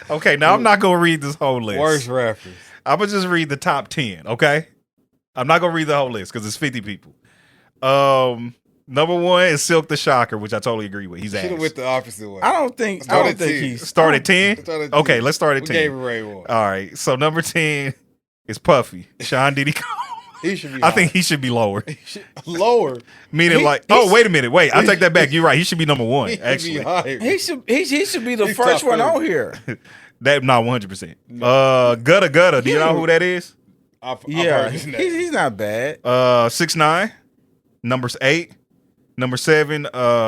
Okay, now I'm not gonna read this whole list. Worst rappers. I'm gonna just read the top 10. Okay, I'm not gonna read the whole list because it's 50 people. Number 1 is Silk the Shocker, which I totally agree with. He's Should ass. have went the opposite way. I don't think Start at 10. he's Start at 10. Start at Okay, 10. let's start at We 10. gave him Ray one. All right, so number 10 is Puffy. Sean Diddy. He should be. I think he should be lower. lower. Meaning, wait a minute. Wait, I take that back. You're right. He should be number 1. He should Actually, be higher. he should be the He's first top one 30. on here. that not 100%. Gutta Gutta. Do you know who that is? I've Yeah, heard his name. he's not bad. 6ix9ine. Number 8. Number 7.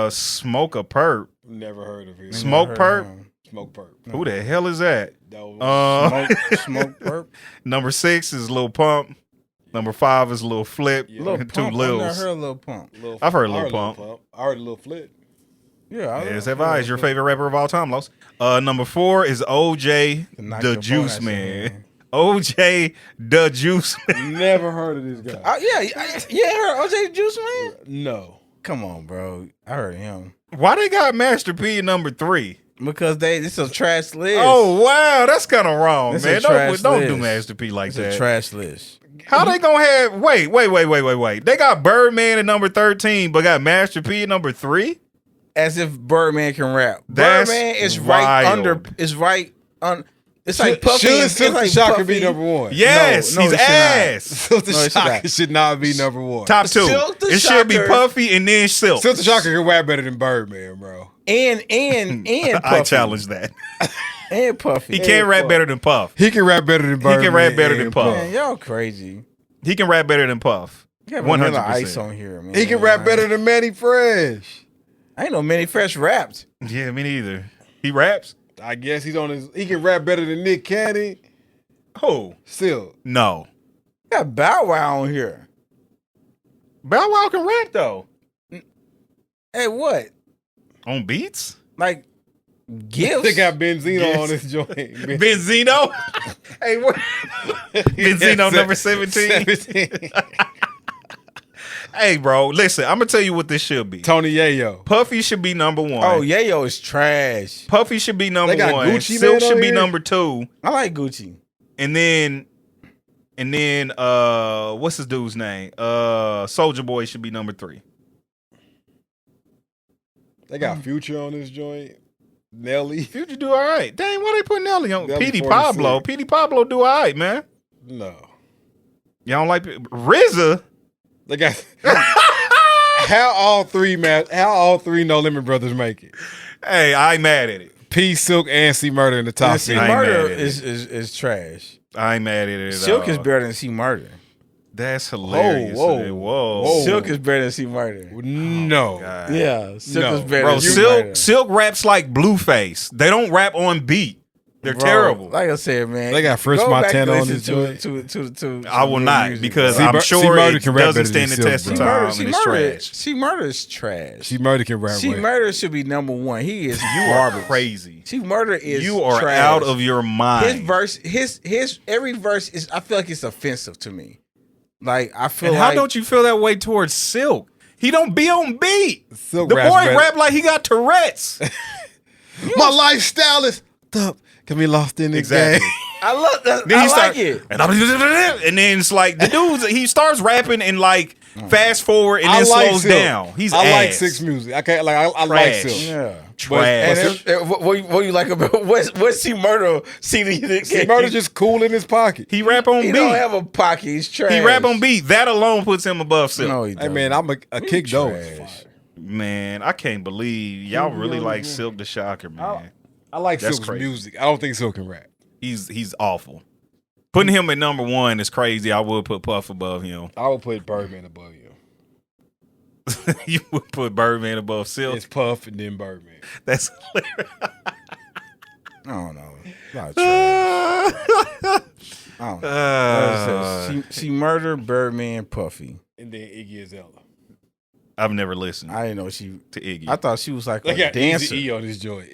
Smoke a Perp. Never heard of him. Smoke Perp. Smoke Perp. Who the hell is that? That was Smoke perp. Number 6 is Lil Pump. Number 5 is Lil Flip. Lil Two Pump. I never Lils. heard of Lil Pump. Lil, I've heard I Lil Pump. I heard a little flip. Yeah, Yes, have I. Is your favorite rapper of all time, Los? Number 4 is OJ Knock the your phone Juice out your Man. hand. OJ the Juice Man. Never heard of this guy. Yeah, I heard OJ Juice Man. No. Come on, bro. I heard of him Why they got Master P at number 3? because this is a trash list. Oh wow, that's kind of wrong, It's man. a trash Don't do list. Master P like it's that. a trash list. How they gonna have? Wait. They got Birdman at number 13, but got Master P at number 3. As if Birdman can rap. That's Birdman is wild. right under. Is right on. It's like Puffy. Should It's Silk the like Shocker Puffy. be number 1? Yes, No, he's it should not. ass. Silk the No, it should Shocker not. should not be number 1. Top 2. Silk the It should be Shocker. Puffy and then Silk. Silk the Shocker can rap better than Birdman, bro. And Puffy. I challenge that. And Puffy. He can't rap better than Puff. He can rap better than Birdman. can rap better than and Puff. Man, y'all crazy. He can rap better than Puff. You got 100%. Vanilla Ice on here, man. He can rap better than Manny Fresh. I ain't know Manny Fresh rapped. Yeah, me neither. He raps? I guess he's on his. He can rap better than Nick Cannon. Who? Silk. No. You got Bow Wow on here. Bow Wow can rap though. Hey, what? On beats? Like gifts? They got Benzino Yes. on this joint. Benzino? Hey, what? Benzino number 17. 17. Hey, bro, listen, I'm going to tell you what this should be. Tony Yayo. Puffy should be number 1. Oh, Yayo is trash. Puffy should be number They got 1. Gucci Silk Man should on be here? number 2. I like Gucci. And then what's his dude's name? Soulja Boy should be number 3. They got Future on this joint. Nelly. Future do all right. Dang, why they put Nelly on? Nelly P.D. 46. Pablo. P.D. Pablo do all right, man. No. Y'all don't like RZA? They got how all three No Limit Brothers make it. Hey, I ain't mad at it. P, Silk, and C Murder in the top C 10. I ain't Murder mad at it. is trash. I ain't mad at it at Silk all. is better than C Murder. That's hilarious. Whoa. Silk is better than C Murder. No. Yeah, Silk is better Bro, than C Murder. Silk raps like Blueface. They don't rap on beat. They're terrible. Like I said, man, They got Fresh go back Montana and on listen this joint. to I will not music, because bro. I'm sure it can rap doesn't better than stand the Silk, test of bro. time and it's trash. C Murder is trash. C Murder can rap. C Murder should be number one. He is You are garbage. crazy. C Murder is You are trash. out of your mind. His every verse is. I feel like it's offensive to me. Like I feel And like how don't you feel that way towards Silk? He don't be on beat. Silk The raps boy better. rap like he got Tourette's. My lifestyle is up. Can be lost in the Exactly. game. I love that. Then I he like start, it. and then it's like the dude. He starts rapping and like fast forward and then slows Silk. down. He's I like ass. Six music. I can't like. I like Trash. Silk. Yeah. Trash. And what you like about what's C Murder CD? C Murder just cool in his pocket. He rap on He beat. don't have a pocket. He's trash. He rap on beat. That alone puts him above Silk. No, he Hey doesn't. man, I'm a kick those. trash. Man, I can't believe y'all really like Silk the Shocker, man. I like That's Silk's crazy. music. I don't think Silk can rap. He's awful. Putting him at number one is crazy. I would put Puff above him. I would put Birdman above you. You would put Birdman above Silk. It's Puff and then Birdman. That's hilarious. I don't know. A lot of trash. I don't know. Like I said, she murdered Birdman, Puffy. And then Iggy Azalea. I've never listened I didn't know she. to Iggy. I thought she was like They a got dancer. Easy E on this joint.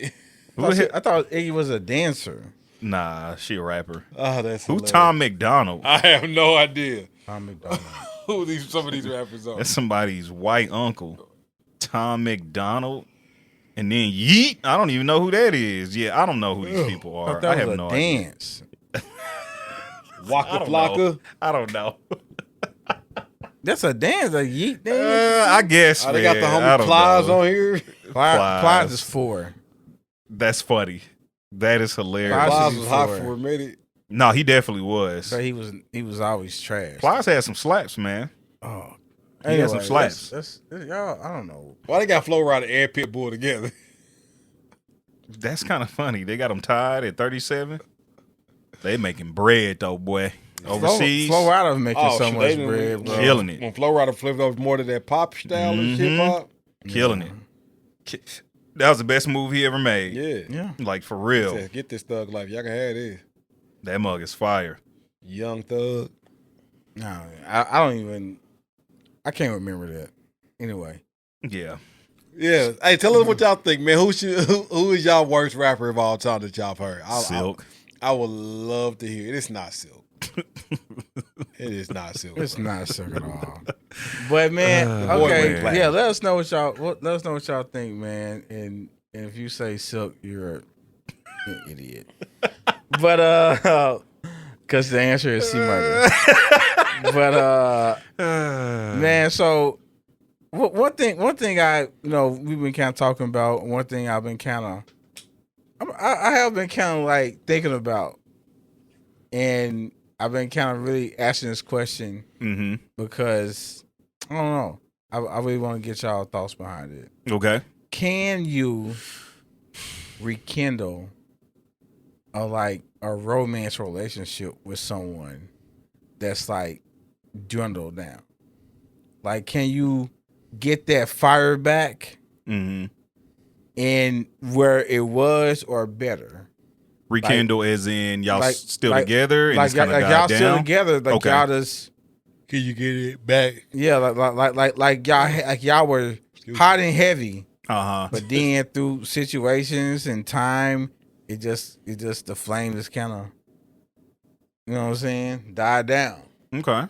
I thought Iggy was a dancer. Nah, she a rapper. Oh, that's Who hilarious. Tom McDonald? I have no idea Tom McDonald. who some of these rappers are. That's somebody's white uncle. Tom McDonald. And then Yeet. I don't even know who that is. Yeah, I don't know who these people I are. thought I have was a no idea. dance. Waka Flocka. I don't know. That's a dance, a yeet dance. I guess. They got the man. I homie don't Plies know. on here. Plies is 4. That's funny. That is hilarious. Plies Plies should be was hot 4. for a minute. No, he definitely was. So he was always trash. Plies had some slaps, man. Oh, He had some slaps. That's y'all. I don't know. Why they got Flo Rida and Pitbull together? That's kind of funny. They got him tied at 37. They making bread though, boy. Overseas, Flo Rida making so shit, much they done- bread, bro. Killing it. When Flo Rida flipped over more to that pop style and shit pop. killing it. That was the best move he ever made. Yeah. Yeah. Like for real. Said, get this thug life. Y'all can have this. That mug is fire. Young Thug. No, I don't even. I can't remember that. Anyway, Yeah. Yeah. Hey, tell us what y'all think, man. Who is y'all worst rapper of all time that y'all have heard? Silk. I would love to hear it. It's not Silk. It is not Silk. it's not Silk at all. But man, Boy okay, went yeah. Let us know what y'all think, man. And if you say Silk, you're an idiot. But because the answer is C Murder. But man, so one thing I we've been kind of talking about. One thing I've been kind of I have been kind of like thinking about, and I've been kind of really asking this question because I don't know. I really want to get y'all thoughts behind it. Okay. Can you rekindle a romance relationship with someone that's like dwindled down? Like, can you get that fire back in where it was or better? Rekindle as in y'all like- still like- together and it's kind of y'all died still down? together, like Okay. y'all just Can you get it back? yeah, like y'all were hot and heavy, but then through situations and time, it just the flame just kind of, you know what I'm saying, died down. Okay.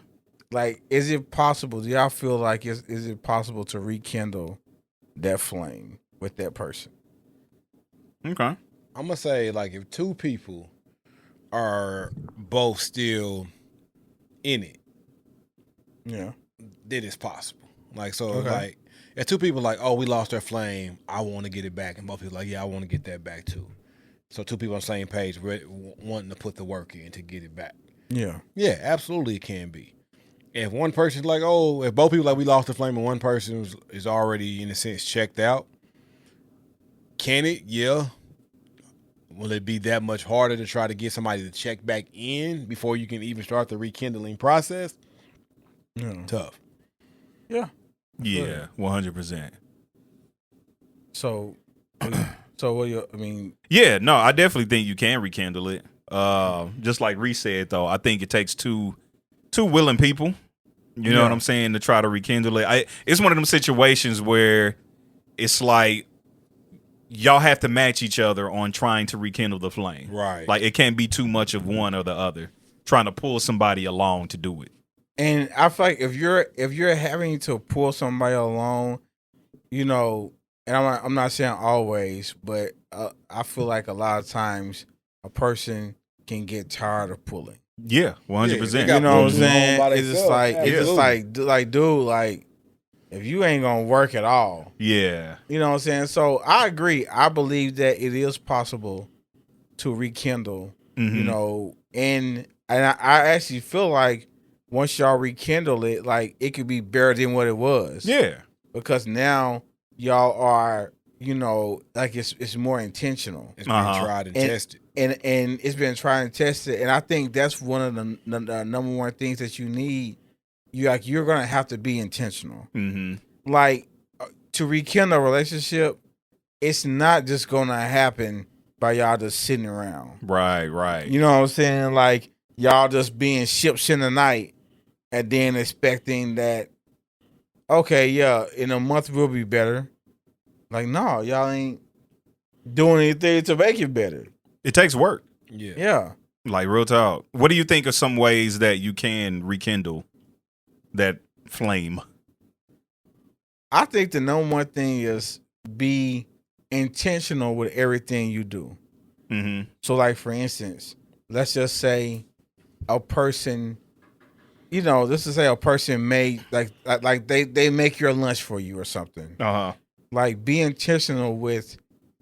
Like, is it possible? Do y'all feel like is it possible to rekindle that flame with that person? Okay. I'm gonna say, like, if two people are both still in it, Yeah. then it's possible. Like, so, like, if two people like, oh, we lost our flame, I want to get it back, and both people like, yeah, I want to get that back too. So two people on the same page, wanting to put the work in to get it back. Yeah. Yeah, absolutely, it can be. If one person's like, oh, if both people like we lost the flame, and one person is already in a sense checked out, can it? Yeah. Will it be that much harder to try to get somebody to check back in before you can even start the rekindling process? Tough. Yeah. Yeah, 100%. So what you? I mean, Yeah, no, I definitely think you can rekindle it. Just like Rece said, though, I think it takes two willing people. You know what I'm saying, to try to rekindle it. It's one of them situations where it's like y'all have to match each other on trying to rekindle the flame. Right. Like it can't be too much of one or the other. Trying to pull somebody along to do it. and I feel like if you're having to pull somebody along, you know, and I'm not saying always, but I feel like a lot of times a person can get tired of pulling. Yeah, 100%. You know what I'm saying? by It's just themselves. like, dude, like if you ain't gonna work at all, Yeah. you know what I'm saying? So I agree. I believe that it is possible to rekindle, you know, and I actually feel like once y'all rekindle it, like it could be better than what it was. Yeah. Because now y'all are, you know, like it's more intentional. It's been tried and tested. And it's been tried and tested. And I think that's one of the number one things that you need. You're gonna have to be intentional. Like to rekindle a relationship, it's not just gonna happen by y'all just sitting around. Right. You know what I'm saying? Like y'all just being ships in the night and then expecting that, okay, yeah, in a month we'll be better. Like, no, y'all ain't doing anything to make it better. It takes work. Yeah. Like real talk. What do you think are some ways that you can rekindle that flame? I think the number one thing is be intentional with everything you do. So, like, for instance, let's just say a person, you know, let's just say a person made, like they make your lunch for you or something. Like, be intentional with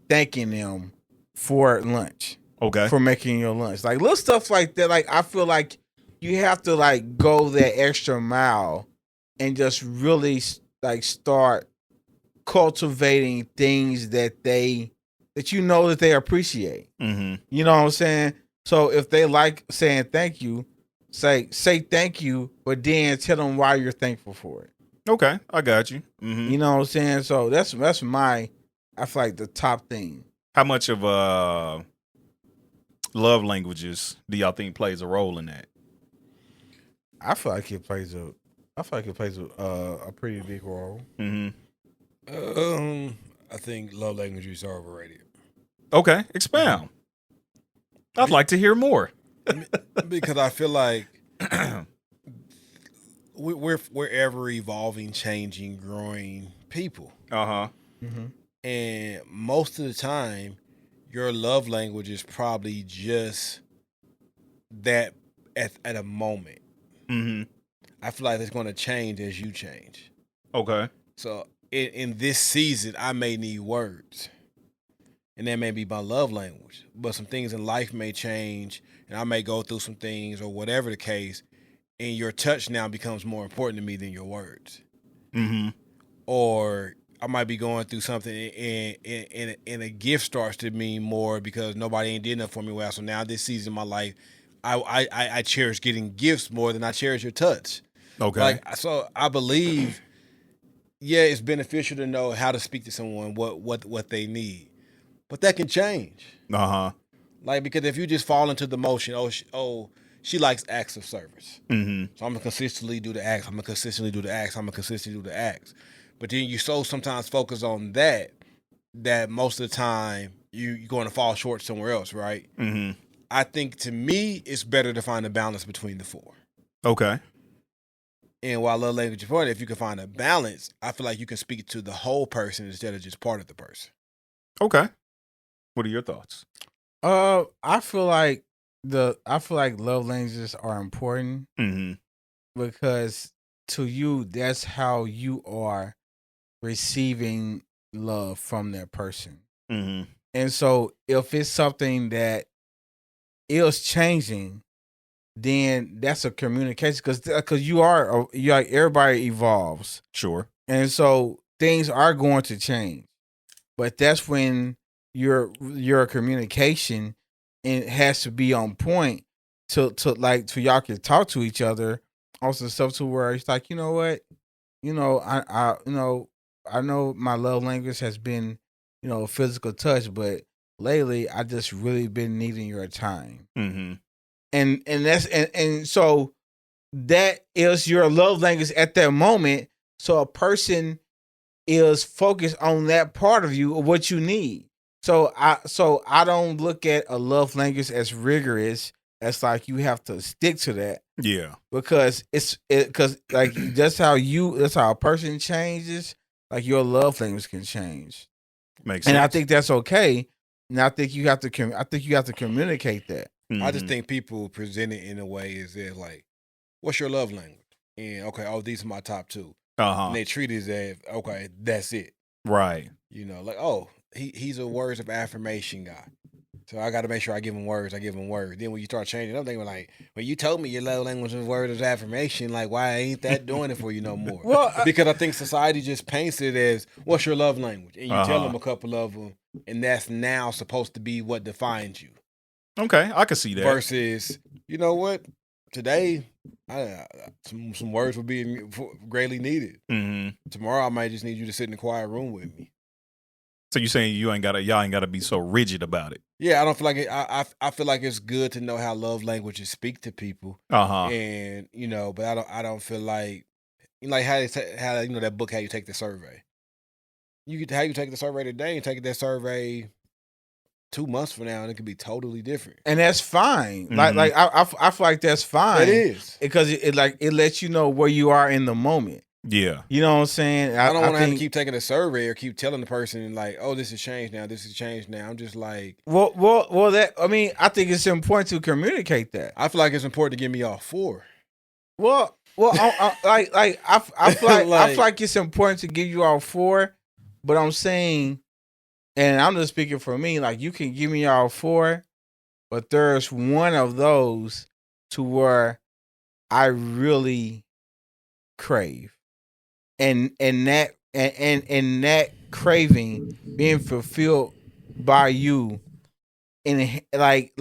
thanking them for lunch. Okay. For making your lunch. Like, little stuff like that. Like, I feel like you have to, like, go that extra mile and just really, like, start cultivating things that you know that they appreciate. You know what I'm saying? So if they like saying thank you, say thank you, but then tell them why you're thankful for it. Okay, I got you. You know what I'm saying? So that's I feel like the top thing. How much of love languages do y'all think plays a role in that? I feel like it plays a pretty big role. I think love languages are overrated. Okay, expound. I'd like to hear more. Because I feel like we're ever evolving, changing, growing people. And most of the time, your love language is probably just that at a moment. I feel like it's going to change as you change. Okay. So in this season, I may need words. And that may be my love language. But some things in life may change, and I may go through some things or whatever the case, and your touch now becomes more important to me than your words. Or I might be going through something and a gift starts to mean more because nobody ain't did enough for me well. So now this season of my life, I cherish getting gifts more than I cherish your touch. Okay. Like, so I believe, yeah, it's beneficial to know how to speak to someone, what they need. But that can change. Like, because if you just fall into the motion, she likes acts of service. So I'm going to consistently do the acts. I'm going to consistently do the acts. I'm going to consistently do the acts. But then you sometimes focus on that most of the time you're going to fall short somewhere else, right? I think, to me, it's better to find a balance between the four. Okay. And while love language is important, if you can find a balance, I feel like you can speak to the whole person instead of just part of the person. Okay. What are your thoughts? I feel like love languages are important because to you, that's how you are receiving love from that person. And so if it's something that is changing, then that's a communication because you are everybody evolves. Sure. And so things are going to change. But that's when your communication has to be on point to y'all can talk to each other on some stuff to where it's like, you know what, I know my love language has been, physical touch, but lately I just really been needing your time, Mm-hmm. and so that is your love language at that moment. So a person is focused on that part of you, what you need. So I don't look at a love language as rigorous as like you have to stick to that. Yeah. Because because like that's how a person changes, like your love language can change. Makes sense. And I think that's okay. And I think you have to communicate that. Mm-hmm. I just think people present it in a way is that like, what's your love language? And okay, these are my top two. And they treat it as if, okay, that's it. Right. Like, he's a words of affirmation guy. So I got to make sure I give him words. Then when you start changing, I'm thinking like, well, you told me your love language was words of affirmation. Like, why ain't that doing it for you no more? Well, because I think society just paints it as, what's your love language? And you tell them a couple of them, and that's now supposed to be what defines you. Okay, I can see that. Versus, you know what? Today, some words will be greatly needed. Mm-hmm. Tomorrow, I might just need you to sit in a quiet room with me. So you're saying y'all ain't gotta be so rigid about it? Yeah, I don't feel like it. I feel like it's good to know how love languages speak to people. And but I don't feel like how that book, How You Take the Survey. How you take the survey today and take that survey 2 months from now, and it could be totally different. And that's fine. Mm-hmm. I feel like that's fine. It is because it lets you know where you are in the moment. Yeah. You know what I'm saying? I don't want to have to keep taking a survey or keep telling the person like, oh, this has changed now. This has changed now. I'm just like, well. I think it's important to communicate that. I feel like it's important to give me all four. I feel like it's important to give you all four, but I'm saying, and I'm just speaking for me, like you can give me all four, but there's one of those to where I really crave. And that craving being fulfilled by you, and like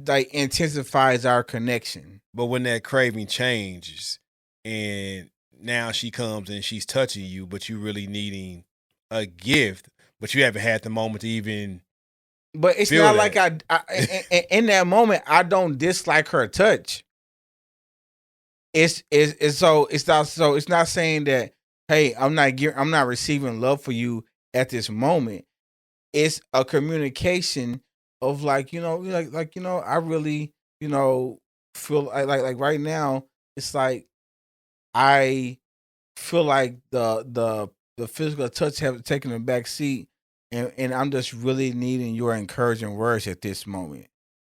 intensifies our connection. But when that craving changes, and now she comes and she's touching you, but you really needing a gift, but you haven't had the moment to even. But it's not like I in that moment I don't dislike her touch. It's not saying that, hey, I'm not receiving love for you at this moment. It's a communication of I really, feel like right now it's like I feel like the physical touch have taken a back seat, and I'm just really needing your encouraging words at this moment.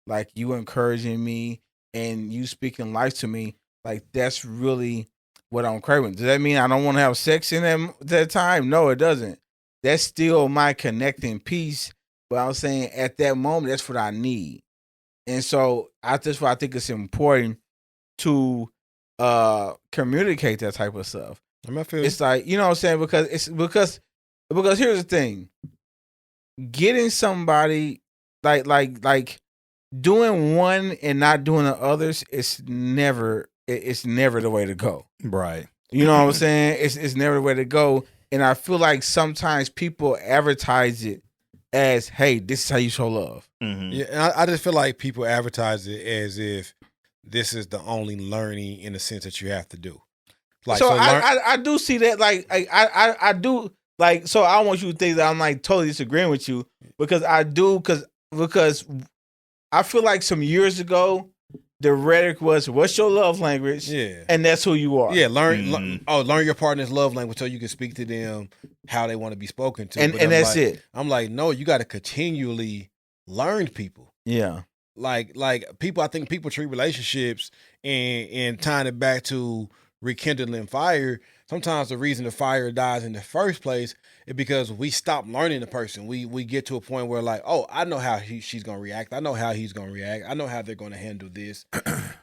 Like you encouraging me and you speaking life to me, like that's really what I'm craving. Does that mean I don't want to have sex in that time? No, it doesn't. That's still my connecting piece. But I'm saying at that moment, that's what I need. And so that's why I think it's important to communicate that type of stuff. It's like, you know what I'm saying? Because here's the thing. Getting somebody like doing one and not doing the others is never the way to go. Right. You know what I'm saying? It's never the way to go. And I feel like sometimes people advertise it as, hey, this is how you show love. Mm-hmm. Yeah, and I just feel like people advertise it as if this is the only learning in the sense that you have to do. Like, so I do see that. Like I do. Like, so I want you to think that I'm like totally disagreeing with you, because I do, because I feel like some years ago the rhetoric was, what's your love language? Yeah. And that's who you are. Yeah, learn your partner's love language so you can speak to them how they want to be spoken to. And that's it. I'm like, no, you got to continually learn people. Yeah. Like people, I think people treat relationships and tying it back to rekindling fire. Sometimes the reason the fire dies in the first place is because we stop learning the person. We get to a point where like, oh, I know how she's going to react. I know how he's going to react. I know how they're going to handle this.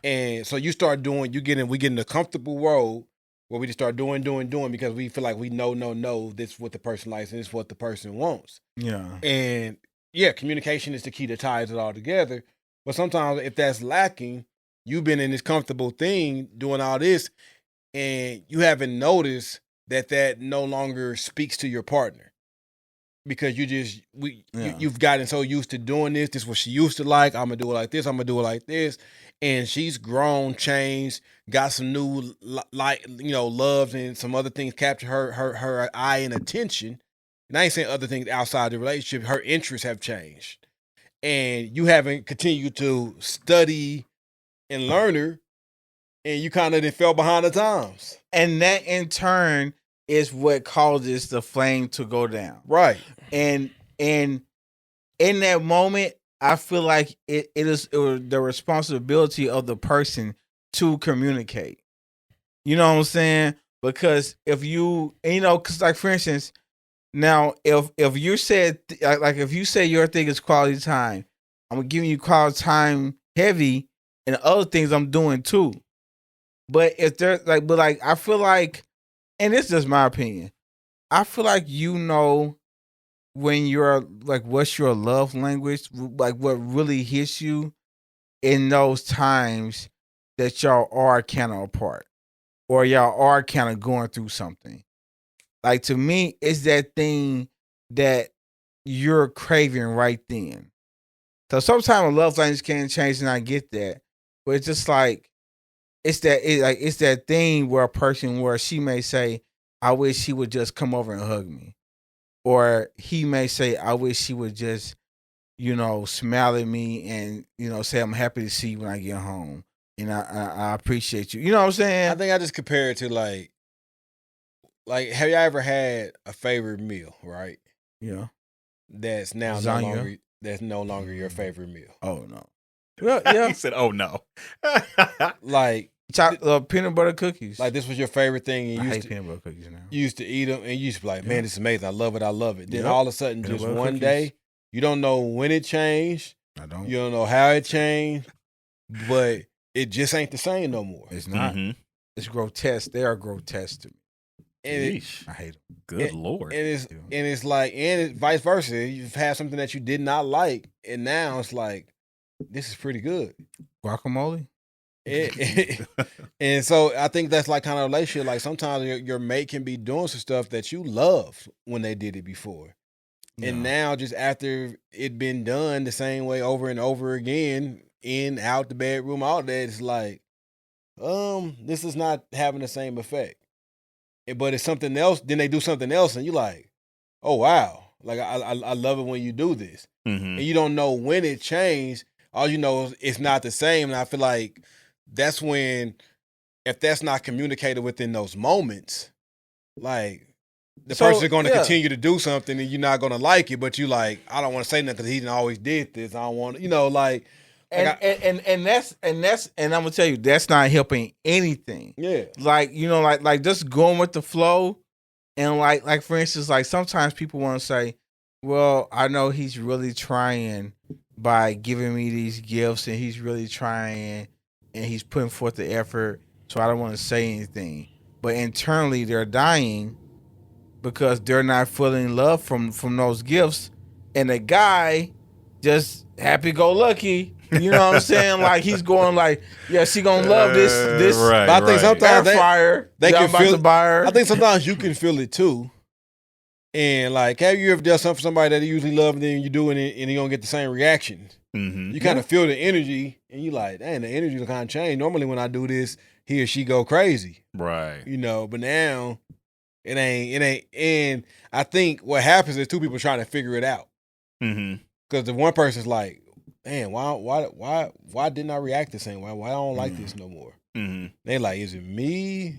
And so you start we get in a comfortable role where we just start doing because we feel like we know, this is what the person likes and this is what the person wants. Yeah. And yeah, communication is the key that ties it all together. But sometimes if that's lacking, you've been in this comfortable thing doing all this, and you haven't noticed that no longer speaks to your partner because you've gotten so used to doing this. This is what she used to like. I'm gonna do it like this. I'm gonna do it like this. And she's grown, changed, got some new loves and some other things capture her eye and attention. And I ain't saying other things outside the relationship. Her interests have changed, and you haven't continued to study and learn her, and you kind of fell behind the times. And that in turn is what causes the flame to go down. Right. And in that moment, I feel like it was the responsibility of the person to communicate. You know what I'm saying? Because if because like for instance, now if you said like if you say your thing is quality time, I'm giving you quality time heavy, and other things I'm doing too. But if there's I feel like, and this is just my opinion, I feel like when you're like, what's your love language, like what really hits you in those times that y'all are kind of apart or y'all are kind of going through something. Like to me, it's that thing that you're craving right then. So sometimes love language can change, and I get that, but it's just like it's that thing where a person where she may say, "I wish he would just come over and hug me," or he may say, "I wish he would just, smile at me and say I'm happy to see you when I get home, and I appreciate you." You know what I'm saying? I think I just compare it to like have you ever had a favorite meal, right? Yeah. That's now no longer your favorite meal. Oh no. Well, yeah. He said, "Oh no." Like peanut butter cookies. Like this was your favorite thing, and I hate peanut butter cookies now. You used to eat them, and you used to be like, "Man, this is amazing. I love it. I love it." Then Yep. all of a sudden, just one day, you don't know when it changed. I don't. You don't know how it changed, but it just ain't the same no more. It's not. Mm-hmm. It's grotesque. They are grotesque to me. And I hate them. Good Lord. And it's like, and it's vice versa. You've had something that you did not like, and now it's like, this is pretty good. Guacamole. And so I think that's like kind of a relationship. Like sometimes your mate can be doing some stuff that you love when they did it before. No. And now just after it been done the same way over and over again, in, out the bedroom, all that, it's like, this is not having the same effect. But it's something else, then they do something else and you're like, oh wow. Like I love it when you do this. Mm-hmm. And you don't know when it changed. All you know is it's not the same. And I feel like that's when, if that's not communicated within those moments, like the person's going to continue to do something and you're not going to like it, but you like, I don't want to say nothing because he always did this. I don't want to, like. And that's I'm gonna tell you, that's not helping anything. Yeah. Like, like just going with the flow. And like for instance, like sometimes people want to say, well, I know he's really trying by giving me these gifts and he's really trying and he's putting forth the effort, so I don't want to say anything. But internally they're dying because they're not feeling love from those gifts. And the guy just happy-go-lucky, you know what I'm saying? Like he's going like, yeah, she gonna love this. Right, but I think sometimes air fryer. They can feel. To buy her. I think sometimes you can feel it too. And like, have you ever done something for somebody that you usually love, and then you do it, and you don't get the same reaction? Mm-hmm. You kind of feel the energy, and you like, dang, the energy will kind of change. Normally, when I do this, he or she go crazy, right? But now it ain't. And I think what happens is two people trying to figure it out. Mm-hmm. Because the one person's like, man, why didn't I react the same way? Why I don't like this no more? Mm-hmm. They like, is it me?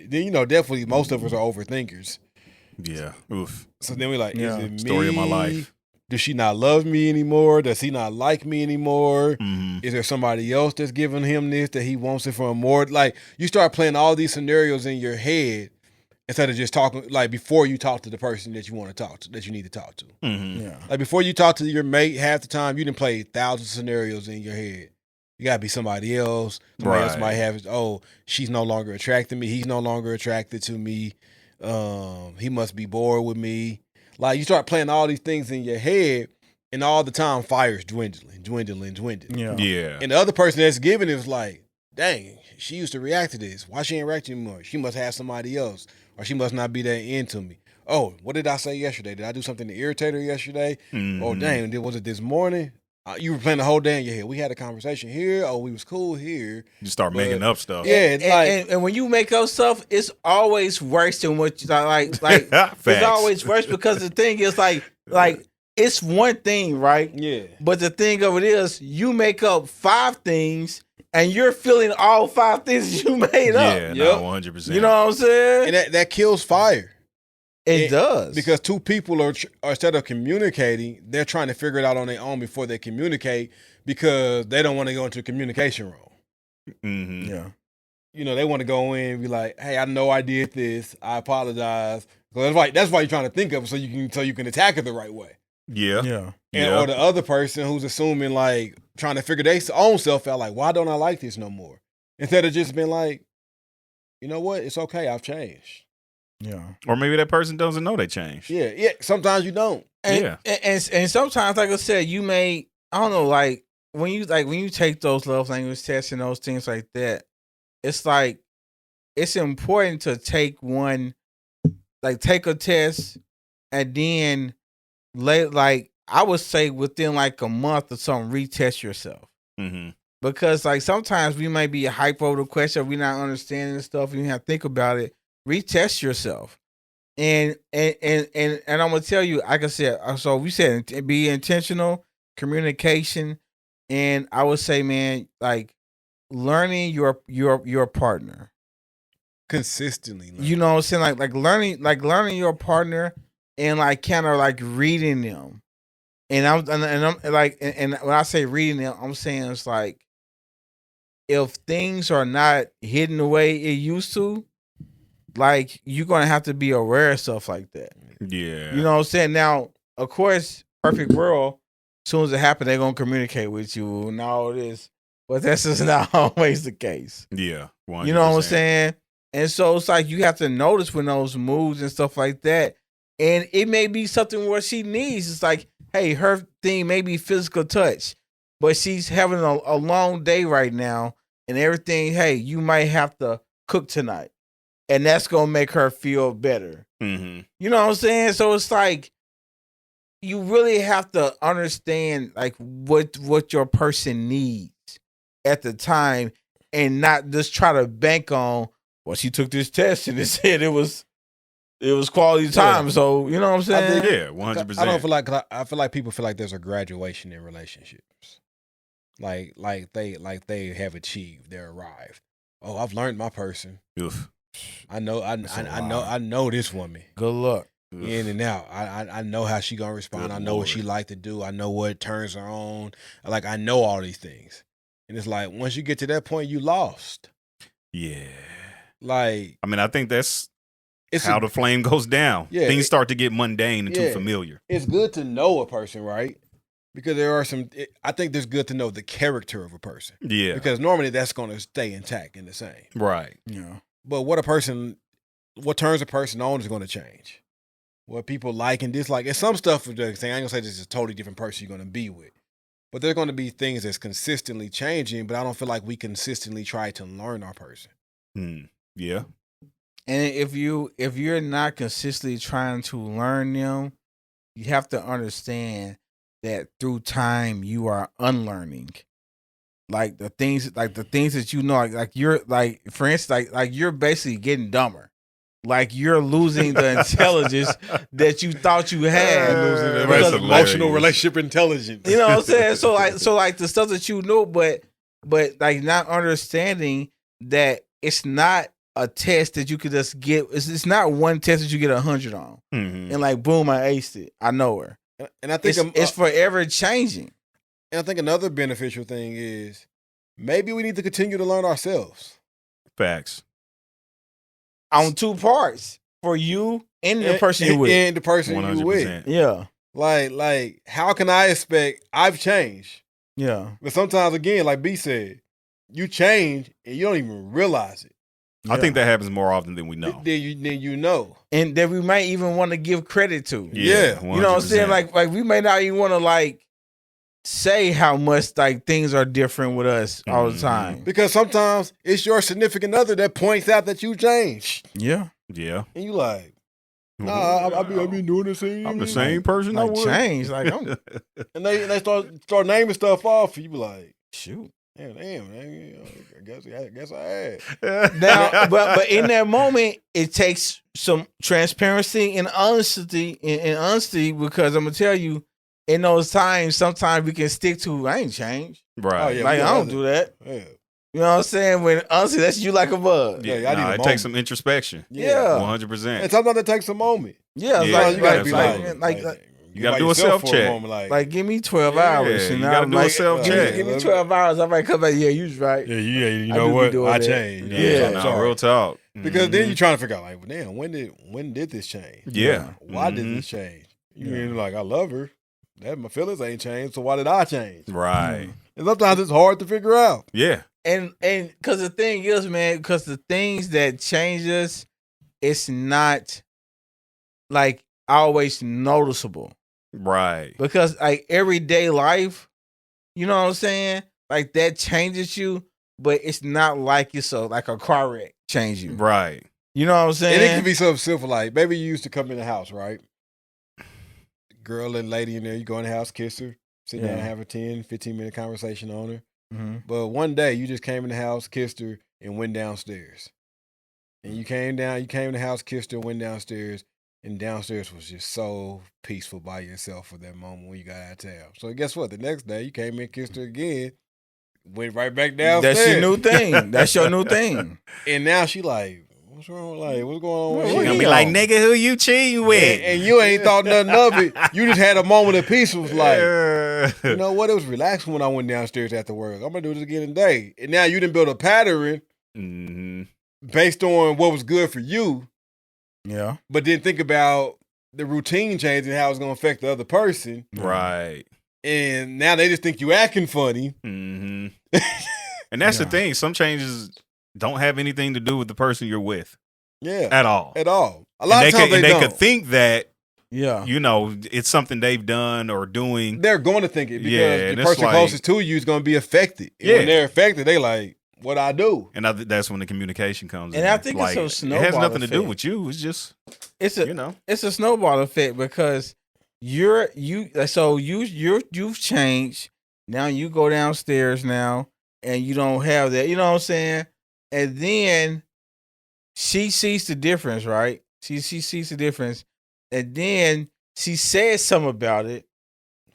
Then definitely most of us are overthinkers. Yeah. Oof. So then we like, is it me? Story of my life. Does she not love me anymore? Does he not like me anymore? Mm-hmm. Is there somebody else that's giving him this that he wants it from more? Like you start playing all these scenarios in your head instead of just talking, like before you talk to the person that you want to talk to, that you need to talk to. Mm-hmm. Yeah. Like before you talk to your mate, half the time you done play thousands of scenarios in your head. You gotta be somebody else. Somebody else might have, she's no longer attracted me. He's no longer attracted to me. He must be bored with me. Like you start playing all these things in your head, and all the time fire's dwindling. Yeah. Yeah. And the other person that's giving it is like, dang, she used to react to this. Why she ain't reacting anymore? She must have somebody else, or she must not be that into me. Oh, what did I say yesterday? Did I do something to irritate her yesterday? Oh, dang, was it this morning? You were playing the whole day in your head. We had a conversation here. Oh, we was cool here. You start making up stuff. Yeah, and when you make up stuff, it's always worse than what you like. It's always worse because the thing is like it's one thing, right? Yeah. But the thing of it is, you make up 5 things, and you're feeling all 5 things you made up. Yeah, no, 100%. You know what I'm saying? And that kills fire. It does. Because 2 people are instead of communicating, they're trying to figure it out on their own before they communicate because they don't want to go into a communication role. Mm-hmm. Yeah. You know, they want to go in and be like, "Hey, I know I did this. I apologize." That's why you're trying to think of it so you can attack it the right way. Yeah. Or the other person who's assuming like trying to figure their own self out, like, why don't I like this no more? Instead of just being like, you know what, it's okay, I've changed. Yeah. Or maybe that person doesn't know they changed. Yeah. Sometimes you don't. And sometimes, like I said, you may, I don't know, like when you take those love language tests and those things like that, it's like it's important to take a test and then like I would say within like a month or something, retest yourself. Mm-hmm. Because like sometimes we might be hype over the question, we're not understanding the stuff, and you have to think about it. Retest yourself, and I'm gonna tell you, like I said, so we said be intentional, communication, and I would say, man, like learning your partner consistently. You know what I'm saying? Like learning your partner and like kind of like reading them, and I'm like, and when I say reading them, I'm saying it's like if things are not hidden the way it used to. Like, you're going to have to be aware of stuff like that. Yeah. You know what I'm saying? Now, of course, perfect world, as soon as it happens, they're going to communicate with you and all this. But that's just not always the case. Yeah. 100%. You know what I'm saying? And so it's like you have to notice when those moods and stuff like that. And it may be something where she needs. It's like, hey, her thing may be physical touch, but she's having a long day right now and everything. Hey, you might have to cook tonight. And that's going to make her feel better. Mm-hmm. You know what I'm saying? So it's like, you really have to understand like what your person needs at the time and not just try to bank on, well, she took this test and it said it was quality time. Yeah. So, you know what I'm saying? Yeah, 100%. I feel like people feel like there's a graduation in relationships. Like they have achieved, they're arrived. Oh, I've learned my person. Oof. I know this woman. Good luck. In and out. I know how she gonna respond. I know what she like to do. I know what turns her on. Like, I know all these things. And it's like, once you get to that point, you lost. Yeah. Like, I mean, I think that's how the flame goes down. Yeah, things start to get mundane and too familiar. It's good to know a person, right? Because there are I think it's good to know the character of a person. Yeah. Because normally that's going to stay intact and the same. Right. Yeah. But what turns a person on is going to change. What people like and dislike. And some stuff, I ain't going to say this is a totally different person you're going to be with. But there's going to be things that's consistently changing, but I don't feel like we consistently try to learn our person. Yeah. And if you're not consistently trying to learn them, you have to understand that through time you are unlearning. Like the things that you know, like you're like, for instance, like you're basically getting dumber. Like you're losing the intelligence that you thought you had. Losing emotional relationship intelligence. You know what I'm saying? So like the stuff that you know, but like not understanding that it's not a test that you could just get. It's not one test that you get 100 on, and like boom, I aced it. I know her, and I think it's forever changing. And I think another beneficial thing is maybe we need to continue to learn ourselves. Facts. On 2 parts, for you and the person you're with. And the person 100%. you're with. Yeah. Like, how can I expect I've changed? Yeah. But sometimes, again, like B said, you change and you don't even realize it. Yeah. I think that happens more often than we know. Then you know. And that we might even want to give credit to. Yeah. 100%. You know what I'm saying? Like we may not even want to like say how much like things are different with us all the time. Because sometimes it's your significant other that points out that you changed. Yeah. Yeah. And you like, nah, I've been doing the same. I'm the same person I Like was. change. Like I'm And they start naming stuff off. You be like, shoot. damn, man. I guess I had. Now, but in that moment, it takes some transparency and honesty because I'm gonna tell you, in those times, sometimes we can stick to I ain't changed. Right. Oh, yeah. Like I don't do that. Yeah. You know what I'm saying? When honestly, that's you like a bug. Yeah, Yeah, I need a it moment. takes some introspection. Yeah. 100%. And sometimes it takes a moment. Yeah, Yeah, like, you gotta be like, You gotta by do a yourself for self-check. moment, like, give me 12 hours. you And gotta I'm do a like, self-check. Give me 12 hours. I might come back. Yeah, you was right. you I know do be what? doing I that. changed. Yeah. I'm No, sorry. real talk. Because then you're trying to figure out, like, well, damn, when did this change? Yeah. Why did this change? You mean like I love her? That my feelings ain't changed, so why did I change? Right. And sometimes it's hard to figure out. Yeah. And because the thing is, man, because the things that change us, it's not like always noticeable. Right. Because like everyday life, you know what I'm saying? Like that changes you, but it's not like it's like a car wreck change you. Right. You know what I'm saying? And it can be something simple like, baby, you used to come in the house, right? Girl and lady in there, you go in the house, kiss her, sit down, have a 10, 15-minute conversation on her. Mm-hmm. But one day you just came in the house, kissed her, and went downstairs. And you came in the house, kissed her, went downstairs, and downstairs was just so peaceful by yourself for that moment when you got out of town. So guess what? The next day you came in, kissed her again, went right back downstairs. That's your new thing. That's your new thing. And now she like, what's wrong? Like, what's going on? What with you you? gonna be like, nigga, who you cheating And you ain't thought nothing of it. You just had a moment of peace. It was like, you know what? It was relaxing when I went downstairs after work. I'm gonna do this again today. And now you didn't build a pattern based on what was good for you. Yeah. But then think about the routine change and how it's gonna affect the other person. Right. And now they just think you acting funny. And that's the thing. Some changes don't have anything to do with the person you're with. Yeah. At all. At all. A lot of times they don't. could think that, Yeah. you know, it's something they've done or doing. They're going to think it because Yeah, the person like, closest to you is going to be affected. And when they're affected, they like, what I do? And that's when the communication comes in. And I think like, it's a snowball it has nothing to do effect. with you. It's just, It's a it's a snowball effect because you've changed. Now you go downstairs now and you don't have that. You know what I'm saying? And then she sees the difference, right? She sees the difference, and then she says something about it.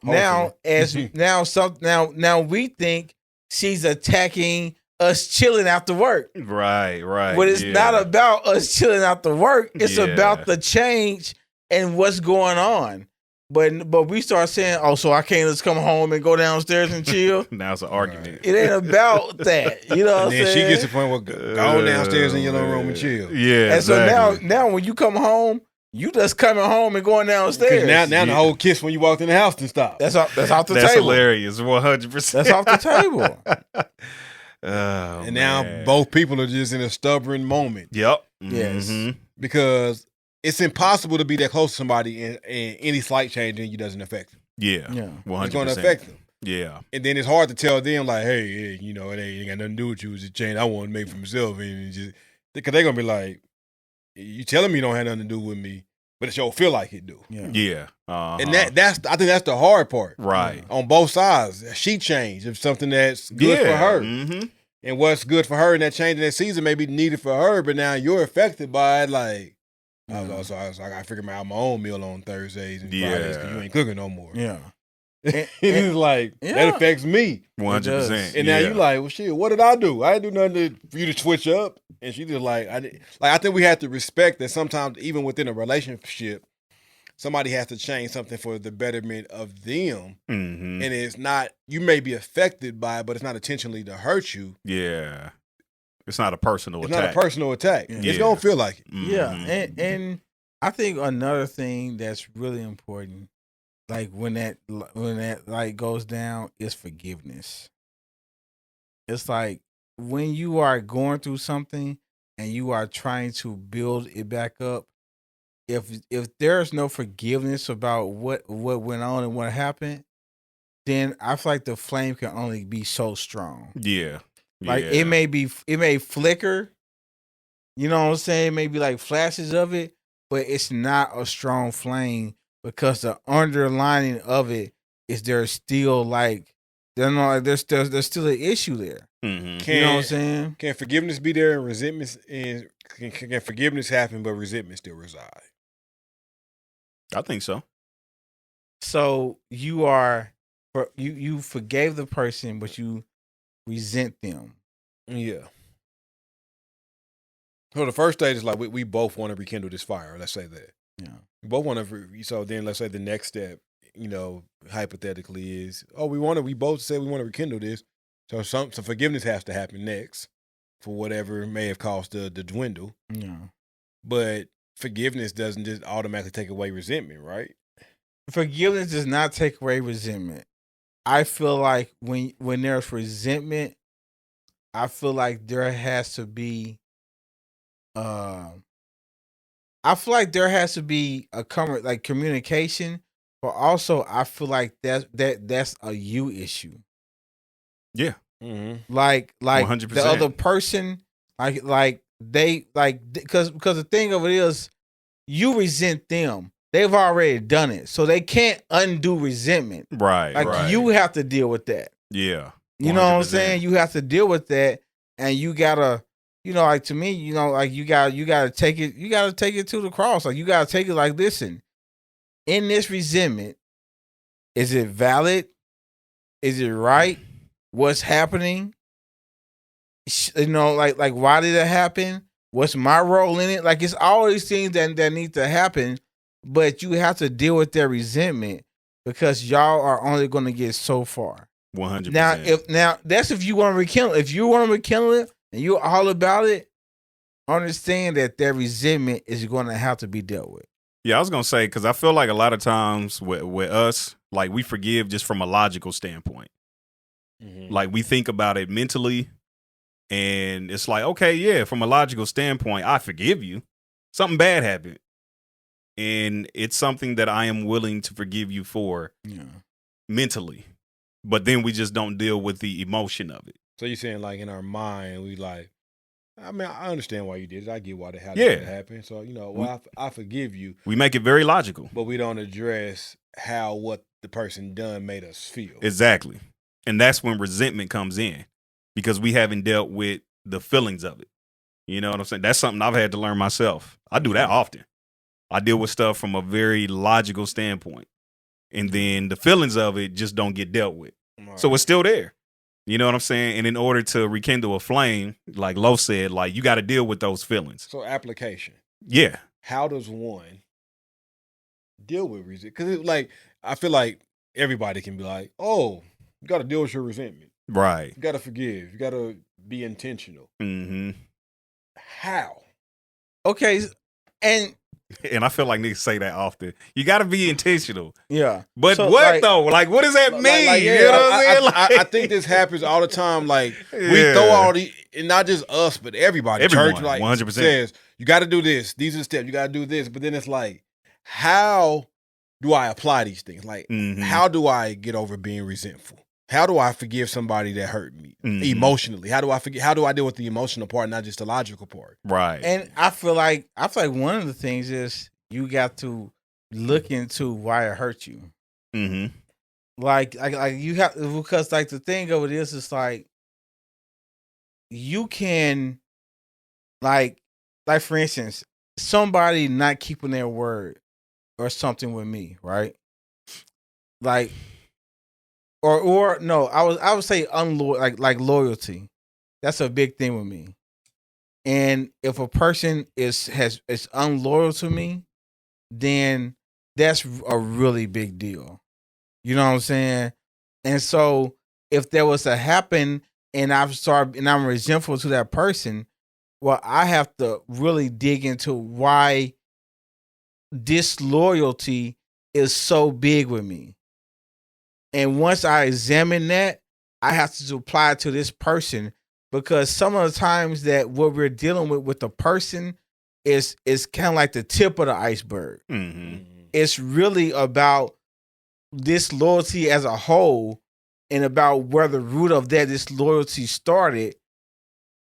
Hopefully. Now we think she's attacking us chilling after work. right. But it's not about us chilling after work. It's Yeah. about the change and what's going on. But we start saying, oh, so I can't just come home and go downstairs and chill. Now it's an argument. It ain't about that. You know what I'm And then saying? she gets to the point where go downstairs in your little room and chill. Yeah. And so exactly. now when you come home, you just coming home and going downstairs. Because now the whole kiss when you walked in the house didn't stop. That's off the That's table. hilarious. 100%. That's off the table. Oh, And now man. both people are just in a stubborn moment Yep. Yes. Mhm. because it's impossible to be that close to somebody and any slight change in you doesn't affect them. Yeah. Yeah. 100%. It's going to affect them. Yeah. And then it's hard to tell them like, hey, you know, it ain't got nothing to do with you. It's a change I want to make for myself. And just because they're going to be like, you telling me you don't have nothing to do with me, but it sure feel like it do. Yeah. Yeah. Uh-huh. And I think that's the hard part. Right. On both sides. She changed. It's something that's good for her. Mm-hmm. And what's good for her in that change in that season may be needed for her, but now you're affected by it. Like, I got to figure out my own meal on Thursdays and Fridays because you ain't cooking no more. Yeah. And it's like, that affects me. 100%. And now you like, well, shit, what did I do? I didn't do nothing for you to switch up. And she just like, I think we have to respect that sometimes even within a relationship, somebody has to change something for the betterment of them. Mm-hmm. And it's not, you may be affected by it, but it's not intentionally to hurt you. Yeah. It's not a personal It's attack. not a personal attack. Yeah. It's going to feel like it. Mhm. Yeah. And I think another thing that's really important, like when that like goes down, is forgiveness. It's like when you are going through something and you are trying to build it back up, if there's no forgiveness about what went on and what happened, then I feel like the flame can only be so strong. Yeah. Like it may flicker. You know what I'm saying? Maybe like flashes of it, but it's not a strong flame because the underlining of it is there's still like there's still an issue there. Mm-hmm. You know what I'm saying? Can forgiveness be there and resentment and can forgiveness happen but resentment still reside? I think so. So you forgave the person, but you resent them. Yeah. So the first stage is like we both want to rekindle this fire. Let's say that. Yeah. We both want to. So then let's say the next step, hypothetically is, we both say we want to rekindle this. So some forgiveness has to happen next for whatever may have caused the dwindle. Yeah. But forgiveness doesn't just automatically take away resentment, right? Forgiveness does not take away resentment. I feel like when there's resentment, I feel like there has to be I feel like there has to be a communication, but also I feel like that's a you issue. Yeah. Mm-hmm. Like 100%. the other person, because the thing of it is, you resent them. They've already done it, so they can't undo resentment. Right. Like you have to deal with that. Yeah. 100%. You know what I'm saying? You have to deal with that, and you gotta, like to me, you gotta take it. You gotta take it to the cross. Like you gotta take it. Like, listen, in this resentment, is it valid? Is it right? What's happening? Like why did it happen? What's my role in it? Like it's all these things that need to happen, but you have to deal with their resentment because y'all are only going to get so far. 100%. Now that's if you want to rekindle. If you want to rekindle it and you're all about it, understand that their resentment is going to have to be dealt with. Yeah, I was gonna say because I feel like a lot of times with us, like we forgive just from a logical standpoint. Mm-hmm. Like we think about it mentally, and it's like, okay, yeah, from a logical standpoint, I forgive you. Something bad happened, and it's something that I am willing to forgive you for mentally. But then we just don't deal with the emotion of it. So you're saying like in our mind, we like, I mean, I understand why you did it. I get why that happened. So, I forgive you. We make it very logical. But we don't address how what the person done made us feel. Exactly. And that's when resentment comes in because we haven't dealt with the feelings of it. You know what I'm saying? That's something I've had to learn myself. I do that often. I deal with stuff from a very logical standpoint. And then the feelings of it just don't get dealt with. Right. So it's still there. You know what I'm saying? And in order to rekindle a flame, like Lo said, like you got to deal with those feelings. So application. Yeah. How does one deal with resentment? Because I feel like everybody can be like, oh, you got to deal with your resentment. Right. You got to forgive. You got to be intentional. Mm-hmm. How? Okay. And I feel like niggas say that often. You got to be intentional. Yeah. But so, what though? Like, what does that mean? You know what I'm saying? I think this happens all the time. Like, we throw all the, and not just us, but everybody. Everyone, church, like, 100%. says, you got to do this. These are the steps. You got to do this. But then it's like, how do I apply these things? Like, how do I get over being resentful? How do I forgive somebody that hurt me emotionally? How do I forgive? How do I deal with the emotional part, not just the logical part? Right. And I feel like one of the things is you got to look into why it hurt you. Mm-hmm. Like you have, because like the thing of it is, it's like you can, like for instance, somebody not keeping their word or something with me, right? Like. Or no, I would say unloyal, like loyalty. That's a big thing with me. And if a person is unloyal to me, then that's a really big deal. You know what I'm saying? And so if there was to happen and I'm resentful to that person, well, I have to really dig into why disloyalty is so big with me. And once I examine that, I have to apply it to this person because some of the times that what we're dealing with the person is kind of like the tip of the iceberg. Mm-hmm. It's really about disloyalty as a whole and about where the root of that disloyalty started,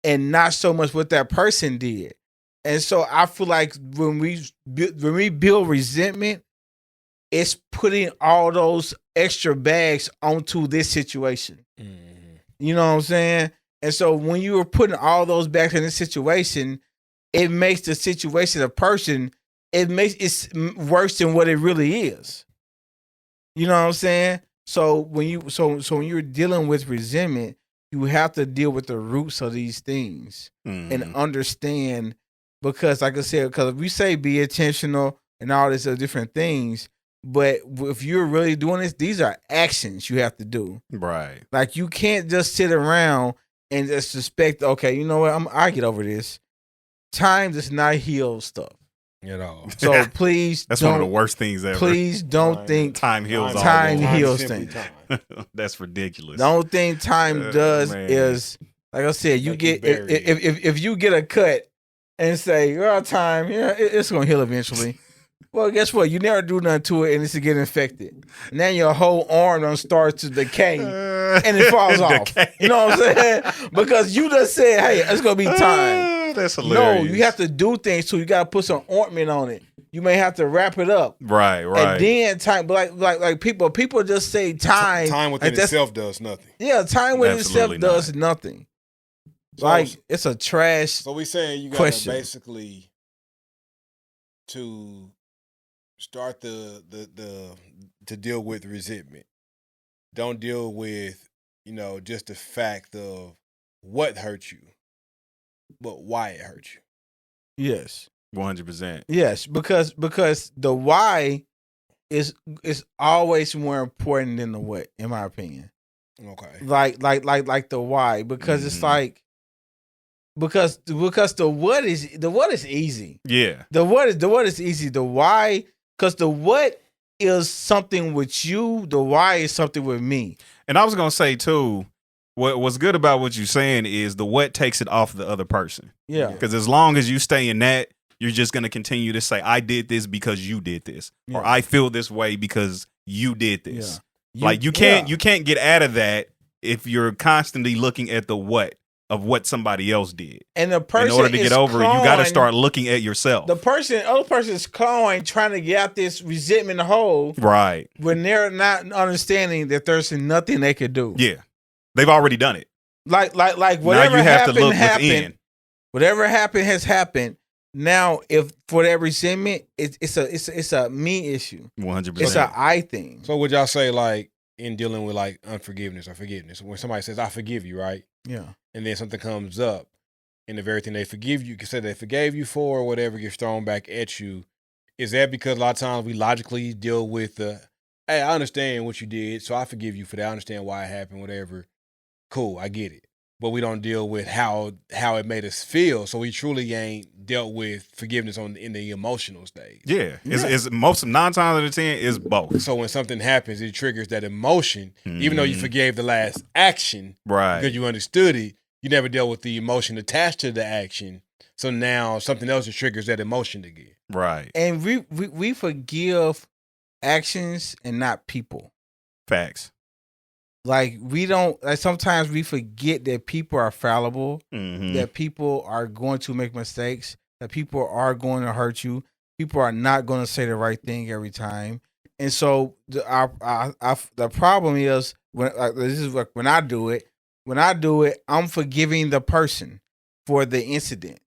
and not so much what that person did. And so I feel like when we build resentment, it's putting all those extra bags onto this situation. Mm-hmm. You know what I'm saying? And so when you are putting all those bags in this situation, it makes the situation a person, it's worse than what it really is. You know what I'm saying? So when you're dealing with resentment, you have to deal with the roots of these things and understand, because like I said, because we say be intentional and all these other different things, but if you're really doing this, these are actions you have to do. Right. Like you can't just sit around and just suspect, okay, you know what, I get over this. Time does not heal stuff at all. So please, that's one of the worst things ever. Please don't think time heals. Time heals things. That's ridiculous. The only thing time does is, like I said, you get if you get a cut and say, "Oh, time, yeah, it's gonna heal eventually." Well, guess what? You never do nothing to it, and it's to get infected. Now your whole arm don't start to decay, and it falls off. You know what I'm saying? Because you just said, "Hey, it's gonna be time." That's hilarious. No, you have to do things too. You got to put some ointment on it. You may have to wrap it up. Right. And then time, but like people just say time. Time within itself does nothing. Yeah, time within itself does nothing. So, like it's a trash. So we saying you got to basically to start to deal with resentment. Don't deal with, just the fact of what hurt you, but why it hurt you. Yes. 100%. Yes, because the why is always more important than the what, in my opinion. Okay. Like the why, because it's like because the what is easy. Yeah. The what is easy. The why, because the what is something with you. The why is something with me. And I was gonna say too, what's good about what you're saying is the what takes it off the other person. Yeah. Because as long as you stay in that, you're just gonna continue to say, "I did this because you did this," or "I feel this way because you did this." Yeah. You can't get out of that if you're constantly looking at the what of what somebody else did. And the person, in order to get over it, you got to start looking at yourself. The other person is clawing, trying to get out this resentment hole, right? When they're not understanding that there's nothing they could do. Yeah, they've already done it. Like whatever now you have happened, to look happened. Within. Whatever happened has happened. Now, if for that resentment, it's a me issue. 100%. It's a I thing. So would y'all say, like, in dealing with like unforgiveness or forgiveness, when somebody says "I forgive you," right? Yeah. And then something comes up, and the very thing they forgive you, say they forgave you for, or whatever, gets thrown back at you. Is that because a lot of times we logically deal with the, "Hey, I understand what you did, so I forgive you for that. I understand why it happened, whatever. Cool, I get it." But we don't deal with how it made us feel. So we truly ain't dealt with forgiveness in the emotional stage. Yeah. It's most 9 times out of 10 is both. So when something happens, it triggers that emotion, even though you forgave the last action, right? Because you understood it, you never dealt with the emotion attached to the action. So now something else triggers that emotion again. Right. And we forgive actions and not people. Facts. Like we don't. Like sometimes we forget that people are fallible. That people are going to make mistakes. That people are going to hurt you. People are not going to say the right thing every time. And so the problem is when I do it. When I do it, I'm forgiving the person for the incident.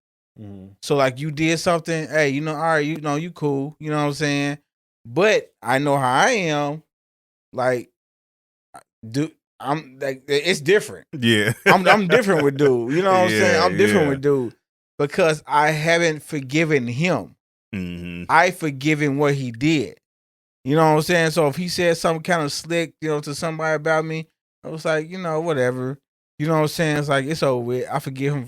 So like you did something. Hey, all right, you cool. You know what I'm saying? But I know how I am. Like. I'm like it's different. Yeah. I'm different with dude. You know what I'm saying? I'm different with dude because I haven't forgiven him. I forgiven what he did. You know what I'm saying? So if he said something kind of slick, to somebody about me, I was like, whatever. You know what I'm saying? It's like it's over with. I forgive him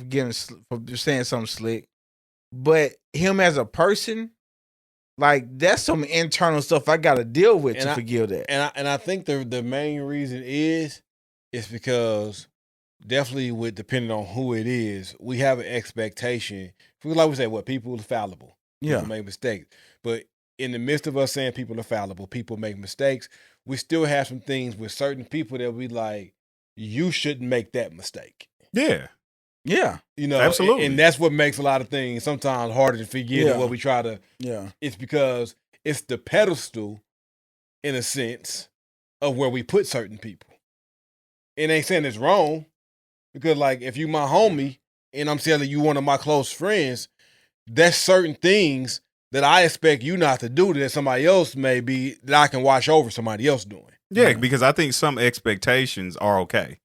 for saying something slick. But him as a person, like that's some internal stuff I got to deal with to forgive that. And I think the main reason is because definitely depending on who it is, we have an expectation. Like we say, people are fallible. Yeah. People make mistakes. But in the midst of us saying people are fallible, people make mistakes, we still have some things with certain people that we like, you shouldn't make that mistake. Yeah. Yeah. You know, absolutely. And that's what makes a lot of things sometimes harder to forget and what we try to. Yeah. It's because it's the pedestal, in a sense, of where we put certain people. It ain't saying it's wrong, because like if you my homie and I'm telling you one of my close friends, there's certain things that I expect you not to do that somebody else may be that I can watch over somebody else doing. Yeah, because I think some expectations are okay.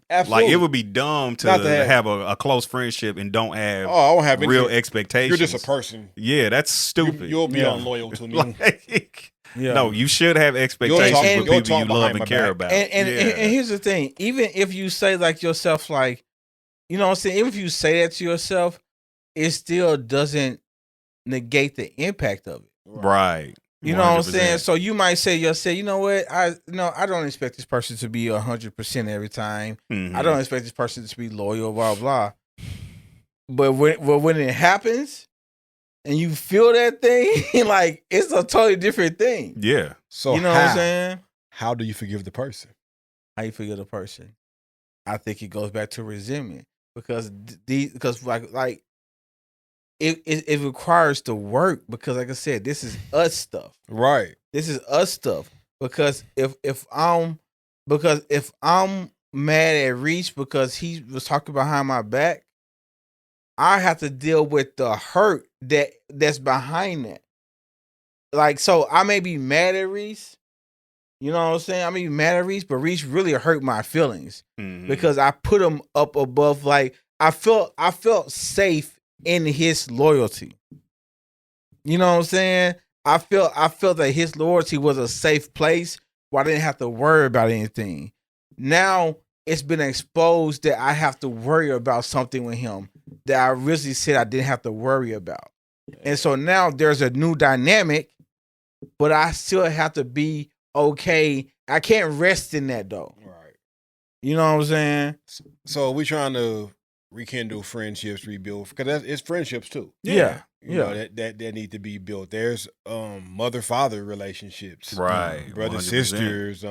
Absolutely. Like it would be dumb to have a close friendship and don't have, I don't have real expectations. You're just a person. Yeah, that's stupid. You'll be unloyal to me. Like, no, you should have expectations for people you love and care about. And here's the thing: even if you say like yourself, like you know what I'm saying, even if you say that to yourself, it still doesn't negate the impact of it. Right. You know what I'm saying? So you might say yourself, you know what? I don't expect this person to be 100% every time. Mm-hmm. I don't expect this person to be loyal, blah blah. But when it happens, and you feel that thing, like it's a totally different thing. Yeah. So you know what I'm saying? How do you forgive the person? How you forgive the person? I think it goes back to resentment because like it requires the work because like I said, this is us stuff. Right. This is us stuff. Because if I'm mad at Rece because he was talking behind my back, I have to deal with the hurt that's behind that. Like, so I may be mad at Rece. You know what I'm saying? I may be mad at Rece, but Rece really hurt my feelings because I put him up above. Like, I felt safe in his loyalty. You know what I'm saying? I felt that his loyalty was a safe place where I didn't have to worry about anything. Now it's been exposed that I have to worry about something with him that I originally said I didn't have to worry about. And so now there's a new dynamic, but I still have to be okay. I can't rest in that though. Right. You know what I'm saying? So we're trying to rekindle friendships, rebuild, because it's friendships too. Yeah. You know, that need to be built. There's mother-father relationships. Right. Brothers, 100%. sisters,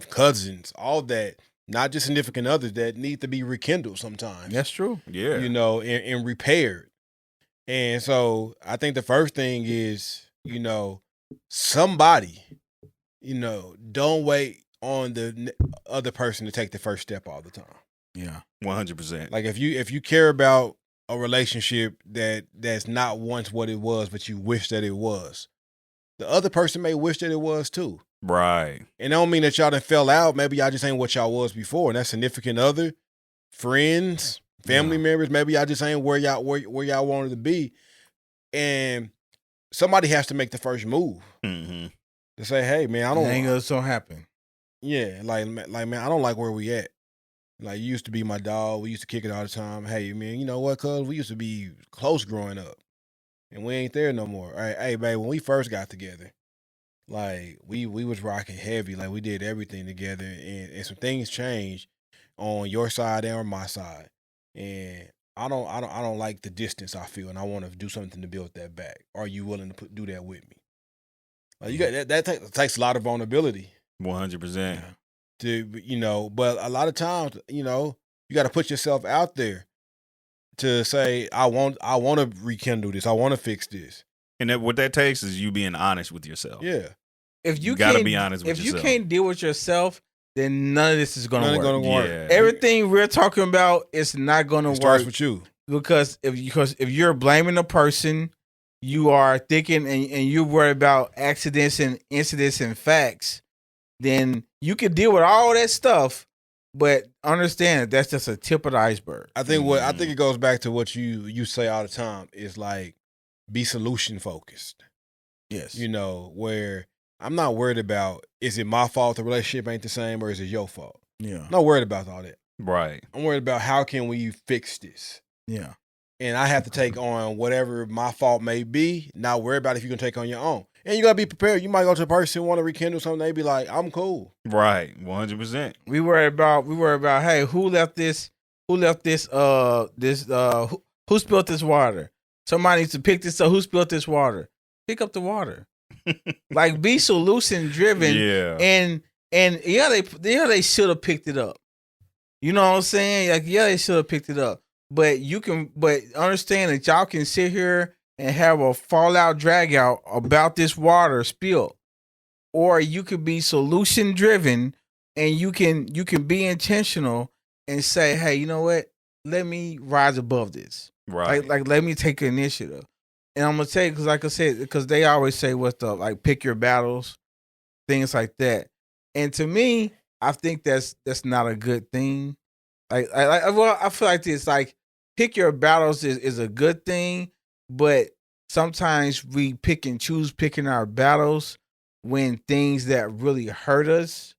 cousins, all that. Not just significant others that need to be rekindled sometimes. That's true. Yeah. You know, and repaired. And so I think the first thing is, you know, somebody, you know, don't wait on the other person to take the first step all the time. Yeah. 100%. Like if you care about a relationship that's not once what it was, but you wish that it was, the other person may wish that it was too. Right. And I don't mean that y'all done fell out. Maybe y'all just ain't what y'all was before. And that significant other, friends, family members, maybe y'all just ain't where y'all wanted to be. And somebody has to make the first move to say, hey, man, I don't. Ain't gonna so happen. Yeah, like man, I don't like where we at. Like, you used to be my dog. We used to kick it all the time. Hey, man, you know what, cuz? We used to be close growing up. And we ain't there no more. All right, hey, babe, when we first got together, like, we was rocking heavy. Like, we did everything together. And some things changed on your side and on my side. And I don't like the distance I feel, and I want to do something to build that back. Are you willing to do that with me? Like, you got that takes a lot of vulnerability. 100%. To, you know, but a lot of times, you know, you got to put yourself out there to say, I want to rekindle this. I want to fix this. And what that takes is you being honest with yourself. Yeah. If you gotta be honest with yourself. If you can't deal with yourself, then none of this is gonna work. Yeah. Everything we're talking about is not gonna work. Starts with you. Because if you're blaming a person, you are thinking and you're worried about accidents and incidents and facts, then you can deal with all that stuff, but understand that that's just a tip of the iceberg. I think it goes back to what you say all the time is like, be solution focused. Yes. You know, where I'm not worried about, is it my fault the relationship ain't the same or is it your fault? Yeah. I'm not worried about all that. Right. I'm worried about how can we fix this? Yeah. And I have to take on whatever my fault may be, not worry about if you can take on your own. And you got to be prepared. You might go to a person want to rekindle something, they be like, I'm cool. Right. 100%. We worry about, hey, who spilled this water? Somebody needs to pick this up. Who spilled this water? Pick up the water. Like, be solution driven. Yeah. And they should have picked it up. You know what I'm saying? Like, yeah, they should have picked it up. But understand that y'all can sit here and have a fallout drag out about this water spill. Or you could be solution driven and you can be intentional and say, hey, you know what? Let me rise above this. Right. Like let me take initiative. And I'm gonna tell you, because like I said, because they always say what's the like pick your battles, things like that. And to me, I think that's not a good thing. Well, I feel like this, like pick your battles is a good thing, but sometimes we pick and choose picking our battles when things that really hurt us,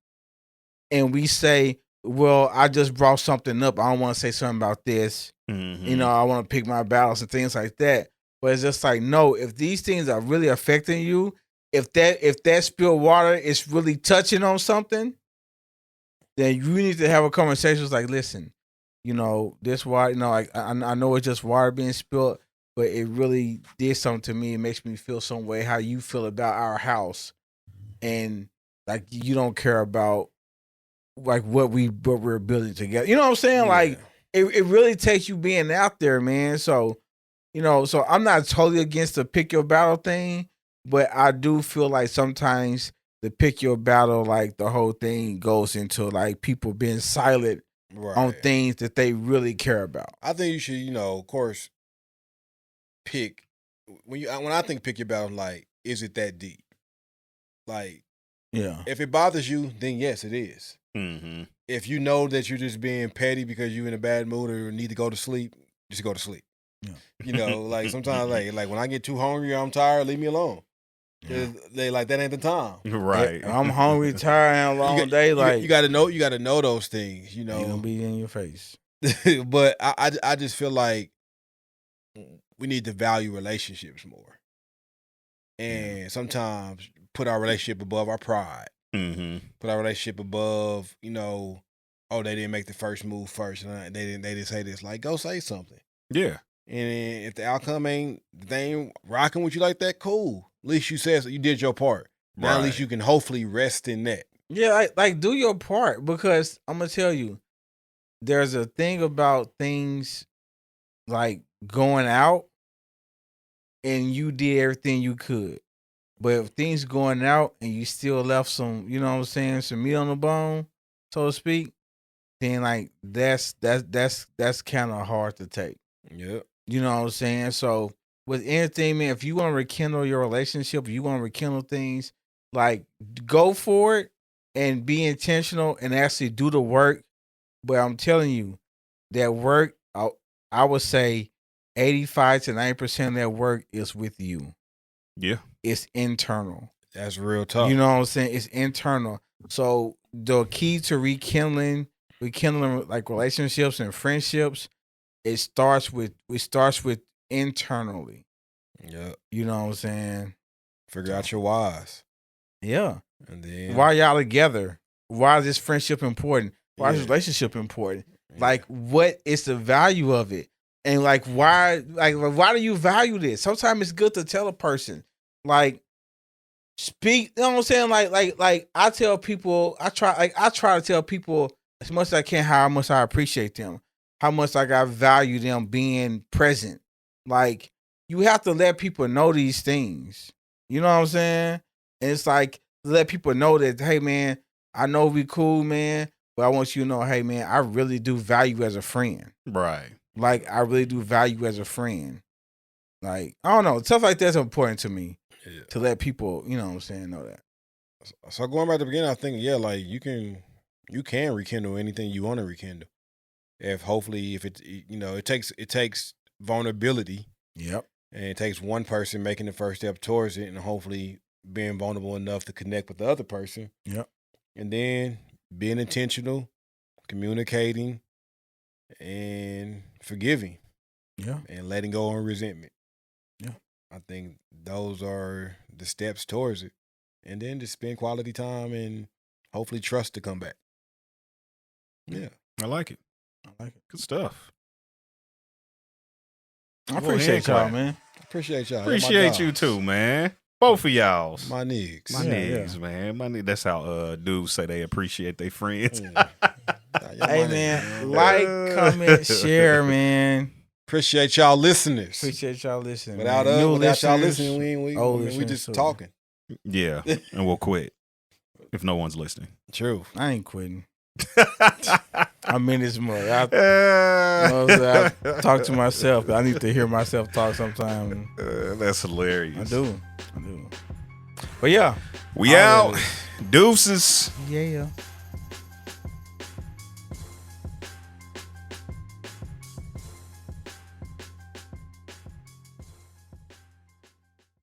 and we say, well, I just brought something up. I don't want to say something about this. Mm-hmm. You know, I want to pick my battles and things like that. But it's just like, no, if these things are really affecting you, if that spilled water is really touching on something, then you need to have a conversation. It's like, listen, you know, this water, you know, I know it's just water being spilled, but it really did something to me. It makes me feel some way how you feel about our house. And like, you don't care about like what we're building together. You know what I'm saying? Yeah. Like, it really takes you being out there, man. So, you know, so I'm not totally against the pick your battle thing, but I do feel like sometimes the pick your battle, like the whole thing goes into like people being silent on things that they really care about. I think you should, you know, of course, pick when I think pick your battle, like, is it that deep? Like, yeah, if it bothers you, then yes, it is. Mm-hmm. If you know that you're just being petty because you're in a bad mood or need to go to sleep, just go to sleep. Yeah. You know, like sometimes, like when I get too hungry, or I'm tired, leave me alone. Yeah. They like that ain't the time. Right. I'm hungry, tired, and a long day. Like you got to know those things. You know, you're gonna be in your face. But I just feel like we need to value relationships more, and sometimes put our relationship above our pride. Mm-hmm. Put our relationship above, you know, oh, they didn't make the first move first, and they didn't say this. Like, go say something. Yeah. And if the outcome ain't rocking with you like that, cool. At least you said so, you did your part. Now at least you can hopefully rest in that. Yeah, like do your part, because I'm gonna tell you, there's a thing about things like going out and you did everything you could. But if things going out and you still left some, you know what I'm saying, some meat on the bone, so to speak, then like that's kind of hard to take. Yeah. You know what I'm saying? So with anything, man, if you want to rekindle your relationship, if you want to rekindle things, like go for it and be intentional and actually do the work. But I'm telling you, that work, I would say 85 to 90% of that work is with you. Yeah. It's internal. That's real tough. You know what I'm saying? It's internal. So the key to rekindling like relationships and friendships, it starts with internally. Yeah. You know what I'm saying? Figure out your whys. Yeah. And then why y'all together? Why is this friendship important? Why is this relationship important? Like, what is the value of it? And like, why do you value this? Sometimes it's good to tell a person, like, speak. You know what I'm saying? Like I tell people, I try to tell people as much as I can how much I appreciate them, how much like I value them being present. Like, you have to let people know these things. You know what I'm saying? And it's like, let people know that, hey man, I know we cool, man, but I want you to know, hey man, I really do value as a friend. Right. Like, I really do value as a friend. Like, I don't know, stuff like that's important to me. Yeah. To let people, you know what I'm saying, know that. So going back to the beginning, I think, like you can rekindle anything you want to rekindle. If it, you know, it takes vulnerability. Yep. And it takes one person making the first step towards it and hopefully being vulnerable enough to connect with the other person. Yep. And then being intentional, communicating, and forgiving. Yeah. And letting go of resentment. Yeah. I think those are the steps towards it. And then to spend quality time and hopefully trust to come back. Yeah. I like it. Good stuff. I appreciate y'all, man. Appreciate y'all. Appreciate you too, man. Both of y'all's. My niggas. My niggas, man. My niggas. That's how dudes say they appreciate their friends. Hey, man. Like, comment, share, man. Appreciate y'all listeners. Appreciate y'all listening. Without y'all listening, we just talking. Yeah, and we'll quit if no one's listening. True. I ain't quitting. I mean this more. I talk to myself. I need to hear myself talk sometime. That's hilarious. I do. But yeah. We out. Deuces. Yeah.